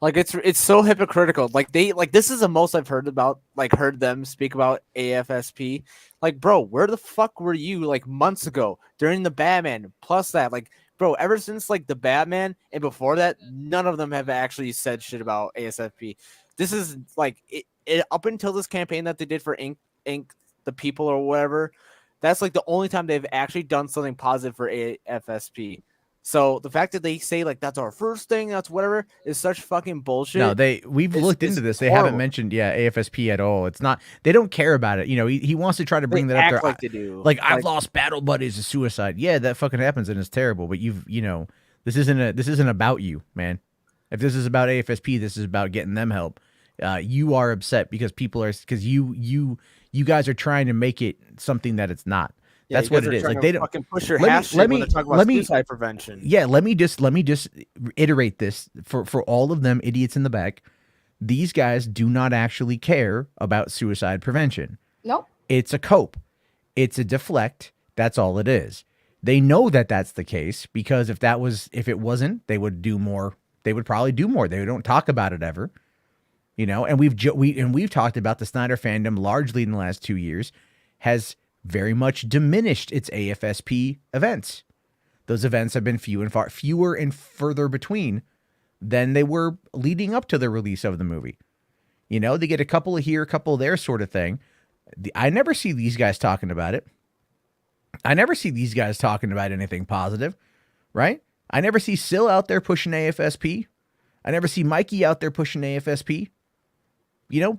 Like it's so hypocritical. Like this is the most I've heard them speak about AFSP. Like, bro, where the fuck were you like months ago during the Batman? Plus that, like, bro, ever since like the Batman and before that, none of them have actually said shit about ASFP. This is like it up until this campaign that they did for Ink the People or whatever. That's like the only time they've actually done something positive for AFSP. So the fact that they say like that's our first thing, that's whatever, is such fucking bullshit. No, we've looked into this. They haven't mentioned AFSP at all. It's not. They don't care about it. You know, he wants to try to bring that up there. Like they do. Like I've lost battle buddies to suicide. Yeah, that fucking happens and it's terrible. But this isn't about you, man. If this is about AFSP, this is about getting them help. You are upset because you guys are trying to make it something that it's not. Yeah, that's what it is. Like they don't fucking push your hashtag when they talk about suicide prevention. Yeah, let me just iterate this for all of them idiots in the back. These guys do not actually care about suicide prevention. Nope. It's a cope. It's a deflect. That's all it is. They know that that's the case because if it wasn't, they would do more. They would probably do more. They don't talk about it ever. And we've talked about the Snyder fandom largely in the last 2 years has very much diminished its AFSP events. Those events have been fewer and further between than they were leading up to the release of the movie. They get a couple of here, a couple of there sort of thing. I never see these guys talking about it. I never see these guys talking about anything positive, right? I never see Sil out there pushing AFSP. I never see Mikey out there pushing AFSP.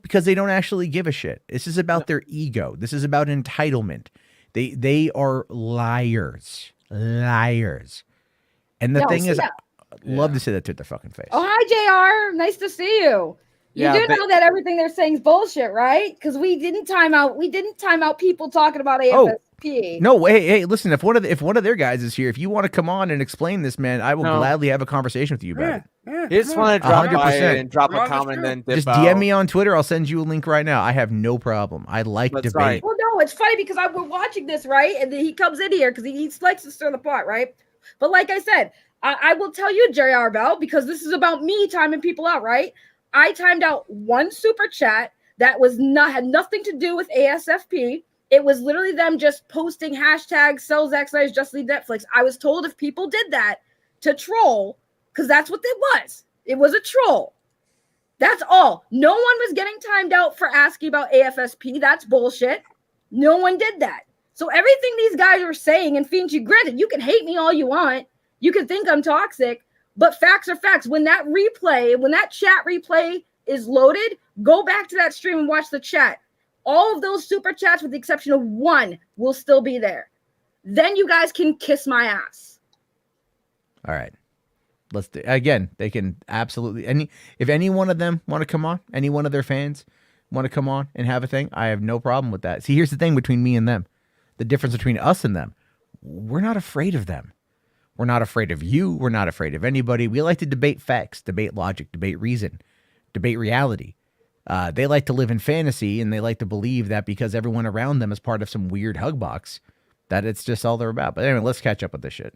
Because they don't actually give a shit. This is about their ego. This is about entitlement. They are liars. And the thing is, I'd love to say that to their fucking face. Oh, hi, JR. Nice to see you. You do know that everything they're saying is bullshit, right? Because we didn't time out people talking about AFSP. No, hey, listen, if one of their guys is here, if you want to come on and explain this, man, I will gladly have a conversation with you about it. You just want to drop 100%. By and drop a comment and then just DM me on Twitter. I'll send you a link right now. I have no problem. I like debate. Right. Well, no, it's funny because we're watching this, right? And then he comes in here because he likes to stir the pot, right? But like I said, I will tell you, JR Bell, because this is about me timing people out, right? I timed out one super chat that had nothing to do with ASFP. It was literally them just posting hashtag sell Zack Snyder's Just Leave Netflix. I was told if people did that to troll, because that's what it was. It was a troll. That's all. No one was getting timed out for asking about AFSP. That's bullshit. No one did that. So everything these guys are saying, and Fiend's, granted, you can hate me all you want. You can think I'm toxic, but facts are facts. When that chat replay is loaded, go back to that stream and watch the chat. All of those super chats, with the exception of one, will still be there. Then you guys can kiss my ass. All right. Let's do again. They can absolutely if any one of them want to come on, any one of their fans want to come on and have a thing, I have no problem with that. See, here's the thing between me and them. The difference between us and them. We're not afraid of them. We're not afraid of you. We're not afraid of anybody. We like to debate facts, debate logic, debate reason, debate reality. They like to live in fantasy, and they like to believe that because everyone around them is part of some weird hug box, that it's just all they're about. But anyway, let's catch up with this shit.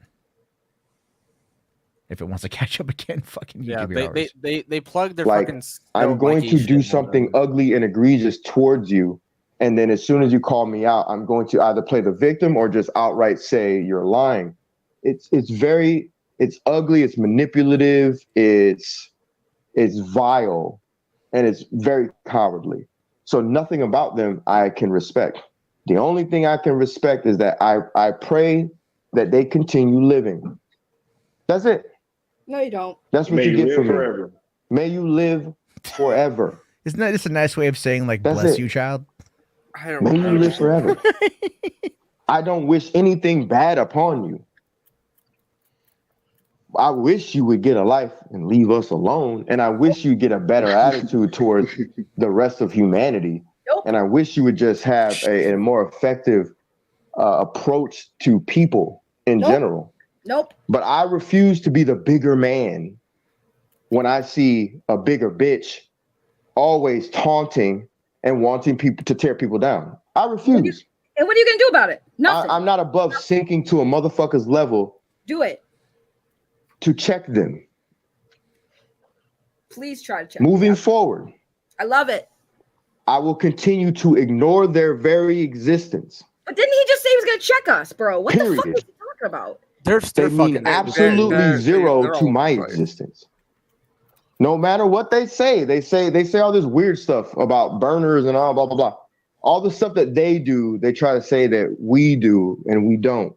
If it wants to catch up again, fucking they plug their fucking. I'm going to do something ugly and egregious towards you, and then as soon as you call me out, I'm going to either play the victim or just outright say you're lying. It's ugly, it's manipulative, it's vile, and it's very cowardly. So nothing about them I can respect. The only thing I can respect is that I pray that they continue living. That's it. No, you don't. That's what you get from me. May you live forever. Isn't that just a nice way of saying, like, that's bless you, child? May you live forever. I don't wish anything bad upon you. I wish you would get a life and leave us alone. And I wish you get a better attitude towards the rest of humanity. Nope. And I wish you would just have a more effective approach to people in general. Nope. But I refuse to be the bigger man when I see a bigger bitch always taunting and wanting people to tear people down. I refuse. And what are you going to do about it? Nothing. I'm not above sinking to a motherfucker's level. Do it. To check them. Please try to check Moving forward. I love it. I will continue to ignore their very existence. But didn't he just say he was going to check us, bro? What the fuck is he talking about? They mean absolutely zero to my existence. No matter what they say all this weird stuff about burners and all blah blah blah. All the stuff that they do, they try to say that we do and we don't.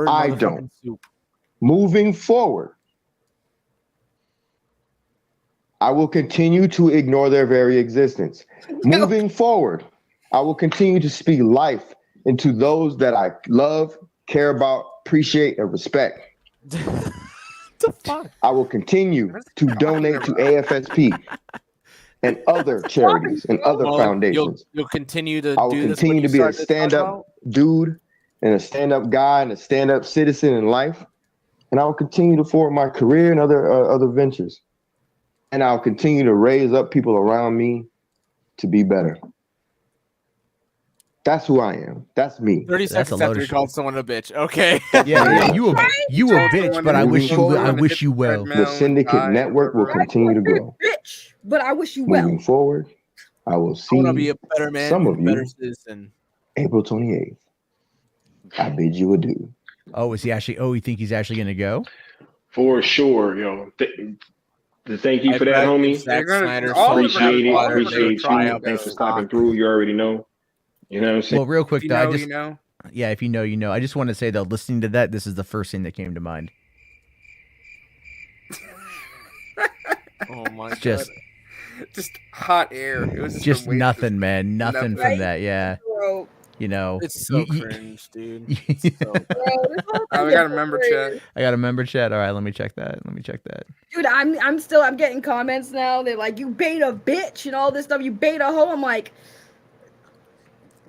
I don't. Moving forward, I will continue to ignore their very existence. Moving forward, I will continue to speak life into those that I love, care about, appreciate, and respect. The fuck? I will continue to donate to AFSP and other charities and other foundations. You'll continue to I will do this continue when you to be a start to talk stand-up about? dude and a stand-up guy and a stand-up citizen in life. And I will continue to forward my career and other ventures. And I'll continue to raise up people around me to be better. That's who I am. That's me. 30 seconds after you called someone a bitch. Okay. Yeah, you a bitch, but I wish you well. The Syndicate Network will continue to grow. Bitch, but I wish you well. Moving forward, I will see I want to be a better man, some of a better you citizen. April 28th. I bid you adieu. Oh, is he actually? Oh, you think he's actually going to go? For sure, yo. Thank you for that, homie. Appreciate it. Appreciate you. Thanks for stopping through. You already know. You know what I'm saying? Well, real quick, though, you know. Yeah, if you know, you know. I just want to say, though, listening to that, this is the first thing that came to mind. Oh my god. Just hot air. It was just nothing, man. Nothing from that. Yeah. You know, it's so cringe, dude. I got a member chat. I got a member chat. All right, let me check that. Dude, I'm getting comments now. They're like, you beta bitch and all this stuff. You beta hoe. I'm like,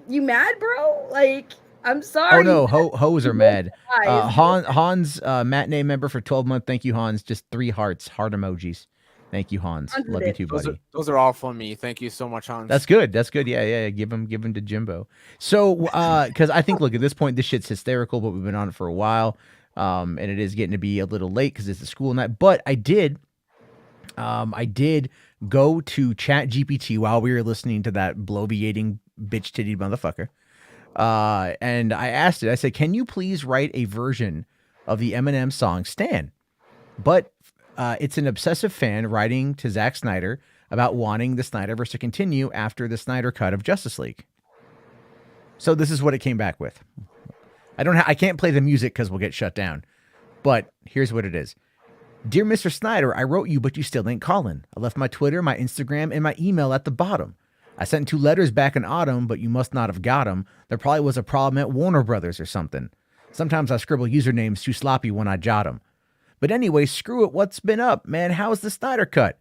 you mad, bro? Like, I'm sorry. Oh no, hoes are mad. Hans, matinee member for 12 months. Thank you, Hans. Just 3 hearts, heart emojis. Thank you, Hans. Love you too, buddy. Those are all from me. Thank you so much, Hans. That's good. Yeah. Give him to Jimbo. So, because I think, look, at this point, this shit's hysterical, but we've been on it for a while, and it is getting to be a little late because it's the school night. But I did go to ChatGPT while we were listening to that bloviating bitch titty motherfucker, and I asked it. I said, "Can you please write a version of the Eminem song Stan?" But it's an obsessive fan writing to Zack Snyder about wanting the Snyderverse to continue after the Snyder Cut of Justice League. So this is what it came back with. I can't play the music because we'll get shut down. But here's what it is. Dear Mr. Snyder, I wrote you, but you still ain't calling. I left my Twitter, my Instagram, and my email at the bottom. I sent 2 letters back in autumn, but you must not have got them. There probably was a problem at Warner Brothers or something. Sometimes I scribble usernames too sloppy when I jot them. But anyway, screw it. What's been up, man? How's the Snyder Cut?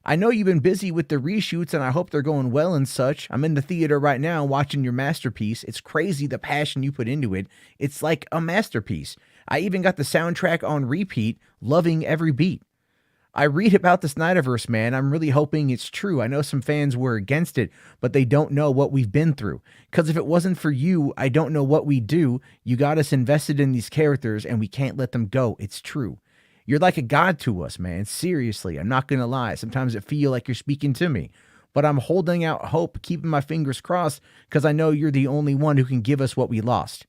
I know you've been busy with the reshoots, and I hope they're going well and such. I'm in the theater right now watching your masterpiece. It's crazy the passion you put into it. It's like a masterpiece. I even got the soundtrack on repeat, loving every beat. I read about the Snyderverse, man. I'm really hoping it's true. I know some fans were against it, but they don't know what we've been through. Because if it wasn't for you, I don't know what we'd do. You got us invested in these characters, and we can't let them go. It's true. You're like a god to us, man. Seriously, I'm not going to lie. Sometimes I feel like you're speaking to me. But I'm holding out hope, keeping my fingers crossed, because I know you're the only one who can give us what we lost.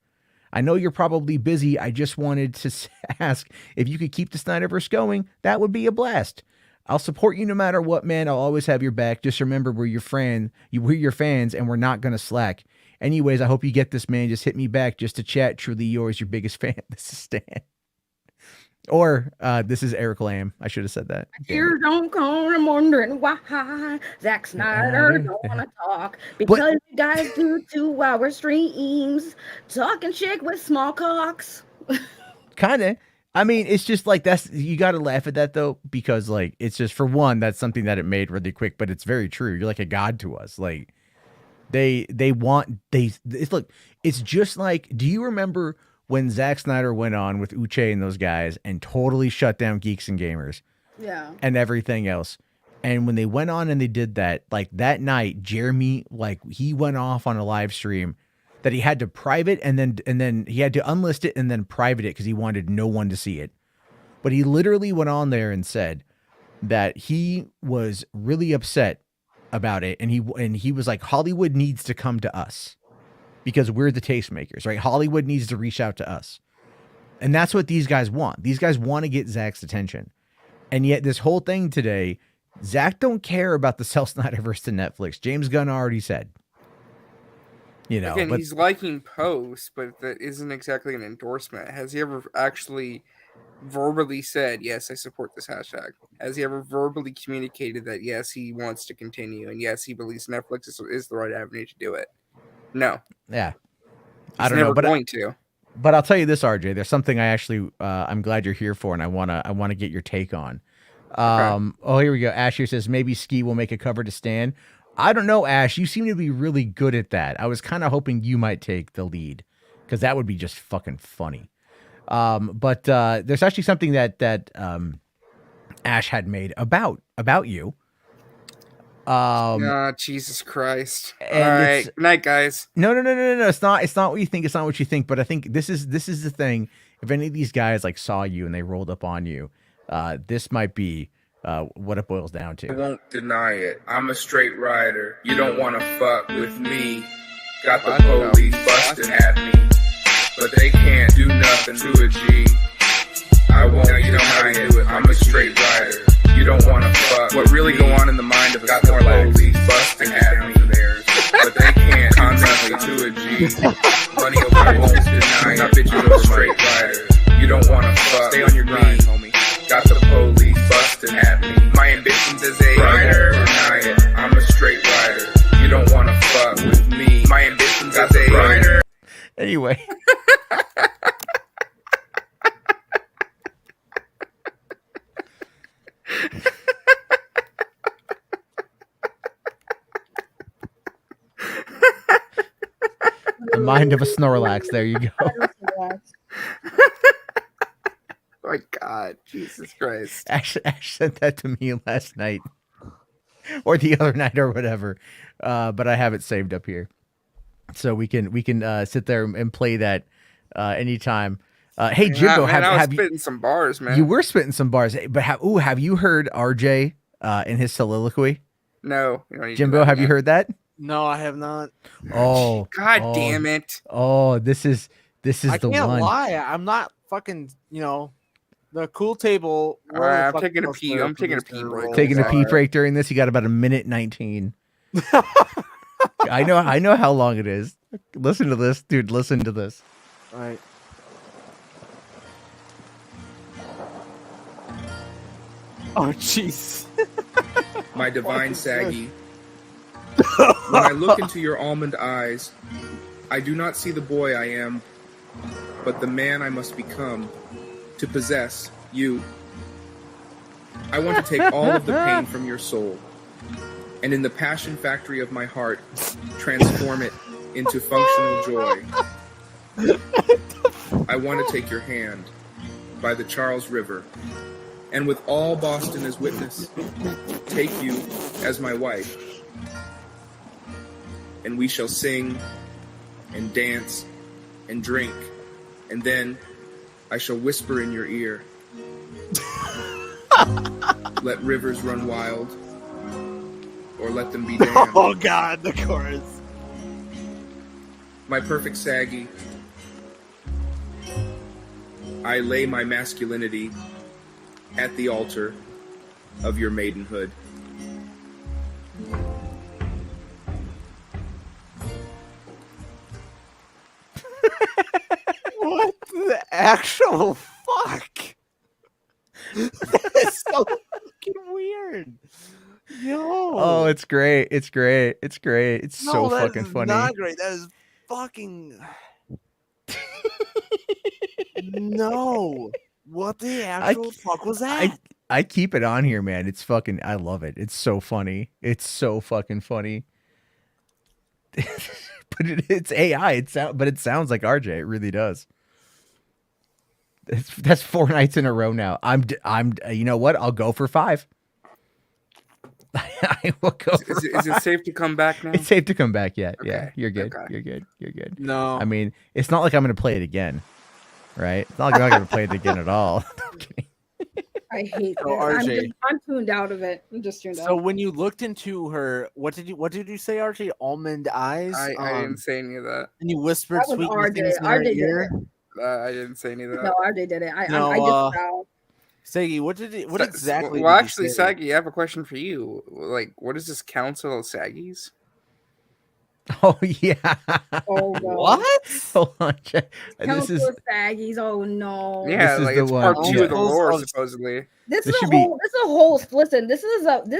I know you're probably busy. I just wanted to ask if you could keep the Snyderverse going. That would be a blast. I'll support you no matter what, man. I'll always have your back. Just remember we're your fans, and we're not going to slack. Anyways, I hope you get this, man. Just hit me back just to chat. Truly yours, your biggest fan. This is Stan. Or this is Eric Lamb. I should have said that. Here don't come. I'm wondering why Zack Snyder don't want to talk because you guys do 2-hour streams talking shit with small cocks. Kind of. I mean, it's just like you got to laugh at that though, because like it's just, for one, that's something that it made really quick, but it's very true. You're like a god to us. Like look. It's just like, do you remember when Zack Snyder went on with Uche and those guys and totally shut down Geeks and Gamers, and everything else? And when they went on and they did that, like that night, Jeremy, like he went off on a live stream that he had to private and then he had to unlist it and then private it because he wanted no one to see it. But he literally went on there and said that he was really upset about it, and he was like, Hollywood needs to come to us, because we're the tastemakers, right? Hollywood needs to reach out to us. And that's what these guys want. These guys want to get Zack's attention. And yet this whole thing today, Zack don't care about the sell Snyderverse to Netflix. James Gunn already said. You know, Again, he's liking posts, but that isn't exactly an endorsement. Has he ever actually verbally said, yes, I support this hashtag? Has he ever verbally communicated that, yes, he wants to continue, and yes, he believes Netflix is the right avenue to do it? No. Yeah. He's I don't never know, but going to. But I'll tell you this, RJ. There's something I actually I'm glad you're here for, and I wanna get your take on. Oh, here we go. Ash here says maybe Ski will make a cover to Stan. I don't know, Ash. You seem to be really good at that. I was kind of hoping you might take the lead because that would be just fucking funny. But there's actually something that Ash had made about you. Jesus Christ! And all right, good night, guys. No. It's not what you think. It's not what you think. But I think this is the thing. If any of these guys like saw you and they rolled up on you, this might be what it boils down to. I won't deny it. I'm a straight rider. You don't want to fuck with me. Got the police busting at me, but they can't do nothing to a G. I won't deny it. I'm a straight rider. You don't want to fuck. What really go on in the mind of got the police busting at me, but they can't do nothing to a G. Money over I won't deny it. Bitches over straight rider. You don't want to fuck. Stay on your grind, homie. Got the police busting at me. My ambitions as a rider. Deny it. I'm a straight rider. You don't want to fuck with me. My ambitions as a rider. Anyway. The mind of a Snorlax. There you go. My God, Jesus Christ! Ash sent that to me last night, or the other night, or whatever. But I have it saved up here, so we can sit there and play that anytime. Hey, Jimbo, have you spitting some bars, man? You were spitting some bars, but have you heard RJ in his soliloquy? No, Jimbo, have you heard that? No, I have not. Oh, God damn it! Oh, this is I the can't one. lie. I'm not fucking. The cool table. All right, I'm taking a pee. I'm taking a pee break. Taking a pee break during this. You got about 1:19. I know how long it is. Listen to this, dude. Listen to this. All right. Oh, jeez. My divine Saggy. When I look into your almond eyes, I do not see the boy I am, but the man I must become to possess you. I want to take all of the pain from your soul, and in the passion factory of my heart, transform it into functional joy. I want to take your hand by the Charles River, and with all Boston as witness, take you as my wife. And we shall sing and dance and drink, and then I shall whisper in your ear. Let rivers run wild, or let them be damned. Oh God, the chorus. My perfect Saggy, I lay my masculinity at the altar of your maidenhood. What the actual fuck? That's so fucking weird. Yo. Oh, it's great. It's great. It's great. It's so fucking funny. Not great. That is fucking. No. What the actual fuck was that? I keep it on here, man. It's fucking. I love it. It's so funny. It's so fucking funny. But it's AI. But it sounds like RJ. It really does. That's 4 nights in a row now. I'm. You know what? I'll go for 5. I will go. Is it safe to come back now? It's safe to come back. Yeah. Okay. Yeah. You're good. Okay. You're good. You're good. No. I mean, it's not like I'm going to play it again, right? It's not like I'm not going to play it again at all. I'm kidding. I hate So, this. RJ. I'm tuned out of it. I'm just tuned So out. when you looked into her, what did you say, RJ? Almond eyes. I didn't say any of that. And you whispered That was sweet RJ. things in her RJ did ear. I didn't say any of that. No, RJ did it. I No, just found. Saggy, what exactly? Well, did you actually, say? Saggy, I have a question for you. Like, what is this Council of Saggies? Oh yeah. Oh god. What? Hold on. This Council is of Saggies. Oh no. Yeah, This is like the it's one. part 2 Yeah. of the lore, Of- supposedly. This This is a should be- whole. This is a whole. Listen, this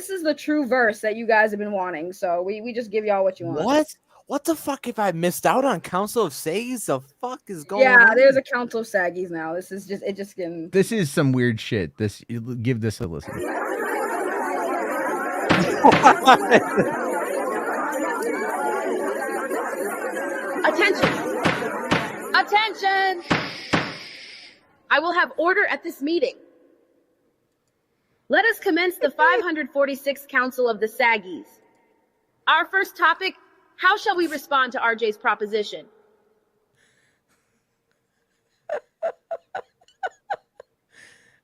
is the true verse that you guys have been wanting. So we just give y'all what you want. What? What the fuck if I missed out on Council of Sages? The fuck is going Yeah, on? there's a Council of Saggies now. This is just getting. This is some weird shit. Give this a listen. Attention! Attention! I will have order at this meeting. Let us commence the 546th Council of the Saggies. Our first topic, how shall we respond to RJ's proposition?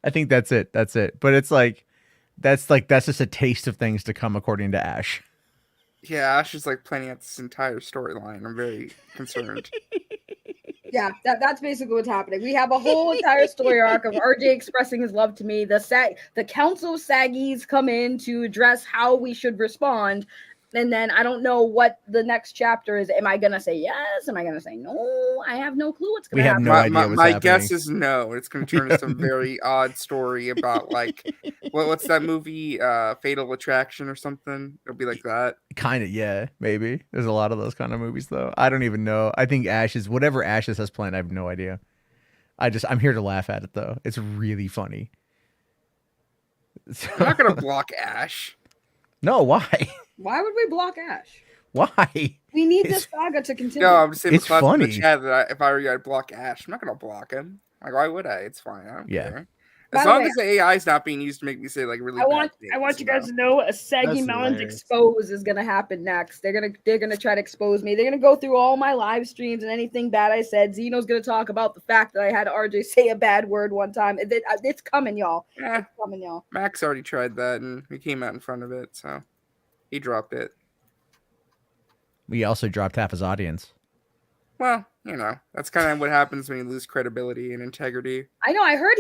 I think that's it. That's it. But it's that's just a taste of things to come, according to Ash. Yeah, Ash is like planning out this entire storyline. I'm very concerned. Yeah, that's basically what's happening. We have a whole entire story arc of RJ expressing his love to me. The Council of Saggies come in to address how we should respond. And then I don't know what the next chapter is. Am I gonna say yes? Am I gonna say no? I have no clue what's gonna happen. No idea what's my happening. guess is no. It's going to turn into some very odd story about like what's that movie, Fatal Attraction or something? It'll be like that. Kind of, yeah, maybe. There's a lot of those kind of movies, though. I don't even know. I think whatever Ashes has planned, I have no idea. I'm here to laugh at it, though. It's really funny. I'm not going to block Ash. No, why? Why would we block Ash? Why? We need this saga to continue. No, I'm just saying It's because in funny. the chat that if I were you, I'd block Ash. I'm not going to block him. Like, why would I? It's fine. I don't Yeah. care. By As the long way, as the AI is not being used to make me say like really. I want bad things, you guys to know a Saggy That's Melons hilarious. expose is gonna happen next. They're gonna try to expose me. They're gonna go through all my live streams and anything bad I said. Zeno's gonna talk about the fact that I had RJ say a bad word one time. It's coming, y'all. Yeah. It's coming, y'all. Max already tried that and he came out in front of it, so he dropped it. We also dropped half his audience. Well, you know, that's kind of what happens when you lose credibility and integrity. I know. I heard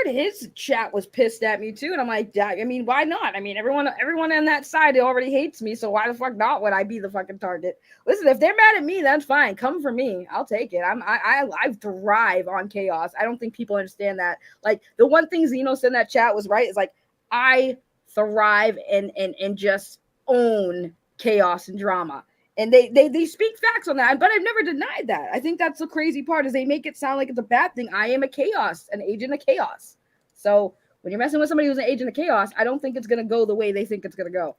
his chat was pissed at me too, and I'm like, I mean, why not? I mean, everyone on that side already hates me, so why the fuck not? Would I be the fucking target? Listen, if they're mad at me, that's fine. Come for me. I'll take it. I thrive on chaos. I don't think people understand that. Like the one thing Zeno said in that chat was right. Is like I thrive and just own chaos and drama. And they speak facts on that, but I've never denied that. I think that's the crazy part is they make it sound like it's a bad thing. I am an agent of chaos. So when you're messing with somebody who's an agent of chaos, I don't think it's gonna go the way they think it's gonna go.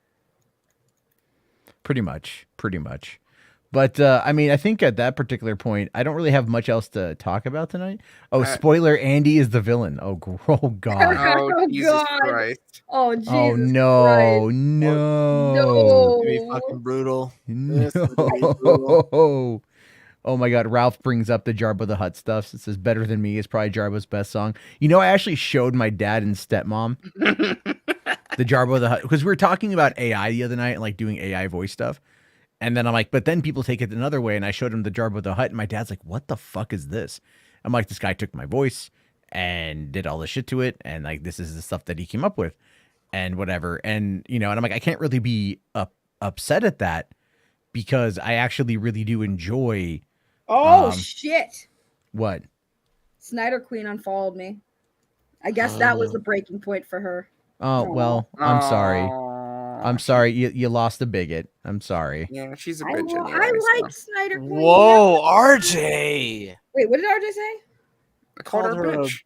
Pretty much. But I mean, I think at that particular point, I don't really have much else to talk about tonight. Oh, spoiler: Andy is the villain. Oh god. Oh, Jesus God. Christ. Oh Jesus. Oh no, Christ. no, No. It'd be fucking brutal. no. Oh my god, Ralph brings up the Jarbo the Hutt stuff. It says Better Than Me is probably Jarbo's best song. You know, I actually showed my dad and stepmom the Jarbo the Hutt because we were talking about AI the other night and like doing AI voice stuff. And then I'm like, but then people take it another way. And I showed him the Jarbo the Hutt. And my dad's like, what the fuck is this? I'm like, this guy took my voice and did all this shit to it. And like, this is the stuff that he came up with and whatever. And, you know, and I'm like, I can't really be upset at that because I actually really do enjoy. Oh shit. What? Snyder Queen unfollowed me. I guess that was the breaking point for her. Oh, well, I'm sorry. I'm sorry. You lost a bigot. I'm sorry. Yeah, she's a I bitch. Anyway, like Snyder Queen. Whoa, RJ. Wait, what did RJ say? I called her a Called her bitch.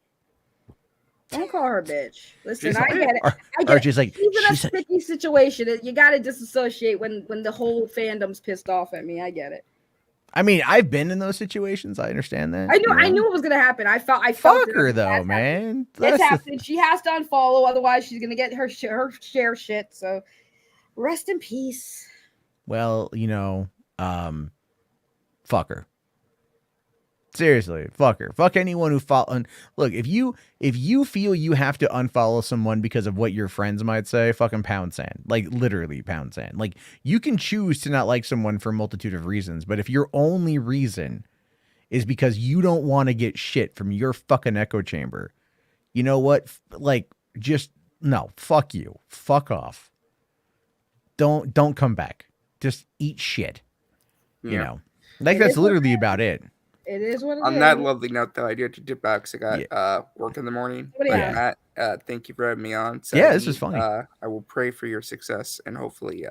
Don't call her bitch. Listen, She's I a get it. I get RJ's like, even a she said- sticky situation. You got to disassociate when the whole fandom's pissed off at me. I get it. I mean, I've been in those situations. I understand that. I knew. you know? I knew it was gonna happen. I felt. Fuck it. her though, That's man. It's That's the- happened. She has to unfollow, otherwise she's gonna get her share shit. So, rest in peace. Well, you know, fuck her. Seriously, fuck her. Fuck anyone who follow. Look, if you feel you have to unfollow someone because of what your friends might say, fucking pound sand. Like literally pound sand. Like you can choose to not like someone for a multitude of reasons, but if your only reason is because you don't want to get shit from your fucking echo chamber, you know what? Like just no, fuck you. Fuck off. Don't come back. Just eat shit. You know, like that's literally about it. It is what it is. On that lovely note, though, I do have to dip out because I got work in the morning. But Matt, thank you for having me on. Yeah, this was funny. I will pray for your success and hopefully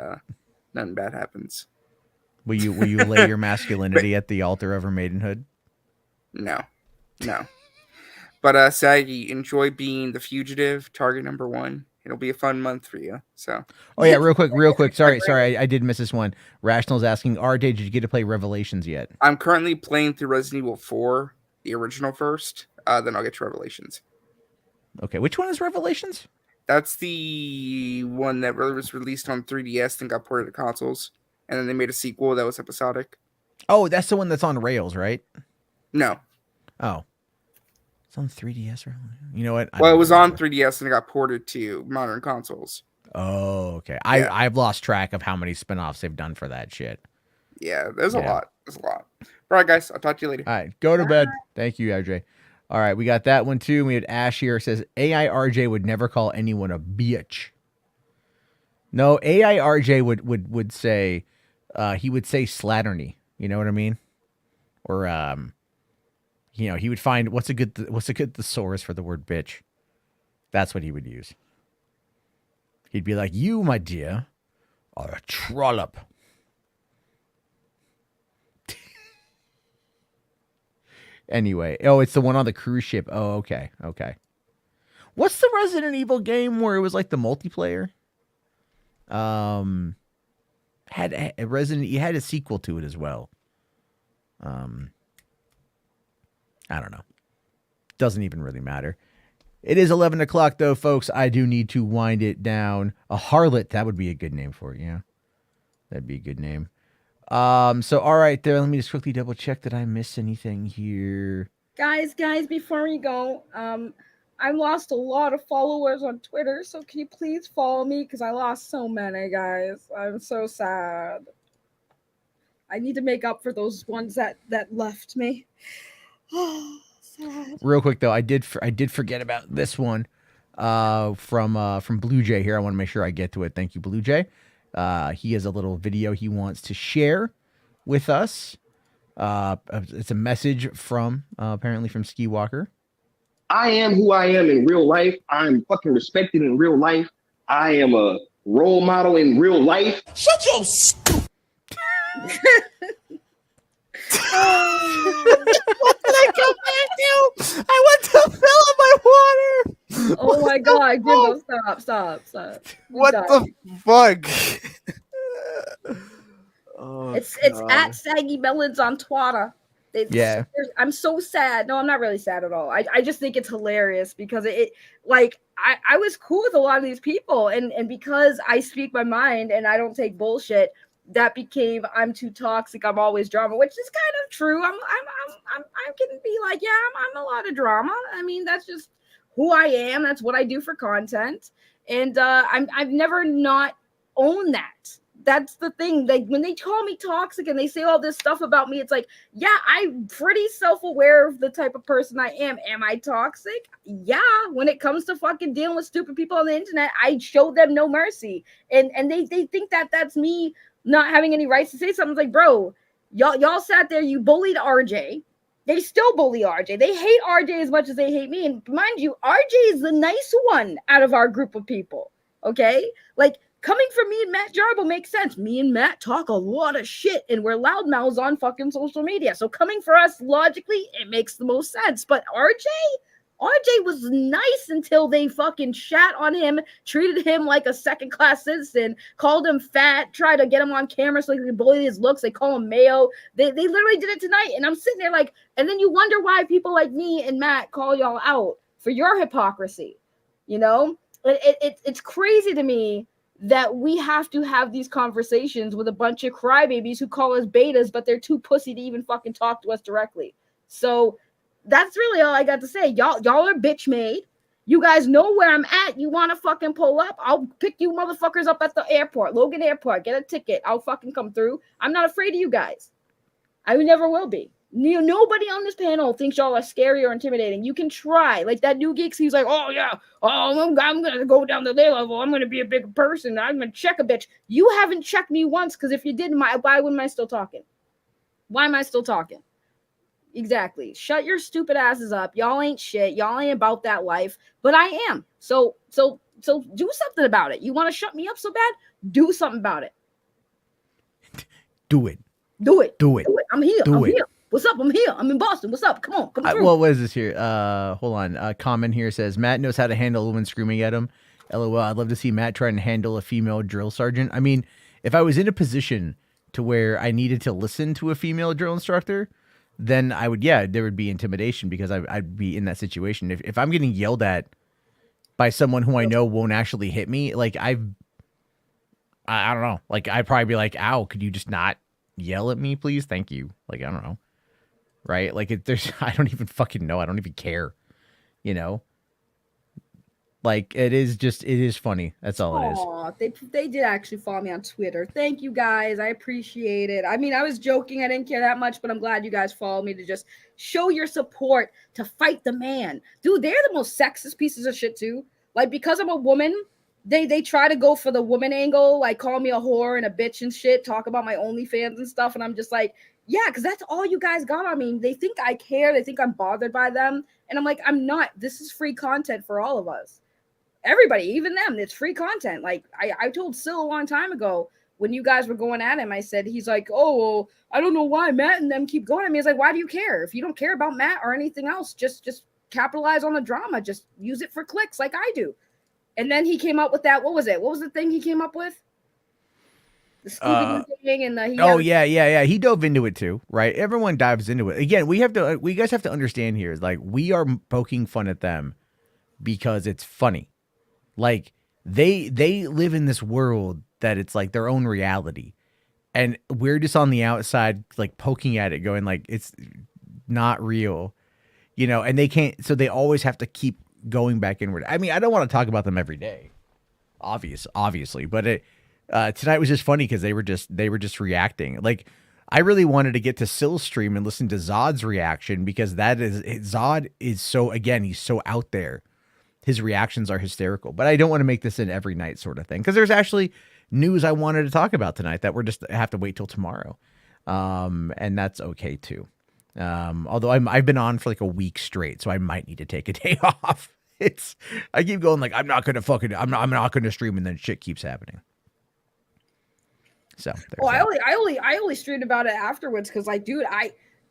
nothing bad happens. Will you lay your masculinity at the altar of her maidenhood? No. But Saggy, enjoy being the fugitive, target number 1. It'll be a fun month for you. So. Oh yeah, real quick. Sorry, I did miss this one. Rational's asking, RJ, did you get to play Revelations yet? I'm currently playing through Resident Evil 4, the original first. Then I'll get to Revelations. Okay, which one is Revelations? That's the one that was released on 3DS and got ported to consoles. And then they made a sequel that was episodic. Oh, that's the one that's on rails, right? No. Oh. It's on 3DS. You know what? Well, it was on 3DS and it got ported to modern consoles. Oh, okay. I've lost track of how many spinoffs they've done for that shit. Yeah, there's a lot. All right, guys. I'll talk to you later. All right, go to bed. Thank you, RJ. All right, we got that one too. We had Ash here. Says AI RJ would never call anyone a bitch. No, AI RJ would say he would say slatternly. You know what I mean? Or you know, he would find what's a good thesaurus for the word bitch. That's what he would use. He'd be like, "You, my dear, are a trollop." Anyway, it's the one on the cruise ship. Oh, okay. What's the Resident Evil game where it was like the multiplayer? Had a sequel to it as well. I don't know. Doesn't even really matter. It is 11 o'clock though, folks. I do need to wind it down. A harlot, that would be a good name for it, yeah. That'd be a good name. So all right there, let me just quickly double check that I missed anything here. Guys, before we go, I lost a lot of followers on Twitter, so can you please follow me? Because I lost so many, guys. I'm so sad. I need to make up for those ones that left me. Sad. Real quick though, I did forget about this one from Blue Jay here. I want to make sure I get to it. Thank you, Blue Jay. He has a little video he wants to share with us. It's a message from apparently from Ski Walker. I am who I am in real life. I'm fucking respected in real life. I am a role model in real life. Shut your What did I come back to? I went to fill up my water. Oh my god, Jimbo, stop. What the fuck? It's at Saggy Melons on Twitter. Yeah. I'm so sad. No, I'm not really sad at all. I just think it's hilarious because it like I was cool with a lot of these people and because I speak my mind and I don't take bullshit, that became I'm too toxic, I'm always drama, which is kind of true. I can be like, yeah, I'm a lot of drama. I mean, that's just who I am. That's what I do for content. And I've never not owned that. That's the thing. Like when they call me toxic and they say all this stuff about me, it's like, yeah, I'm pretty self-aware of the type of person I am. Am I toxic? Yeah. When it comes to fucking dealing with stupid people on the internet, I show them no mercy. And they think that that's me not having any rights to say something. It's like, bro, y'all sat there, you bullied RJ. They still bully RJ. They hate RJ as much as they hate me. And mind you, RJ is the nice one out of our group of people. Okay? Like, coming from me and Matt Jarbo makes sense. Me and Matt talk a lot of shit and we're loudmouths on fucking social media. So coming for us logically, it makes the most sense. But RJ was nice until they fucking shat on him, treated him like a second-class citizen, called him fat, tried to get him on camera so they could bully his looks. They call him Mayo. They literally did it tonight. And I'm sitting there like, and then you wonder why people like me and Matt call y'all out for your hypocrisy. You know? It's crazy to me that we have to have these conversations with a bunch of crybabies who call us betas, but they're too pussy to even fucking talk to us directly. So that's really all I got to say. Y'all are bitch made. You guys know where I'm at. You want to fucking pull up? I'll pick you motherfuckers up at the airport, Logan Airport. Get a ticket. I'll fucking come through. I'm not afraid of you guys. I never will be. Nobody on this panel thinks y'all are scary or intimidating. You can try. Like that new geeks, he's like, oh yeah, I'm gonna go down to their level. I'm gonna be a bigger person. I'm gonna check a bitch. You haven't checked me once, because if you did, why wouldn't I still talking? Why am I still talking? Exactly. Shut your stupid asses up. Y'all ain't shit. Y'all ain't about that life, but I am. So do something about it. You want to shut me up so bad? Do something about it. Do it. Do it. Do it. Do it. I'm here. Do I'm it. here. What's up? I'm here. I'm in Boston. What's up? Come on. Come through. What is this here? Hold on. Comment here says Matt knows how to handle a woman screaming at him. LOL. I'd love to see Matt try and handle a female drill sergeant. I mean, if I was in a position to where I needed to listen to a female drill instructor, then I would, there would be intimidation because I'd be in that situation. If I'm getting yelled at by someone who I know won't actually hit me, like I don't know. Like I'd probably be like, ow, could you just not yell at me, please? Thank you. Like, I don't know. Right? Like I don't even fucking know. I don't even care. You know? Like it is funny. That's all it is. They did actually follow me on Twitter. Thank you guys. I appreciate it. I mean, I was joking. I didn't care that much, but I'm glad you guys followed me to just show your support to fight the man. Dude, they're the most sexist pieces of shit too. Like because I'm a woman, they try to go for the woman angle, like call me a whore and a bitch and shit, talk about my OnlyFans and stuff. And I'm just like, yeah, because that's all you guys got on me. They think I care. They think I'm bothered by them. And I'm like, I'm not. This is free content for all of us. Everybody, even them, it's free content. Like I told Sil a long time ago when you guys were going at him, I said, he's like, oh, well, I don't know why Matt and them keep going at me. He's like, why do you care? If you don't care about Matt or anything else, just capitalize on the drama. Just use it for clicks like I do. And then he came up with that. What was it? What was the thing he came up with? The Scooby-Doo thing and the yeah. He dove into it too, right? Everyone dives into it. Again, we guys have to understand here is like we are poking fun at them because it's funny. Like they live in this world that it's like their own reality. And we're just on the outside, like poking at it, going like, it's not real, you know, and they can't, so they always have to keep going back inward. I mean, I don't want to talk about them every day, obviously, but tonight was just funny because they were just reacting. Like I really wanted to get to Sil's stream and listen to Zod's reaction because Zod is so, again, he's so out there. His reactions are hysterical, but I don't want to make this an every night sort of thing because there's actually news I wanted to talk about tonight that we're just have to wait till tomorrow. And that's okay too. Although I've been on for like a week straight, so I might need to take a day off. I keep going like, I'm not going to stream. And then shit keeps happening. So, I only streamed about it afterwards. Cause like, dude,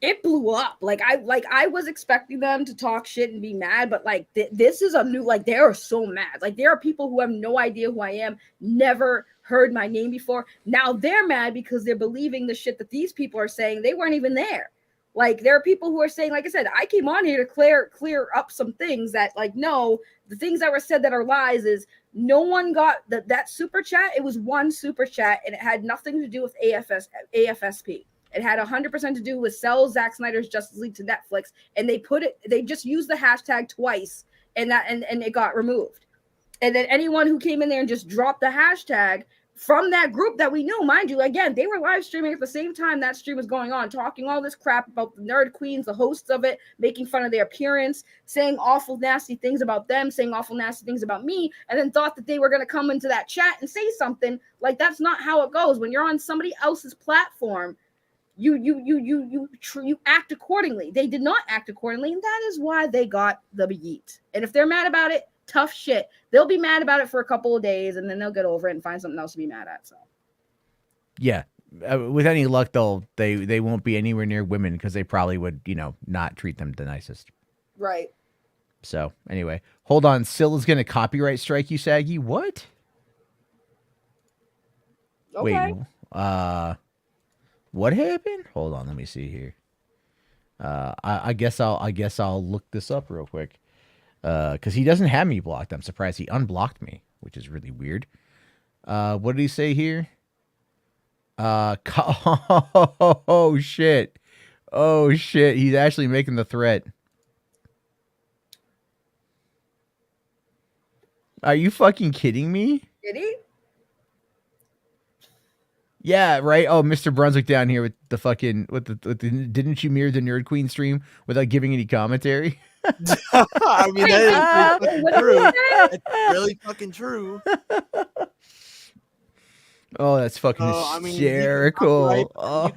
it blew up. Like I was expecting them to talk shit and be mad, but like this is a new, like they are so mad. Like there are people who have no idea who I am, never heard my name before. Now they're mad because they're believing the shit that these people are saying. They weren't even there. Like there are people who are saying, like I said, I came on here to clear up some things that like, no, the things that were said that are lies is no one got that super chat. It was one super chat and it had nothing to do with AFSP. It had 100% to do with sell Zack Snyder's Justice League to Netflix, and they just used the hashtag twice, and it got removed. And then anyone who came in there and just dropped the hashtag from that group that we knew, mind you, again, they were live streaming at the same time that stream was going on, talking all this crap about the nerd queens, the hosts of it, making fun of their appearance, saying awful, nasty things about them, saying awful, nasty things about me, and then thought that they were going to come into that chat and say something. Like, that's not how it goes. When you're on somebody else's platform, you act accordingly. They did not act accordingly, and that is why they got the yeet. And if they're mad about it, tough shit. They'll be mad about it for a couple of days, and then they'll get over it and find something else to be mad at. So, yeah, with any luck, they won't be anywhere near women because they probably would, not treat them the nicest. Right. So anyway, hold on. Sil is going to copyright strike you, Saggy. What? Okay. Wait. What happened? Hold on, let me see here. I guess I'll look this up real quick. Because he doesn't have me blocked. I'm surprised he unblocked me, which is really weird. What did he say here? Oh shit. Oh shit. He's actually making the threat. Are you fucking kidding me? Did he? Yeah, right. Oh, Mr. Brunswick down here with the fucking didn't you mirror the Nerd Queen stream without giving any commentary? I mean, that is true. It's really fucking true. Oh, that's fucking hysterical. You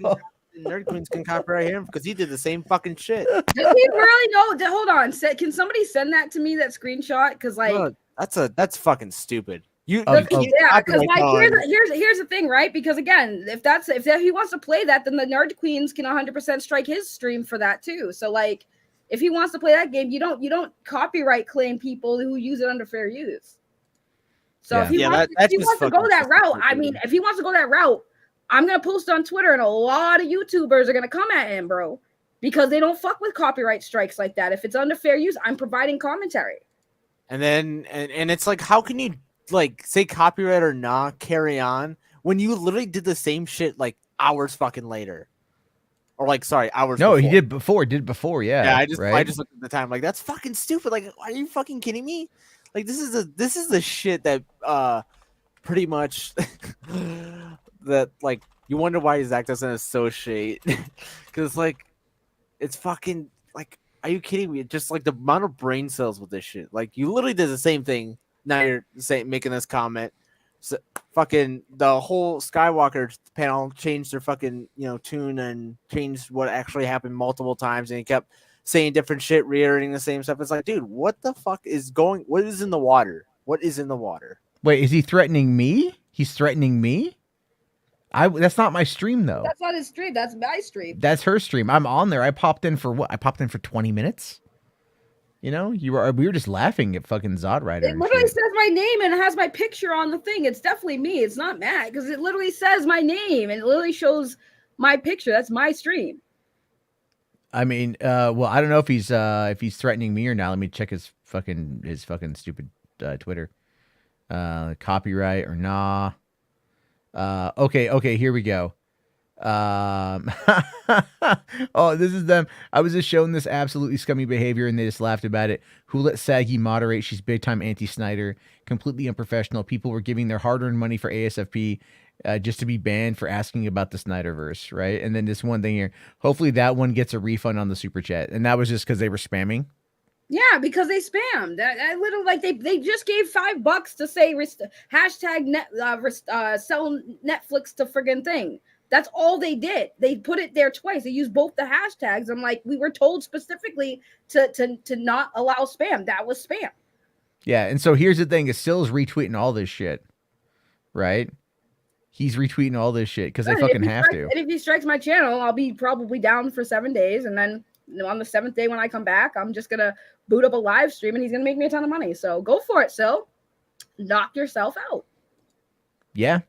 can Nerd Queens can copyright him because he did the same fucking shit. Does he really know? Hold on. Can somebody send that to me? That screenshot? Because like that's fucking stupid. Yeah, because like here's the thing, right? Because again, if he wants to play that, then the Nerd Queens can 100% strike his stream for that too. So like, if he wants to play that game, you don't copyright claim people who use it under fair use. So if he wants to go that route, I mean, if he wants to go that route, I'm gonna post on Twitter, and a lot of YouTubers are gonna come at him, bro, because they don't fuck with copyright strikes like that. If it's under fair use, I'm providing commentary. And then and it's like, how can you like say copyright or not, carry on when you literally did the same shit like hours fucking later, or like hours. No, before. he did before. Yeah. Yeah, right? I just looked at the time like that's fucking stupid. Like, are you fucking kidding me? Like this is the shit that pretty much that like you wonder why Zach doesn't associate because like it's fucking like, are you kidding me? Just like the amount of brain cells with this shit. Like you literally did the same thing. Now you're making this comment. So fucking the whole Skywalker panel changed their fucking tune and changed what actually happened multiple times, and he kept saying different shit, reiterating the same stuff. It's like, dude, what the fuck is going? What is in the water? What is in the water? Wait, is he threatening me? He's threatening me? That's not my stream though. That's not his stream. That's my stream. That's her stream. I'm on there. I popped in for what? I popped in for 20 minutes. We were just laughing at fucking Zod Rider. It literally says my name and it has my picture on the thing. It's definitely me. It's not Matt because it literally says my name and it literally shows my picture. That's my stream. I mean, well, I don't know if he's threatening me or not. Let me check his fucking stupid Twitter. Copyright or nah. Okay, here we go. Oh, this is them. I was just showing this absolutely scummy behavior and they just laughed about it. Who let Saggy moderate? She's big time anti-Snyder, completely unprofessional. People were giving their hard-earned money for ASFP just to be banned for asking about the Snyderverse, right? And then this one thing here, hopefully that one gets a refund on the super chat. And that was just because they were spamming. Yeah, because they spammed. I literally like they just gave $5 to say hashtag sell Netflix to friggin' thing. That's all they did. They put it there twice. They used both the hashtags. I'm like, we were told specifically to not allow spam. That was spam. Yeah, and so here's the thing: is Still's retweeting all this shit, right? He's retweeting all this shit because they fucking have to. And if he strikes my channel, I'll be probably down for 7 days, and then on the 7th day when I come back, I'm just gonna boot up a live stream, and he's gonna make me a ton of money. So go for it, Still. Knock yourself out. Yeah.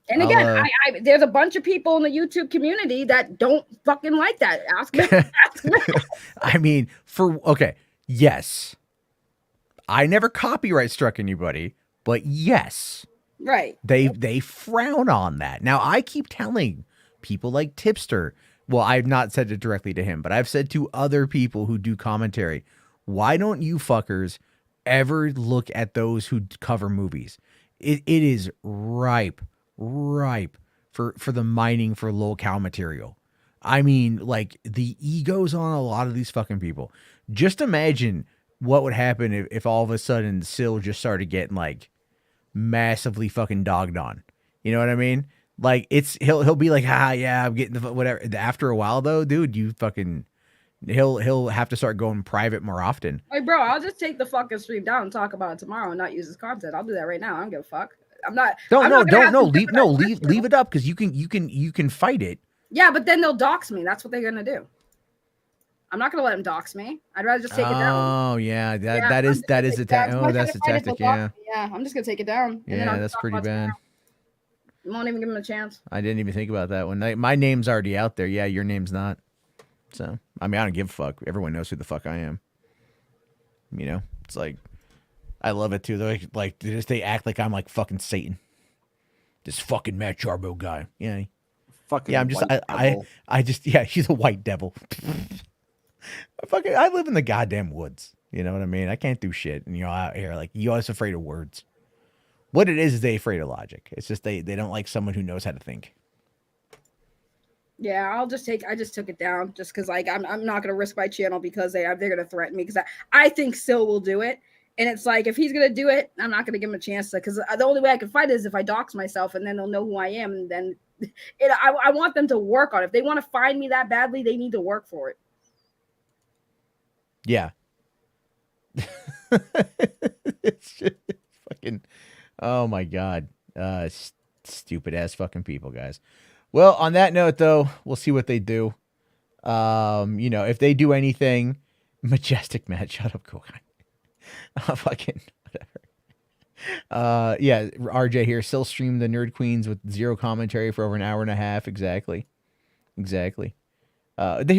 And again, there's a bunch of people in the YouTube community that don't fucking like that. Ask me. I mean, yes. I never copyright struck anybody, but yes. Right. They frown on that. Now, I keep telling people like Tipster, well, I've not said it directly to him, but I've said to other people who do commentary, why don't you fuckers ever look at those who cover movies? It is ripe for the mining for locale material. I mean, like the egos on a lot of these fucking people. Just imagine what would happen if all of a sudden Syl just started getting like massively fucking dogged on. You know what I mean? Like he'll be like, yeah, I'm getting the whatever. After a while though, dude, he'll have to start going private more often. Hey, bro, I'll just take the fucking stream down and talk about it tomorrow and not use his content. I'll do that right now. I don't give a fuck. Leave it up because you can fight it. Yeah, but then they'll dox me. That's what they're gonna do. I'm not gonna let him dox me. I'd rather just take it down. Oh yeah, that is a tactic. Oh, that's a tactic. Yeah. Yeah, I'm just gonna take it down. Yeah, that's pretty bad. You won't even give him a chance. I didn't even think about that one. My name's already out there. Yeah, your name's not. So I mean, I don't give a fuck. Everyone knows who the fuck I am. It's like. I love it too. Like they act like I'm like fucking Satan. This fucking Matt Jarbo guy. Yeah. Fucking yeah, I'm just I just he's a white devil. I live in the goddamn woods. You know what I mean? I can't do shit. And out here, like you always afraid of words. What it is they afraid of logic. It's just they don't like someone who knows how to think. Yeah, I just took it down just because like I'm not gonna risk my channel because they're gonna threaten me because I think Syl will do it. And it's like, if he's going to do it, I'm not going to give him a chance to, because the only way I can fight is if I dox myself and then they'll know who I am. And then I want them to work on it. If they want to find me that badly, they need to work for it. Yeah. It's just fucking, oh my God. Stupid ass fucking people, guys. Well, on that note, though, we'll see what they do. If they do anything, Majestic Matt, shut up, cool guy. Fucking whatever. Yeah, RJ here, still stream the Nerd Queens with zero commentary for over an hour and a half. Exactly. But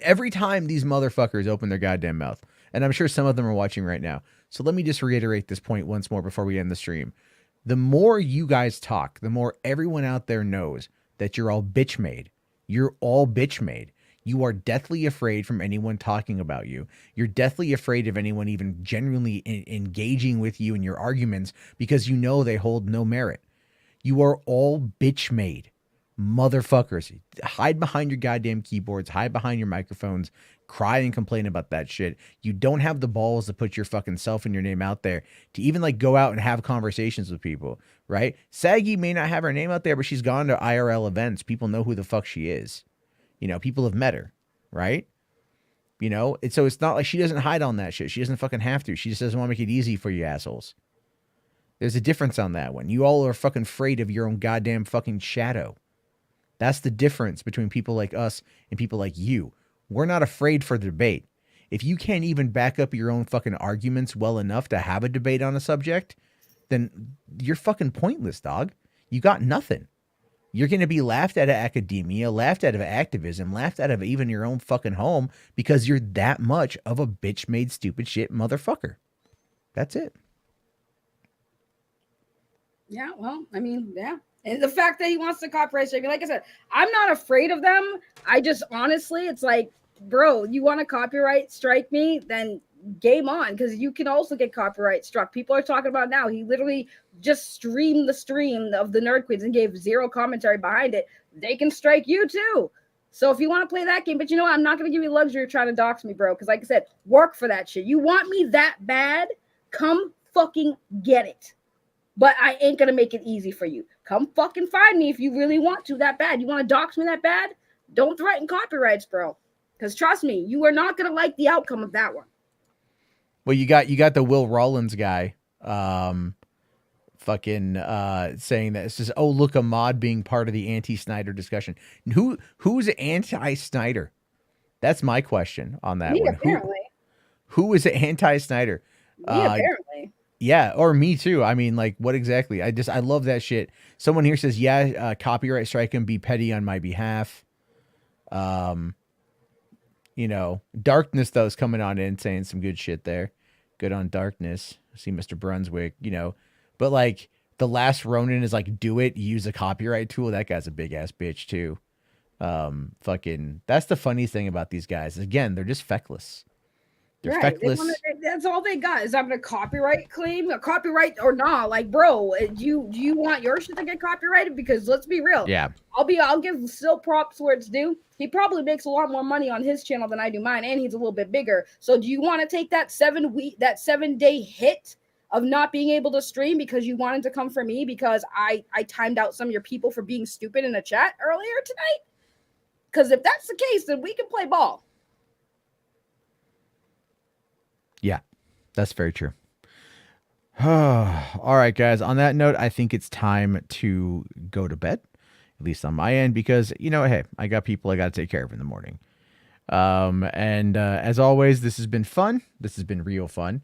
every time these motherfuckers open their goddamn mouth, and I'm sure some of them are watching right now. So let me just reiterate this point once more before we end the stream. The more you guys talk, the more everyone out there knows that you're all bitch made. You're all bitch made. You are deathly afraid from anyone talking about you. You're deathly afraid of anyone even genuinely engaging with you in your arguments because you know they hold no merit. You are all bitch made. Motherfuckers. Hide behind your goddamn keyboards. Hide behind your microphones. Cry and complain about that shit. You don't have the balls to put your fucking self and your name out there to even like go out and have conversations with people, right? Saggy may not have her name out there, but she's gone to IRL events. People know who the fuck she is. People have met her, right? So it's not like she doesn't hide on that shit. She doesn't fucking have to. She just doesn't want to make it easy for you assholes. There's a difference on that one. You all are fucking afraid of your own goddamn fucking shadow. That's the difference between people like us and people like you. We're not afraid for the debate. If you can't even back up your own fucking arguments well enough to have a debate on a subject, then you're fucking pointless, dog. You got nothing. You're going to be laughed out of academia, laughed out of activism, laughed out of even your own fucking home because you're that much of a bitch-made stupid shit motherfucker. That's it. Yeah, well, I mean, yeah. And the fact that he wants to copyright strike me, like I said, I'm not afraid of them. I just honestly, it's like, bro, you want to copyright strike me? Then game on, because you can also get copyright struck. People are talking about now. He literally just streamed the stream of the Nerd Queens and gave zero commentary behind it. They can strike you too. So if you want to play that game, but you know what? I'm not going to give you the luxury of trying to dox me, bro. Because like I said, work for that shit. You want me that bad? Come fucking get it. But I ain't going to make it easy for you. Come fucking find me if you really want to that bad. You want to dox me that bad? Don't threaten copyrights, bro. Because trust me, you are not going to like the outcome of that one. Well, you got the Will Rollins guy saying that it says, oh, look, a mod being part of the anti-Snyder discussion. Who's anti-Snyder? That's my question on that one. Apparently. Who is anti-Snyder? Apparently. Yeah, or me too. I mean, like, what exactly? I love that shit. Someone here says, yeah, copyright strike and be petty on my behalf. Darkness, though, is coming on in saying some good shit there. Good on Darkness. See Mr. Brunswick, but like the last Ronin is like, do it, use a copyright tool. That guy's a big ass bitch too. That's the funniest thing about these guys. Again, they're just feckless. They're feckless. That's all they got is having a copyright claim, a copyright or not. Like, bro, do you want your shit to get copyrighted? Because let's be real. Yeah. I'll give still props where it's due. He probably makes a lot more money on his channel than I do mine, and he's a little bit bigger. So do you want to take that 7-day hit of not being able to stream because you wanted to come for me because I timed out some of your people for being stupid in the chat earlier tonight? Because if that's the case, then we can play ball. Yeah, that's very true. All right, guys. On that note, I think it's time to go to bed, at least on my end, because, hey, I got people I got to take care of in the morning. As always, this has been fun. This has been real fun.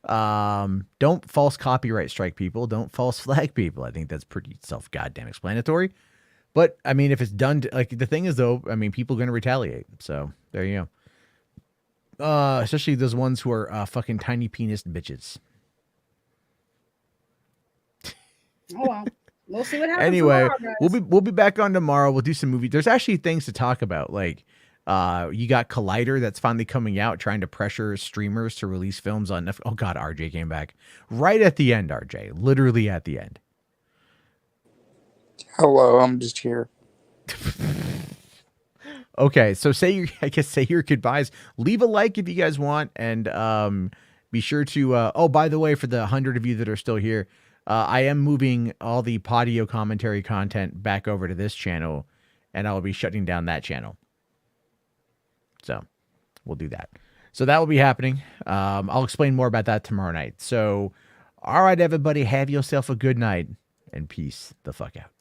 Don't false copyright strike people. Don't false flag people. I think that's pretty self-goddamn explanatory. But, I mean, if it's done, the thing is, though, I mean, people are going to retaliate. So, there you go. Especially those ones who are fucking tiny penis bitches. Oh well, we'll see what happens. Anyway, tomorrow, we'll be back on tomorrow. We'll do some movie. There's actually things to talk about. Like, you got Collider that's finally coming out, trying to pressure streamers to release films on Netflix. Oh God, RJ came back right at the end. RJ, literally at the end. Hello, I'm just here. Okay, so say your goodbyes. Leave a like if you guys want, and be sure to. Oh, by the way, for the 100 of you that are still here, I am moving all the Podio commentary content back over to this channel, and I will be shutting down that channel. So we'll do that. So that will be happening. I'll explain more about that tomorrow night. So, all right, everybody, have yourself a good night, and peace the fuck out.